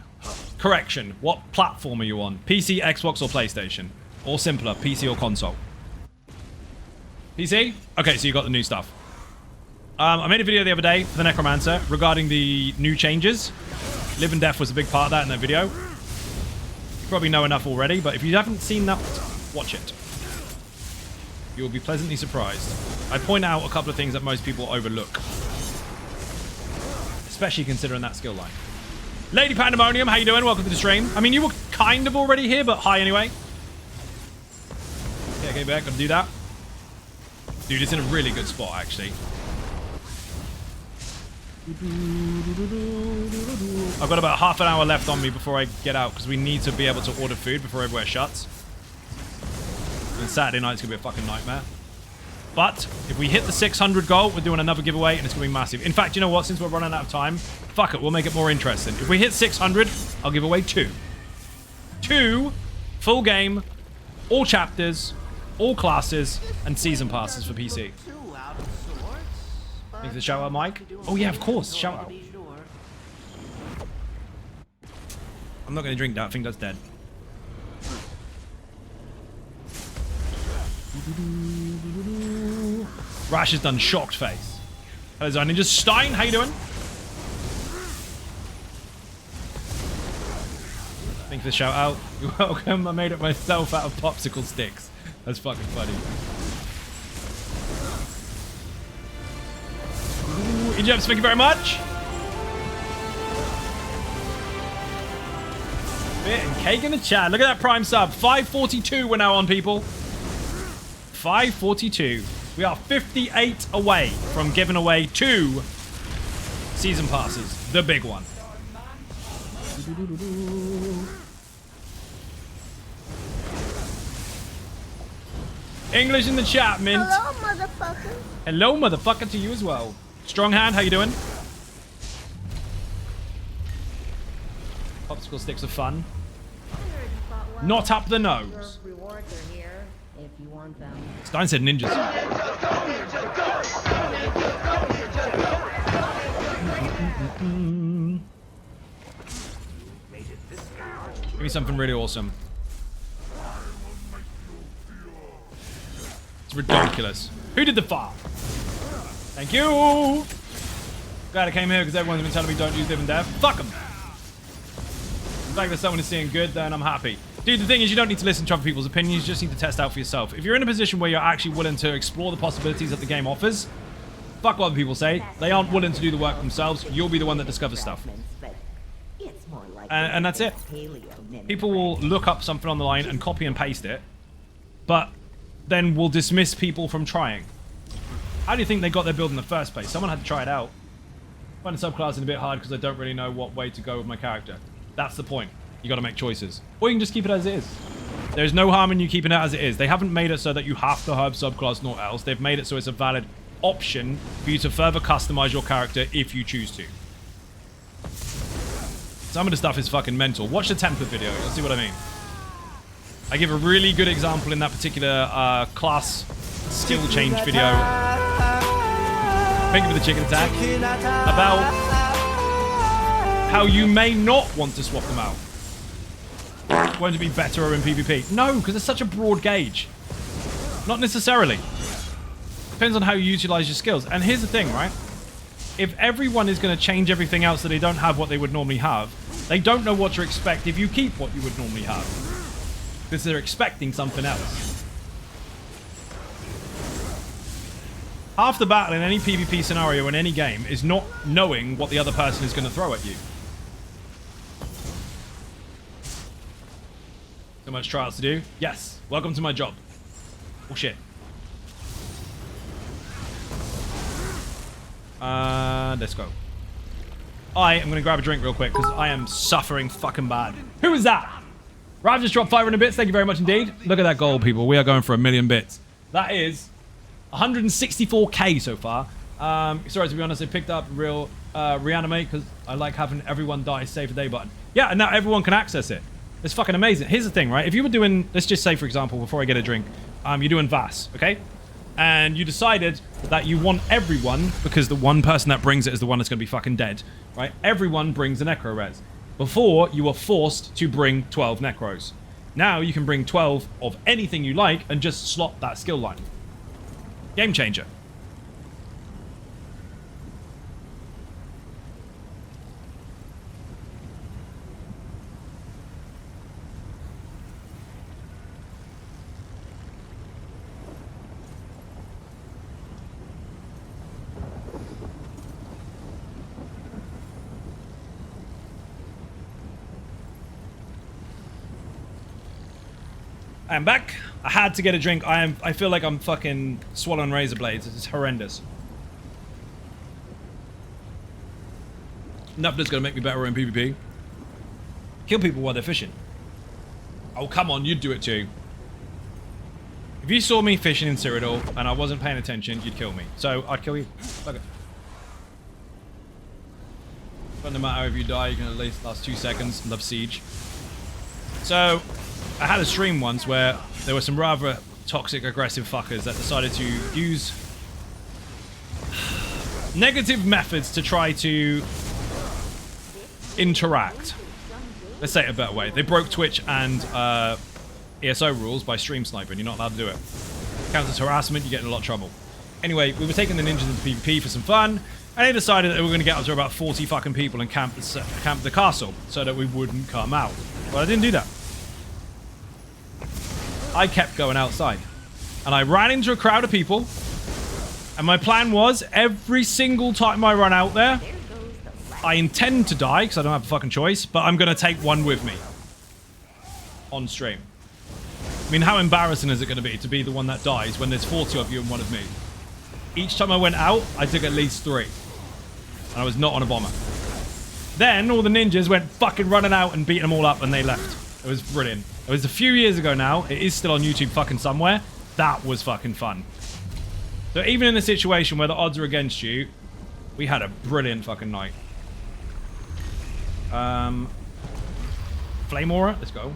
[SPEAKER 2] Correction. What platform are you on? PC, Xbox, or PlayStation? Or simpler, PC or console? PC? Okay, so you got the new stuff. I made a video the other day for the Necromancer regarding the new changes. Live and death was a big part of that in that video. You probably know enough already, but if you haven't seen that, watch it. You will be pleasantly surprised. I point out a couple of things that most people overlook. Especially considering that skill line. Lady Pandemonium, how you doing? Welcome to the stream. I mean, you were kind of already here, but hi anyway. Yeah, okay, back. Gotta do that. Dude, it's in a really good spot, actually. I've got about half an hour left on me before I get out, because we need to be able to order food before everywhere shuts. And Saturday night's gonna be a fucking nightmare. But if we hit the 600 goal, we're doing another giveaway, and it's gonna be massive. In fact, you know what? Since we're running out of time, fuck it, we'll make it more interesting. If we hit 600, I'll give away 2. 2 full game, all chapters, all classes, and season passes for PC. Thanks for the shout out, Mike. Oh yeah, of course, shout out. I'm not gonna drink that. I think that's dead. Rash has done shocked face. Hello, Zion Ninja Stein. How you doing? Thanks for the shout out. You're welcome. I made it myself out of popsicle sticks. That's fucking funny. Ooh, Egypt, thank you very much. Bit and cake in the chat. Look at that prime sub. 542 we're now on, people. 542. We are 58 away from giving away 2 season passes. The big one. English in the chat, Mint.
[SPEAKER 6] Hello, motherfucker.
[SPEAKER 2] Hello, motherfucker, to you as well. Strong Hand, how you doing? popsicle sticks are fun.
[SPEAKER 6] I heard you fought well.
[SPEAKER 2] Not up the nose.
[SPEAKER 6] Your rewards are here, if you want them.
[SPEAKER 2] Stein said ninjas. Give me something really awesome. It's ridiculous. Who did the fart? Thank you. Glad I came here because everyone's been telling me don't use live and death. Fuck them. The fact that someone is seeing good, then I'm happy. Dude, the thing is, you don't need to listen to other people's opinions. You just need to test out for yourself. If you're in a position where you're actually willing to explore the possibilities that the game offers, fuck what other people say. They aren't willing to do the work themselves. You'll be the one that discovers stuff. And that's it. People will look up something on the line and copy and paste it, but then will dismiss people from trying. How do you think they got their build in the first place? Someone had to try it out. I find the subclassing a bit hard because I don't really know what way to go with my character. That's the point. You got to make choices. Or you can just keep it as it is. There's no harm in you keeping it as it is. They haven't made it so that you have to have subclass nor else. They've made it so it's a valid option for you to further customize your character if you choose to. Some of the stuff is fucking mental. Watch the temper video. You'll see what I mean. I give a really good example in that particular class skill change video. Thank you for the chicken attack. About how you may not want to swap them out. Won't it be better in PvP? No, because it's such a broad gauge. Not necessarily. Depends on how you utilize your skills. And here's the thing, right? If everyone is going to change everything else so they don't have what they would normally have, they don't know what to expect if you keep what you would normally have. Because they're expecting something else. Half the battle in any PvP scenario in any game is not knowing what the other person is going to throw at you. So much trials to do? Yes. Welcome to my job. Oh shit. Let's go. I am going to grab a drink real quick because I am suffering fucking bad. Who is that? Rav just dropped 500 bits. Thank you very much indeed. Look at that goal, people. We are going for 1,000,000 bits. That is 164k so far. Sorry, to be honest, I picked up reanimate because I like having everyone die save a day button. Yeah, and now everyone can access it. It's fucking amazing. Here's the thing, right? If you were doing, let's just say, for example, before I get a drink, you're doing VAS, okay? And you decided that you want everyone, because the one person that brings it is the one that's going to be fucking dead, right? Everyone brings a necro res. Before, you were forced to bring 12 necros. Now you can bring 12 of anything you like and just slot that skill line. Game changer. I'm back. I had to get a drink. I feel like I'm fucking swallowing razor blades. It's horrendous. Nothing that's gonna make me better in PvP. Kill people while they're fishing. Oh, come on, you'd do it too. If you saw me fishing in Cyrodiil and I wasn't paying attention, you'd kill me. So I'd kill you. Fuck it. But no matter if you die, you can at least last 2 seconds. Love Siege. So I had a stream once where there were some rather toxic, aggressive fuckers that decided to use negative methods to try to interact. Let's say it a better way. They broke Twitch and ESO rules by stream sniping. You're not allowed to do it. Counts as harassment, you get in a lot of trouble. Anyway, we were taking the ninjas into PvP for some fun, and they decided that we were going to get up to about 40 fucking people and camp the castle so that we wouldn't come out. Well, I didn't do that. I kept going outside. And I ran into a crowd of people. And my plan was, every single time I run out there, I intend to die, because I don't have a fucking choice, but I'm going to take one with me. On stream. I mean, how embarrassing is it going to be the one that dies when there's 40 of you and one of me? Each time I went out, I took at least 3. And I was not on a bomber. Then, all the ninjas went fucking running out and beating them all up, and they left. It was brilliant. It was a few years ago now. It is still on YouTube fucking somewhere. That was fucking fun. So even in a situation where the odds are against you, we had a brilliant fucking night. Flame aura. Let's go.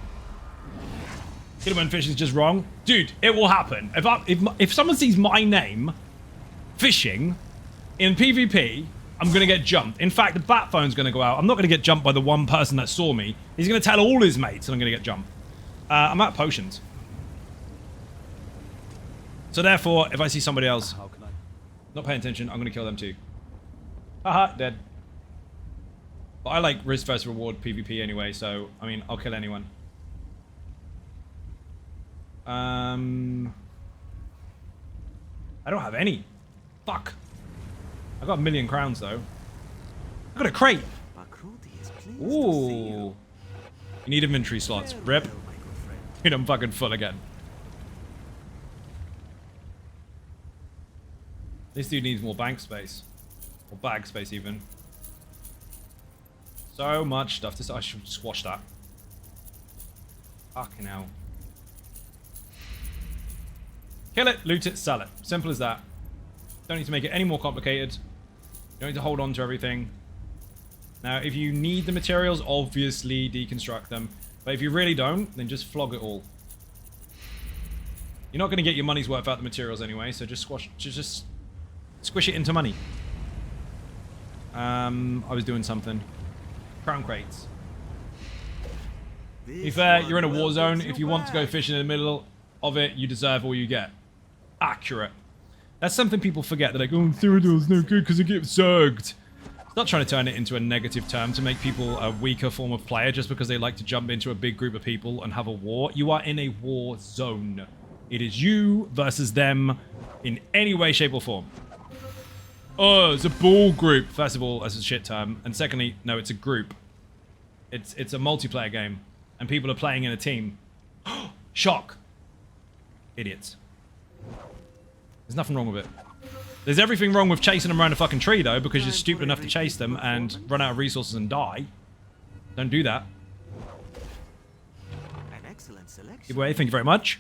[SPEAKER 2] Killerman fish is just wrong. Dude, it will happen. If someone sees my name fishing in PvP, I'm going to get jumped. In fact, the bat phone's going to go out. I'm not going to get jumped by the one person that saw me. He's going to tell all his mates and I'm going to get jumped. I'm out of potions. So therefore, if I see somebody else not paying attention, I'm going to kill them too. Haha, dead. But I like risk versus reward PvP anyway, so, I mean, I'll kill anyone. I don't have any. Fuck. I got 1,000,000 crowns though. I got a crate. Ooh. You need inventory slots. Rip. Dude, I'm fucking full again. This dude needs more bank space. Or bag space even. So much stuff. I should squash that. Fucking hell. Kill it, loot it, sell it. Simple as that. Don't need to make it any more complicated. Don't need to hold on to everything. Now, if you need the materials, obviously deconstruct them. But if you really don't, then just flog it all. You're not going to get your money's worth out of the materials anyway, so just squish it into money. I was doing something. Crown crates. To be fair, you're in a war zone. If you want to go fishing in the middle of it, you deserve all you get. Accurate. That's something people forget. They're like, oh, Cyrodiil's no good because it gets zerged. It's not trying to turn it into a negative term to make people a weaker form of player just because they like to jump into a big group of people and have a war. You are in a war zone. It is you versus them in any way, shape, or form. Oh, it's a ball group. First of all, that's a shit term. And secondly, no, it's a group. It's a multiplayer game. And people are playing in a team. Shock. Idiots. There's nothing wrong with it. There's everything wrong with chasing them around a fucking tree, though, because you're stupid enough to chase them and run out of resources and die. Don't do that.
[SPEAKER 3] An excellent selection.
[SPEAKER 2] Giveaway, thank you very much.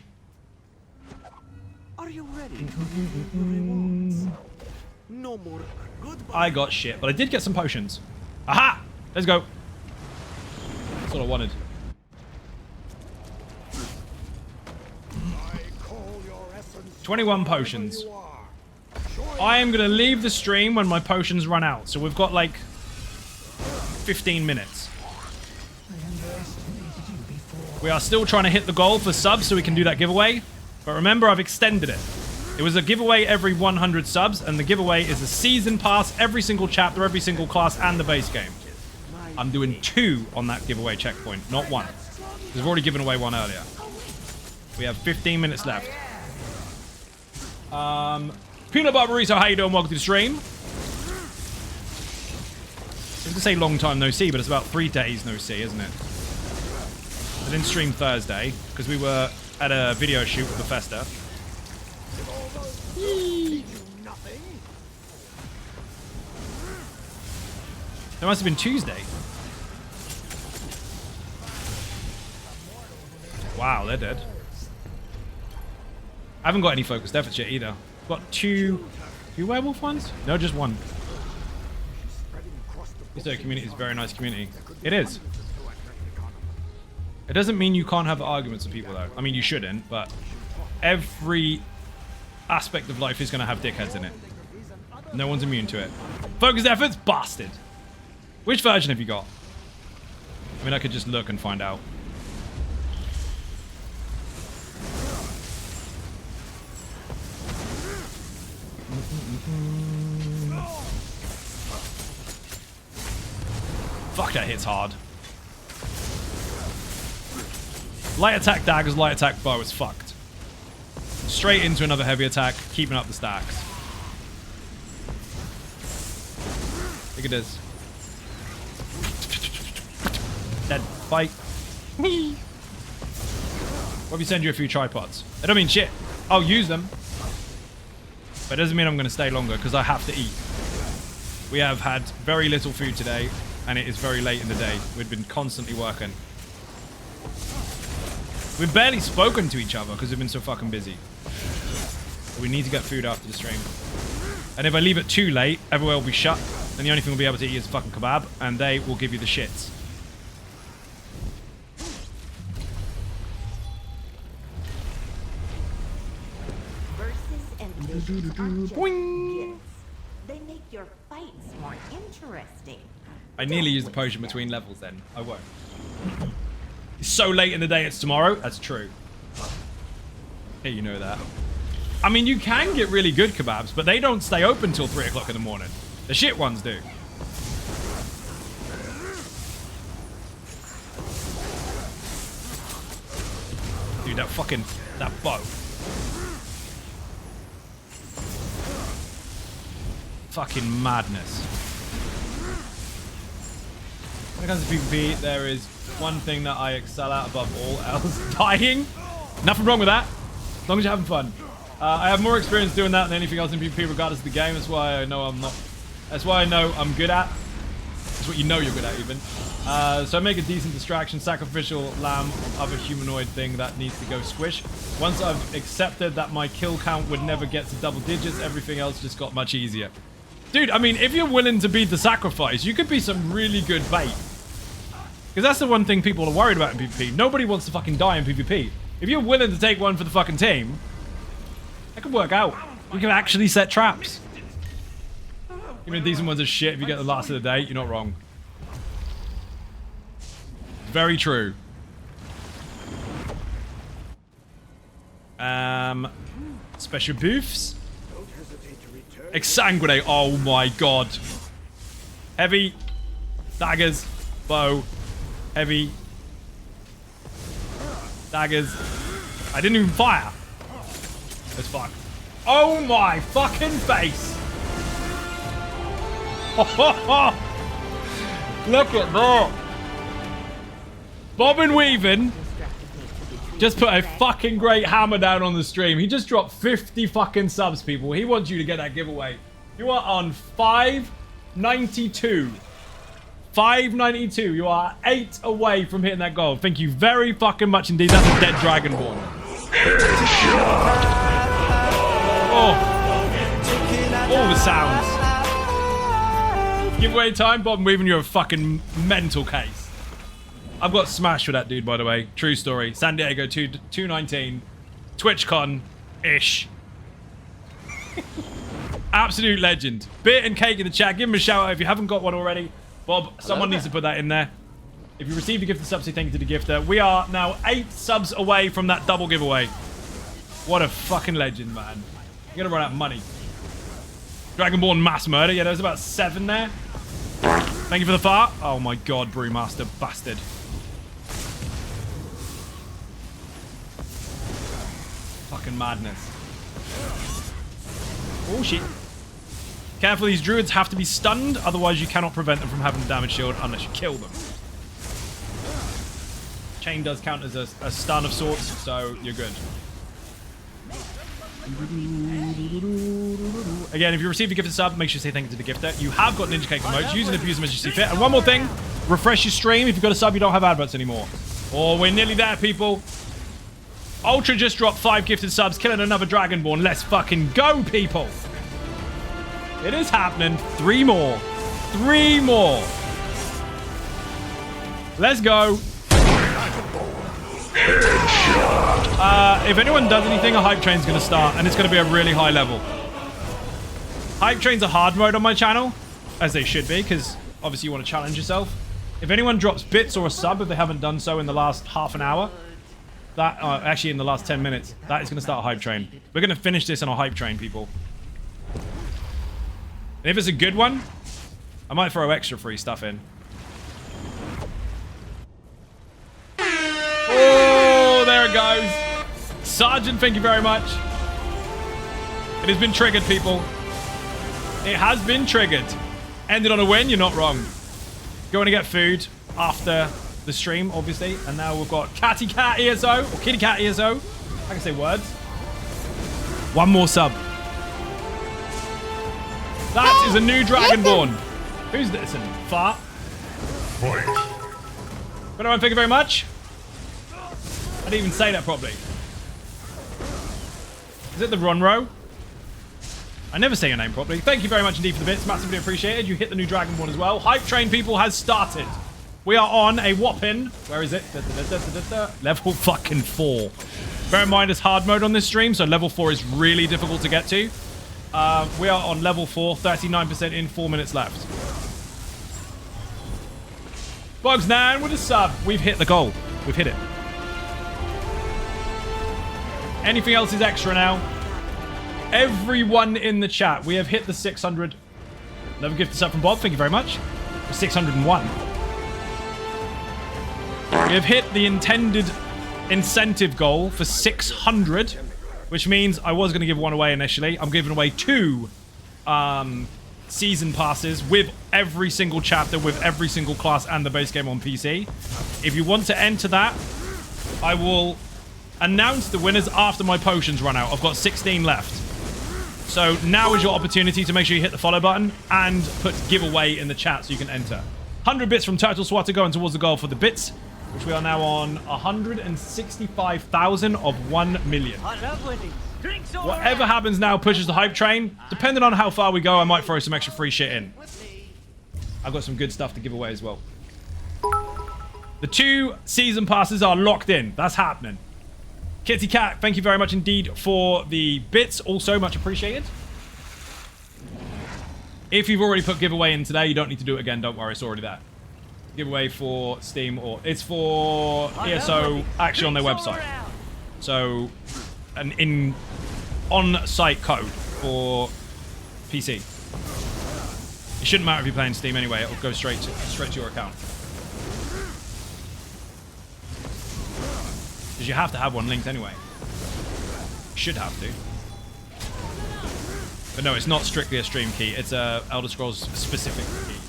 [SPEAKER 3] Are you ready to reap the rewards? No more goodbye.
[SPEAKER 2] I got shit, but I did get some potions. Aha! Let's go. That's what I wanted. 21 potions. I am going to leave the stream when my potions run out. So we've got like 15 minutes. We are still trying to hit the goal for subs so we can do that giveaway. But remember, I've extended it. It was a giveaway every 100 subs, and the giveaway is a season pass, every single chapter, every single class, and the base game. I'm doing 2 on that giveaway checkpoint, not 1. We've already given away 1 earlier. We have 15 minutes left. Peanut Butter Burrito, how you doing? Welcome to the stream. I was going to say long time no see, but it's about 3 days no see, isn't it? I didn't stream Thursday, because we were at a video shoot with Bethesda. It must have been Tuesday. Wow, they're dead. I haven't got any focused efforts yet either. I've got two werewolf ones? No, just 1. ESO community is a very nice community. It is. It doesn't mean you can't have arguments with people though. I mean, you shouldn't, but every aspect of life is going to have dickheads in it. No one's immune to it. Focused efforts? Bastard. Which version have you got? I mean, I could just look and find out. Fuck, that hits hard. Light attack daggers, light attack bow is fucked. Straight into another heavy attack, keeping up the stacks. Look at this. Dead. Fight. What if you send you a few tripods? I don't mean shit. I'll use them. But it doesn't mean I'm going to stay longer, because I have to eat. We have had very little food today, and it is very late in the day. We've been constantly working. We've barely spoken to each other, because we've been so fucking busy. We need to get food after the stream. And if I leave it too late, everywhere will be shut, and the only thing we'll be able to eat is fucking kebab, and they will give you the shits.
[SPEAKER 6] potions aren't just
[SPEAKER 2] Boing.
[SPEAKER 6] gifts. They make your fights more interesting.
[SPEAKER 2] I nearly used the potion between levels then. I won't. It's so late in the day, it's tomorrow. That's true. Hey, you know that. I mean, you can get really good kebabs, but they don't stay open till 3 o'clock in the morning. The shit ones do. Dude, that bow. Fucking madness. When it comes to PvP, there is one thing that I excel at above all else. Dying. Nothing wrong with that. As long as you're having fun. I have more experience doing that than anything else in PvP regardless of the game. That's why I know I'm not... That's why I know I'm good at. That's what you know you're good at, even. So I make a decent distraction, sacrificial lamb, other humanoid thing that needs to go squish. Once I've accepted that my kill count would never get to double digits, everything else just got much easier. Dude, I mean, if you're willing to be the sacrifice, you could be some really good bait. Because that's the one thing people are worried about in PvP. Nobody wants to fucking die in PvP. If you're willing to take one for the fucking team, that could work out. You can actually set traps. Even decent ones are shit. If you get the last of the day, you're not wrong. Very true. Special buffs. Exsanguinate. Oh my god. Heavy. Daggers. Bow. Heavy. Daggers. I didn't even fire. Let's fuck. Oh my fucking face. Look at that. Bobbin weaving just put a fucking great hammer down on the stream. He just dropped 50 fucking subs, people. He wants you to get that giveaway. You are on 592. 592. You are 8 away from hitting that goal. Thank you very fucking much indeed. That's a dead dragonborn. Oh. All the sounds. Giveaway time, Bob Weaving, you're a fucking mental case. I've got smashed with that dude, by the way. True story. San Diego 219. TwitchCon-ish. Absolute legend. Bit and Cake in the chat. Give him a shout out if you haven't got one already. Bob, someone needs to put that in there. If you received a gift of subs, say thank you to the gifter. We are now 8 subs away from that double giveaway. What a fucking legend, man. You're gonna run out of money. Dragonborn mass murder. Yeah, there's about 7 there. Thank you for the fart. Oh my god, Brewmaster bastard. Fucking madness. Oh shit. Careful, these druids have to be stunned, otherwise you cannot prevent them from having a damage shield unless you kill them. Chain does count as a stun of sorts, so you're good. Again, if you receive a gifted sub, make sure you say thank you to the gifter. You have got Ninja Cake emotes. Use and abuse them as you see fit. And one more thing, refresh your stream. If you've got a sub, you don't have adverts anymore. Oh, we're nearly there, people. Ultra just dropped 5 gifted subs, killing another Dragonborn. Let's fucking go, people. It is happening. 3 more. 3 more. Let's go. If anyone does anything, a hype train's going to start, and it's going to be a really high level. Hype trains are hard mode on my channel, as they should be, because obviously you want to challenge yourself. If anyone drops bits or a sub, if they haven't done so in the last half an hour, that actually in the last 10 minutes, that is going to start a hype train. We're going to finish this on a hype train, people. And if it's a good one, I might throw extra free stuff in. Oh, there it goes. Sergeant, thank you very much. It has been triggered, people. It has been triggered. Ended on a win, you're not wrong. Going to get food after the stream, obviously. And now we've got Catty Cat ESO, or Kitty Cat ESO. I can say words. 1 more sub. That is a new Dragonborn. Who's this? Fart. But everyone, thank you very much. I didn't even say that properly. Is it the Ronro? I never say your name properly. Thank you very much indeed for the bits. Massively appreciated. You hit the new Dragonborn as well. Hype Train, people, has started. We are on a whopping... Where is it? Level fucking 4. Bear in mind, it's hard mode on this stream, so level 4 is really difficult to get to. We are on level 4, 39% in, 4 minutes left. Bugs9 with a sub. We've hit the goal. We've hit it. Anything else is extra now. Everyone in the chat, we have hit the 600. Another gift sub from Bob. Thank you very much. 601. We have hit the intended incentive goal for 600, which means I was going to give one away initially. I'm giving away 2 season passes with every single chapter, with every single class and the base game on PC. If you want to enter that, I will announce the winners after my potions run out. I've got 16 left. So now is your opportunity to make sure you hit the follow button and put giveaway in the chat so you can enter. 100 bits from Turtle Swatter going towards the goal for the bits, which we are now on 165,000 of 1 million. Whatever happens now pushes the hype train. Depending on how far we go, I might throw some extra free shit in. I've got some good stuff to give away as well. The 2 season passes are locked in. That's happening. Kitty Cat, thank you very much indeed for the bits. Also, much appreciated. If you've already put giveaway in today, you don't need to do it again. Don't worry, it's already there. Giveaway for Steam, or it's for ESO actually on their website. So, an on-site code for PC. It shouldn't matter if you're playing Steam anyway. It'll go straight to your account. Because you have to have one linked anyway. You should have to. But no, it's not strictly a stream key. It's a Elder Scrolls specific key.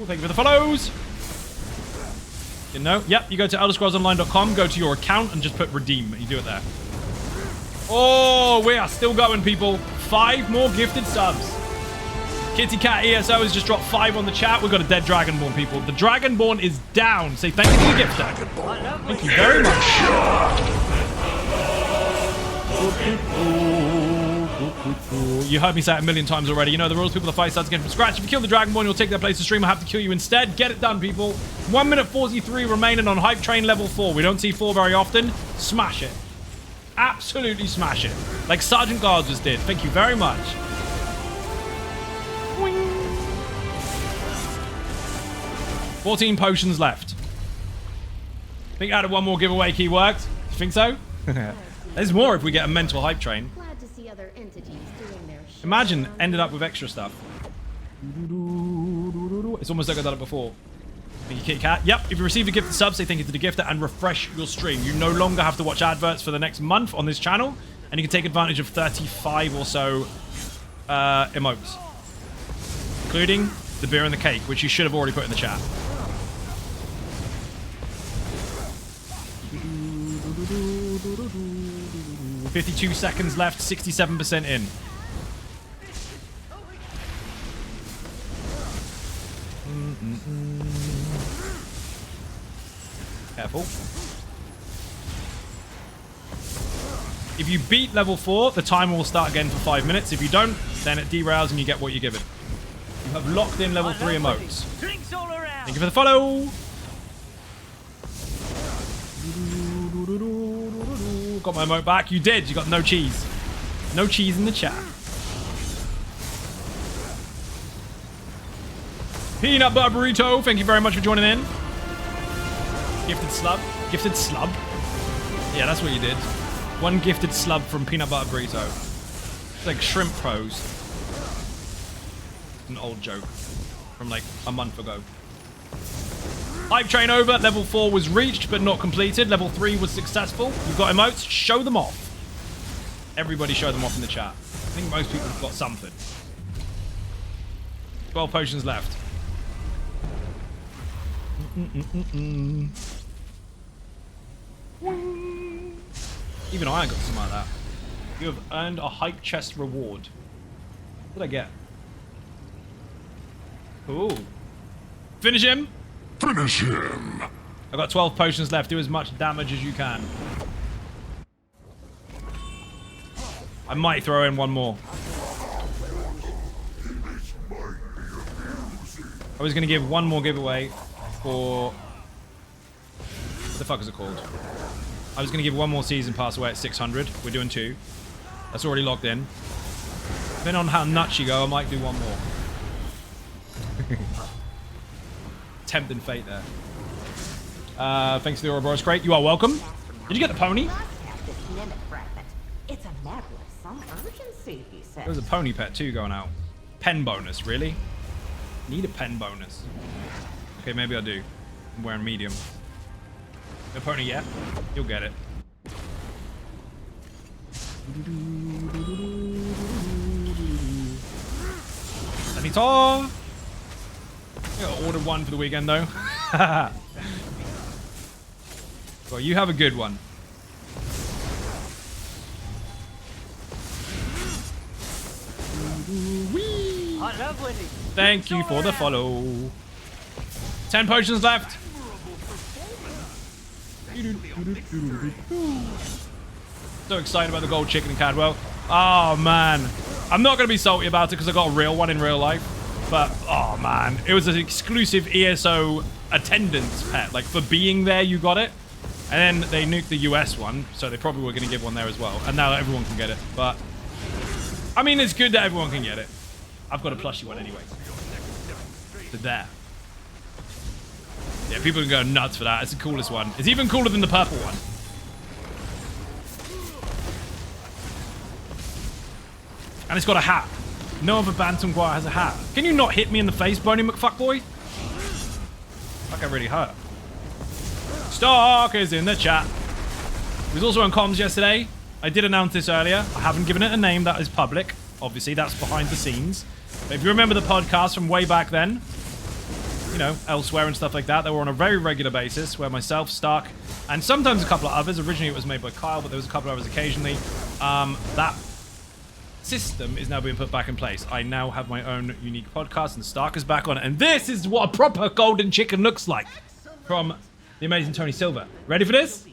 [SPEAKER 2] Thank you for the follows. Didn't know? Yep, you go to elderscrollsonline.com, go to your account, and just put redeem. You do it there. Oh, we are still going, people. 5 more gifted subs. Kitty Cat ESO has just dropped 5 on the chat. We've got a dead Dragonborn, people. The Dragonborn is down. Say thank you to the gifter. Thank you very much. You heard me say it a million times already. You know the rules. People, the fight starts again from scratch. If you kill the Dragonborn, you'll take their place to stream. I have to kill you instead. Get it done, people. 1 minute 43 remaining on Hype Train level 4. We don't see 4 very often. Smash it. Absolutely smash it. Like Sergeant Guards just did. Thank you very much. 14 potions left. Think out of 1 more giveaway key worked. You think so? There's more if we get a mental hype train.
[SPEAKER 6] Glad to see other entities doing their shit.
[SPEAKER 2] Imagine ended up with extra stuff. It's almost like I've done it before. Thank you, Kit Kat. Yep, if you receive a gifted sub, say thank you to the gifter and refresh your stream. You no longer have to watch adverts for the next month on this channel, and you can take advantage of 35 or so emotes, including the beer and the cake, which you should have already put in the chat. $52 seconds left, 67% in. Careful. If you beat level 4, the timer will start again for 5 minutes. If you don't, then it derails and you get what you're given. You have locked in level 3 emotes. Thank you for the follow. Got my emote back. You did. You got no cheese. No cheese in the chat. Peanut butter burrito. Thank you very much for joining in. Gifted slub. Gifted slub? Yeah, that's what you did. 1 gifted slub from peanut butter burrito. It's like shrimp pros. An old joke from like a month ago. Hype train over. Level 4 was reached but not completed. Level 3 was successful. You've got emotes. Show them off. Everybody show them off in the chat. I think most people have got something. 12 potions left. Even I got something like that. You have earned a hype chest reward. What did I get? Ooh. Finish him.
[SPEAKER 7] Finish him.
[SPEAKER 2] I've got 12 potions left. Do as much damage as you can. I might throw in 1 more. I was going to give 1 more giveaway for What the fuck is it called? I was going to give one more season pass away at 600. We're doing 2. That's already logged in. Depending on how nuts you go, I might do one more. Tempting fate there. Thanks for the Ouroboros crate. You are welcome. Did you get the pony?
[SPEAKER 8] It's a matter of some urgency, he says.
[SPEAKER 2] There's a pony pet too going out. Pen bonus, really? Need a pen bonus. Okay, maybe I do. I'm wearing medium. No pony yet? You'll get it. Senator! I gotta order one for the weekend though. Well, you have a good one. Thank you for the follow. 10 potions left. So excited about the gold chicken in Cadwell. Oh man, I'm not gonna be salty about it because I got a real one in real life. But oh man, it was an exclusive ESO attendance pet. Like for being there, you got it. And then they nuked the US one, so they probably were gonna give one there as well. And now everyone can get it. But I mean, it's good that everyone can get it. I've got a plushie one anyway. So there. Yeah, people can go nuts for that. It's the coolest one. It's even cooler than the purple one. And it's got a hat. No other Bantam Guire has a hat. Can you not hit me in the face, Boney McFuckboy? Like I really hurt. Stock is in the chat. He was also on comms yesterday. I did announce this earlier. I haven't given it a name that is public. Obviously, that's behind the scenes. But if you remember the podcast from way back then, you know, elsewhere and stuff like that, they were on a very regular basis where myself, Stark, and sometimes a couple of others. Originally, it was made by Kyle, but there was a couple of others occasionally. That system is now being put back in place. I now have my own unique podcast, and Stark is back on it. And this is what a proper golden chicken looks like from the amazing Tony Silver. Ready for this?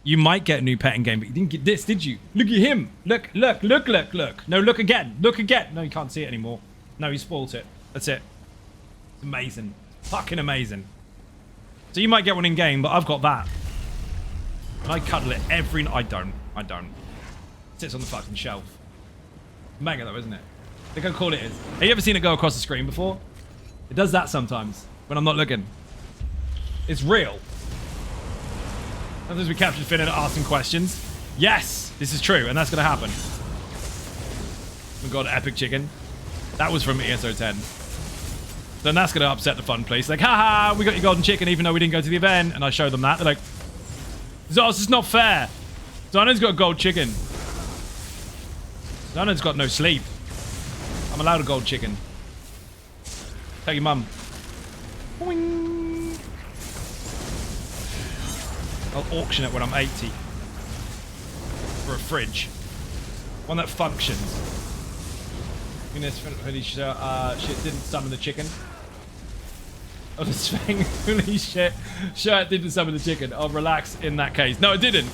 [SPEAKER 2] You might get a new pet in game, but you didn't get this, did you? Look at him. Look, look, look, look, look. No, look again. Look again. No, you can't see it anymore. No, he spoiled it. That's it. It's amazing. Fucking amazing. So you might get one in game, but I've got that. And I cuddle it every night. I don't. I don't. It sits on the fucking shelf. Mega though, isn't it? I think how cool it is. Have you ever seen it go across the screen before? It does that sometimes when I'm not looking. It's real. Sometimes we captured Finn and asking questions. Yes, this is true, and that's going to happen. Oh my god, epic chicken. That was from ESO 10. Then that's going to upset the fun place. Like, haha, we got your golden chicken even though we didn't go to the event. And I showed them that. They're like, Zos, it's not fair. Zana's got a gold chicken. Zana's got no sleep. I'm allowed a gold chicken. Tell your mum. Boing. I'll auction it when I'm 80. For a fridge. One that functions. Holy shit didn't summon the chicken. Oh, the Svang, holy shit. Shirt didn't summon the chicken. I'll relax in that case. No, it didn't.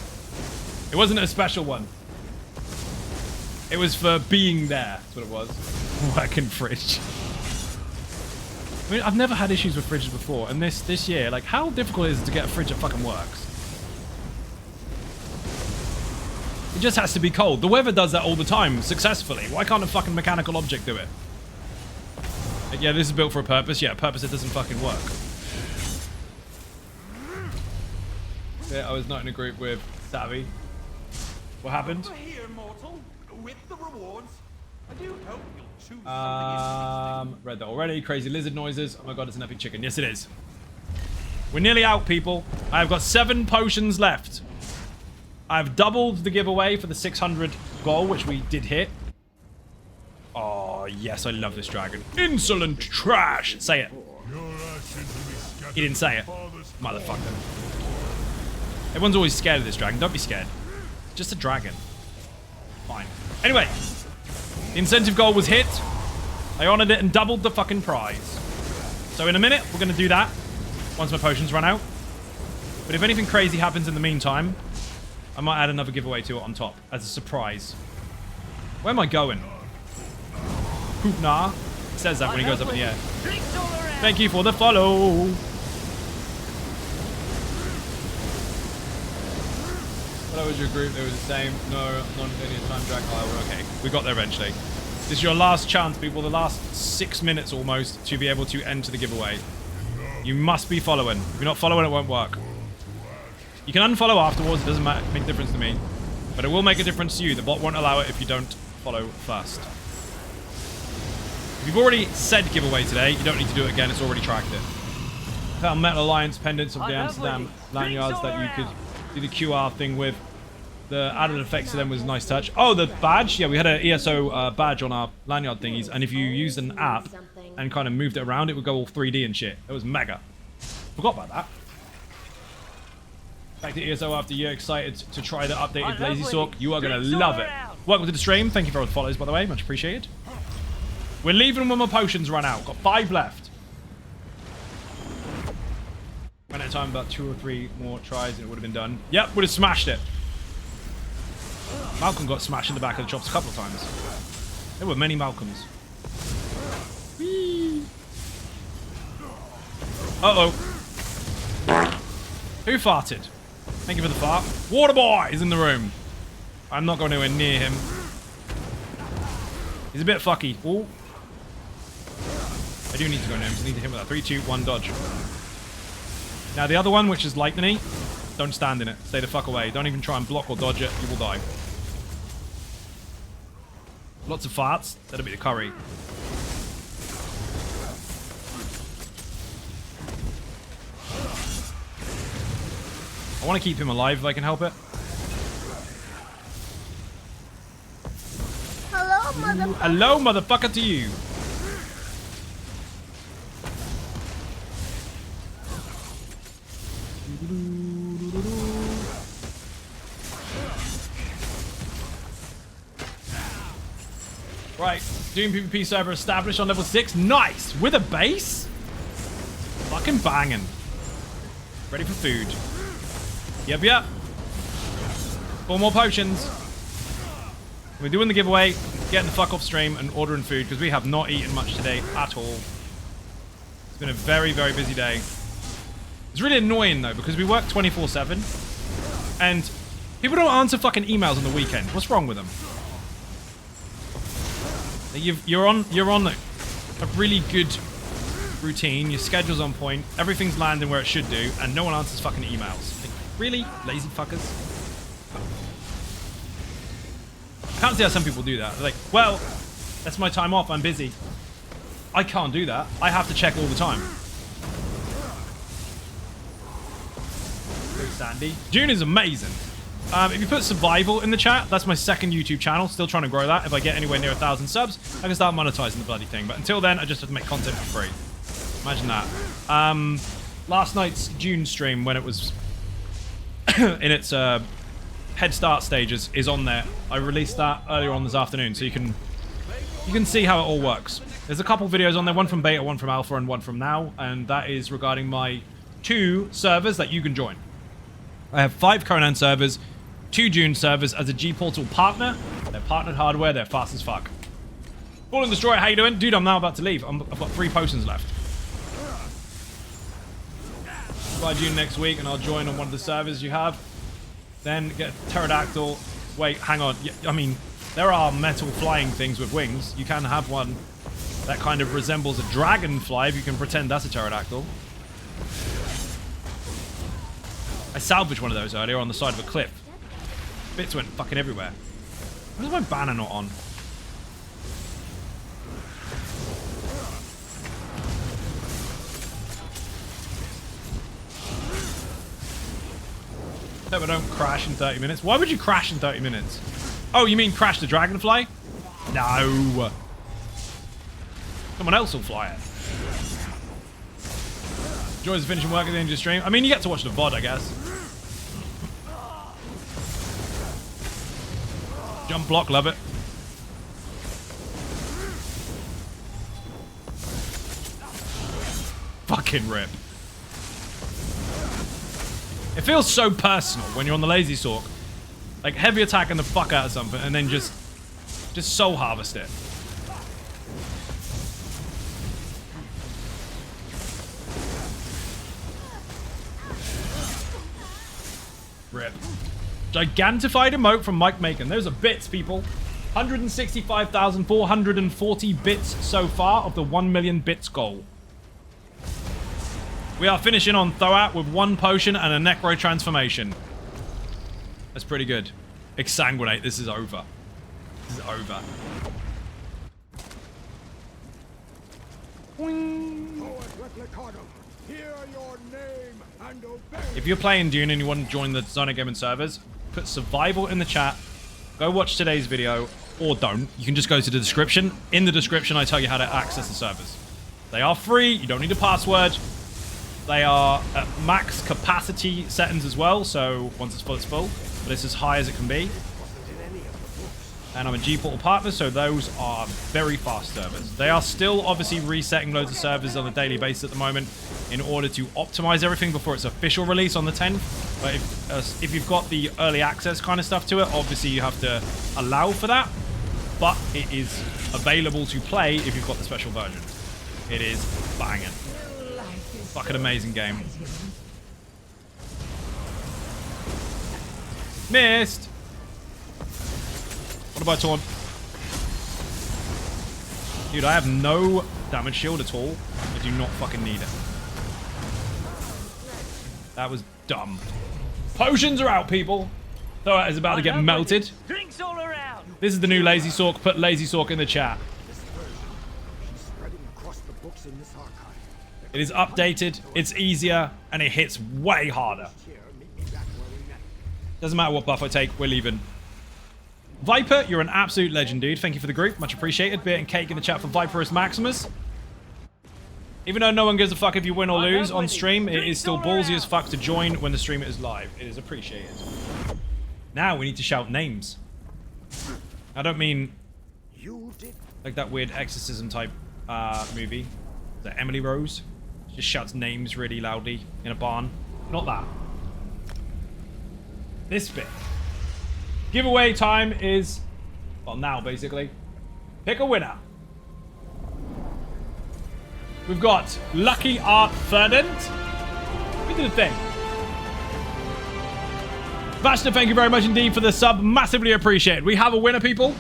[SPEAKER 2] It wasn't a special one. It was for being there. That's what it was. Working fridge. I mean, I've never had issues with fridges before. And this year, like, how difficult is it to get a fridge that fucking works? It just has to be cold. The weather does that all the time, successfully. Why can't a fucking mechanical object do it? Like, yeah, this is built for a purpose. Yeah, a purpose that doesn't fucking work. Yeah, I was not in a group with Savvy. What happened?
[SPEAKER 5] Here, mortal, with the rewards. I do hope you'll choose something
[SPEAKER 2] Read that already. Crazy lizard noises. Oh my god, it's an epic chicken. Yes, it is. We're nearly out, people. I've got 7 potions left. I've doubled the giveaway for the 600 goal, which we did hit. Oh, yes, I love this dragon. Insolent trash. Say it. He didn't say it. Motherfucker. Everyone's always scared of this dragon. Don't be scared. Just a dragon. Fine. Anyway, the incentive goal was hit. I honored it and doubled the fucking prize. So in a minute, we're going to do that once my potions run out. But if anything crazy happens in the meantime, I might add another giveaway to it on top as a surprise. Where am I going? Poopna. It says that when he goes up in the air. Thank you for the follow. That was your group. It was the same. No, non-linear time drag. Oh, okay. We got there eventually. This is your last chance, people. The last 6 minutes almost to be able to enter the giveaway. You must be following. If you're not following, it won't work. You can unfollow afterwards. It doesn't make a difference to me. But it will make a difference to you. The bot won't allow it if you don't follow first. If you've already said giveaway today, you don't need to do it again. It's already tracked it. Found Metal Alliance pendants of the Amsterdam lanyards that you could do the QR thing with. The added effects to them was a nice touch. Oh, the badge? Yeah, we had an ESO badge on our lanyard thingies, and if you used an app and kind of moved it around, it would go all 3D and shit. It was mega. Forgot about that. Back to ESO after you're excited to try the updated Lazy Sorc. You are going to love it. Welcome to the stream. Thank you for all the follows, by the way. Much appreciated. We're leaving when my potions run out. Got 5 left. Ran out of time, about 2 or 3 more tries and it would have been done. Yep, would have smashed it. Malcolm got smashed in the back of the chops a couple of times. There were many Malcolms. Whee! Uh-oh. Who farted? Thank you for the fart. Waterboy is in the room. I'm not going anywhere near him. He's a bit fucky. Ooh. I do need to go near him. I need to hit him with that. 3, 2, 1, dodge. Now the other one, which is lightning, don't stand in it. Stay the fuck away. Don't even try and block or dodge it. You will die. Lots of farts. That'll be the curry. I want to keep him alive if I can help it.
[SPEAKER 6] Hello, motherfucker.
[SPEAKER 2] Hello, motherfucker, to you. Right, Doom PvP server established on level 6. Nice! With a base? Fucking banging. Ready for food. Yep, yep. 4 more potions. We're doing the giveaway, getting the fuck off stream and ordering food because we have not eaten much today at all. It's been a very, very busy day. It's really annoying though because we work 24/7 and people don't answer fucking emails on the weekend. What's wrong with them? You're on a really good routine. Your schedule's on point. Everything's landing where it should do, and no one answers fucking emails. Like, really, lazy fuckers. I can't see how some people do that. They're like, well, that's my time off. I'm busy. I can't do that. I have to check all the time. Go Sandy. June is amazing. If you put survival in the chat, that's my second YouTube channel. Still trying to grow that. If I get anywhere near 1,000 subs, I can start monetizing the bloody thing. But until then, I just have to make content for free. Imagine that. Last night's June stream, when it was in its head start stages, is on there. I released that earlier on this afternoon, so you can see how it all works. There's a couple videos on there, one from beta, one from alpha, and one from now, and that is regarding my 2 servers that you can join. I have 5 Conan servers, 2 June servers as a G-Portal partner. They're partnered hardware, they're fast as fuck. Fallen Destroyer, how you doing? Dude, I'm now about to leave. I've got 3 potions left. By June next week, and I'll join on one of the servers you have. Then get pterodactyl. Wait, hang on. I mean, there are metal flying things with wings. You can have one that kind of resembles a dragonfly if you can pretend that's a pterodactyl. I salvaged one of those earlier on the side of a cliff. Bits went fucking everywhere. Why is my banner not on? Hope I don't crash in 30 minutes. Why would you crash in 30 minutes? Oh, you mean crash the dragonfly? No. Someone else will fly it. Enjoys finishing work at the end of the stream. I mean, you get to watch the VOD, I guess. Jump block, love it. Fucking rip. It feels so personal when you're on the Lazy Sorc. Like, heavy attacking the fuck out of something and then just soul harvest it. Rip. Gigantified emote from Mike Macon. Those are bits, people. 165,440 bits so far of the 1 million bits goal. We are finishing on Thoat with 1 potion and a Necro transformation. That's pretty good. Exsanguinate, this is over. This is over. If you're playing Dune and you want to join the Xynode Gaming servers, put survival in the chat. Go watch today's video, or don't. You can just go to the description. In the description, I tell you how to access the servers. They are free. You don't need a password. They are at max capacity settings as well, so once it's full, it's full. But it's as high as it can be. And I'm a G-Portal partner, so those are very fast servers. They are still obviously resetting loads of servers on a daily basis at the moment in order to optimize everything before its official release on the 10th. But if you've got the early access kind of stuff to it, obviously you have to allow for that. But it is available to play if you've got the special version. It is banging. Fucking amazing game. Missed. What about taunt? Dude, I have no damage shield at all. I do not fucking need it. That was dumb. Potions are out, people. Thoat is about to get melted.
[SPEAKER 4] Drinks all around.
[SPEAKER 2] This is the new Lazy Sorc. Put Lazy Sorc in the chat. It is updated, it's easier, and it hits way harder. Doesn't matter what buff I take, we're leaving. Viper, you're an absolute legend, dude. Thank you for the group. Much appreciated. Beer and cake in the chat for Viperus Maximus. Even though no one gives a fuck if you win or lose on stream, it is still ballsy as fuck to join when the stream is live. It is appreciated. Now we need to shout names. I don't mean like that weird exorcism type movie. Is that Emily Rose? Just shouts names really loudly in a barn. Not that. This bit. Giveaway time is, well, now basically. Pick a winner. We've got Lucky Art Ferdinand. We did a thing. Basta, thank you very much indeed for the sub. Massively appreciated. We have a winner, people.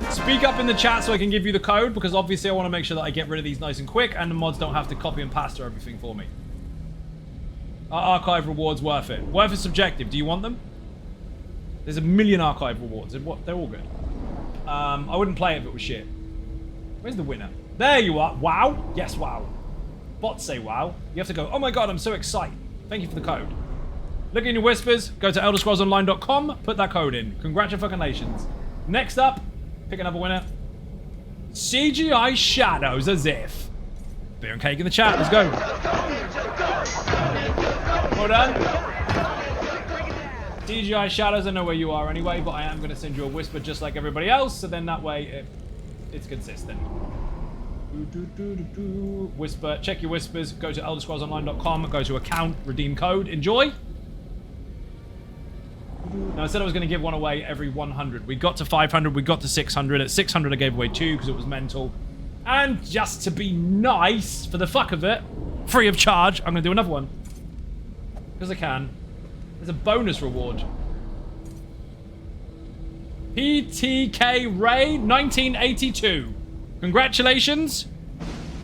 [SPEAKER 2] Speak up in the chat so I can give you the code, because obviously I want to make sure that I get rid of these nice and quick and the mods don't have to copy and paste everything for me. Are archive rewards worth it? Worth is subjective. Do you want them? There's a million archive rewards. They're all good. I wouldn't play it if it was shit. Where's the winner? There you are. Wow. Yes, wow. Bots say wow. You have to go, oh my god, I'm so excited. Thank you for the code. Look in your whispers. Go to elderscrollsonline.com. Put that code in. Congratulations. Next up, pick another winner. CGI Shadows as if. Beer and cake in the chat. Let's go. Well done. CGI Shadows, I know where you are anyway, but I am going to send you a whisper just like everybody else, so then that way it's consistent. Whisper, check your whispers, go to elderscrollsonline.com, go to account, redeem code, enjoy. Now, I said I was going to give one away every 100. We got to 500, we got to 600. At 600, I gave away 2 because it was mental. And just to be nice, for the fuck of it, free of charge, I'm going to do another one. Because I can. There's a bonus reward. PTK Ray 1982. Congratulations.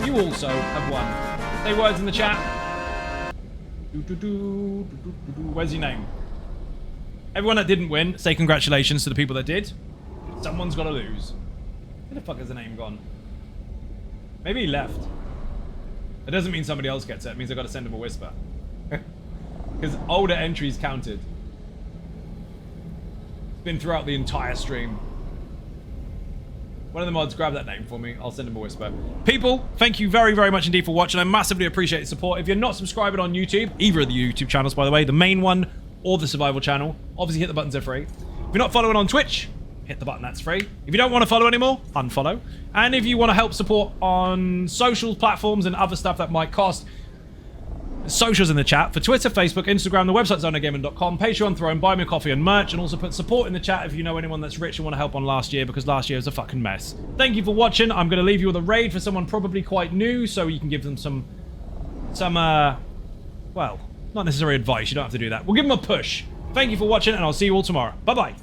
[SPEAKER 2] You also have won. Say words in the chat. Where's your name? Everyone that didn't win, say congratulations to the people that did. Someone's got to lose. Where the fuck has the name gone? Maybe he left. It doesn't mean somebody else gets it. It means I've got to send him a whisper. Because older entries counted. It's been throughout the entire stream. One of the mods, grab that name for me. I'll send him a whisper. People, thank you very, very much indeed for watching. I massively appreciate your support. If you're not subscribing on YouTube, either of the YouTube channels, by the way, the main one or the survival channel, obviously hit the buttons, they're free. If you're not following on Twitch, hit the button, that's free. If you don't want to follow anymore, unfollow. And if you want to help support on social platforms and other stuff that might cost, socials in the chat for Twitter, Facebook, Instagram, the website xynodegaming.com, Patreon, Throne, buy me a coffee and merch, and also put support in the chat if you know anyone that's rich and want to help on last year, because last year was a fucking mess. Thank you for watching. I'm going to leave you with a raid for someone probably quite new, so you can give them some well, Not necessary advice. You don't have to do that. We'll give him a push. Thank you for watching, and I'll see you all tomorrow. Bye-bye.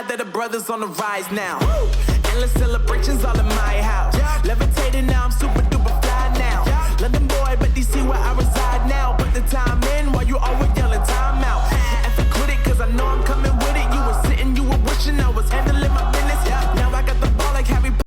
[SPEAKER 9] That the brothers on the rise now. Endless celebrations all in my house. Levitating now, I'm super duper.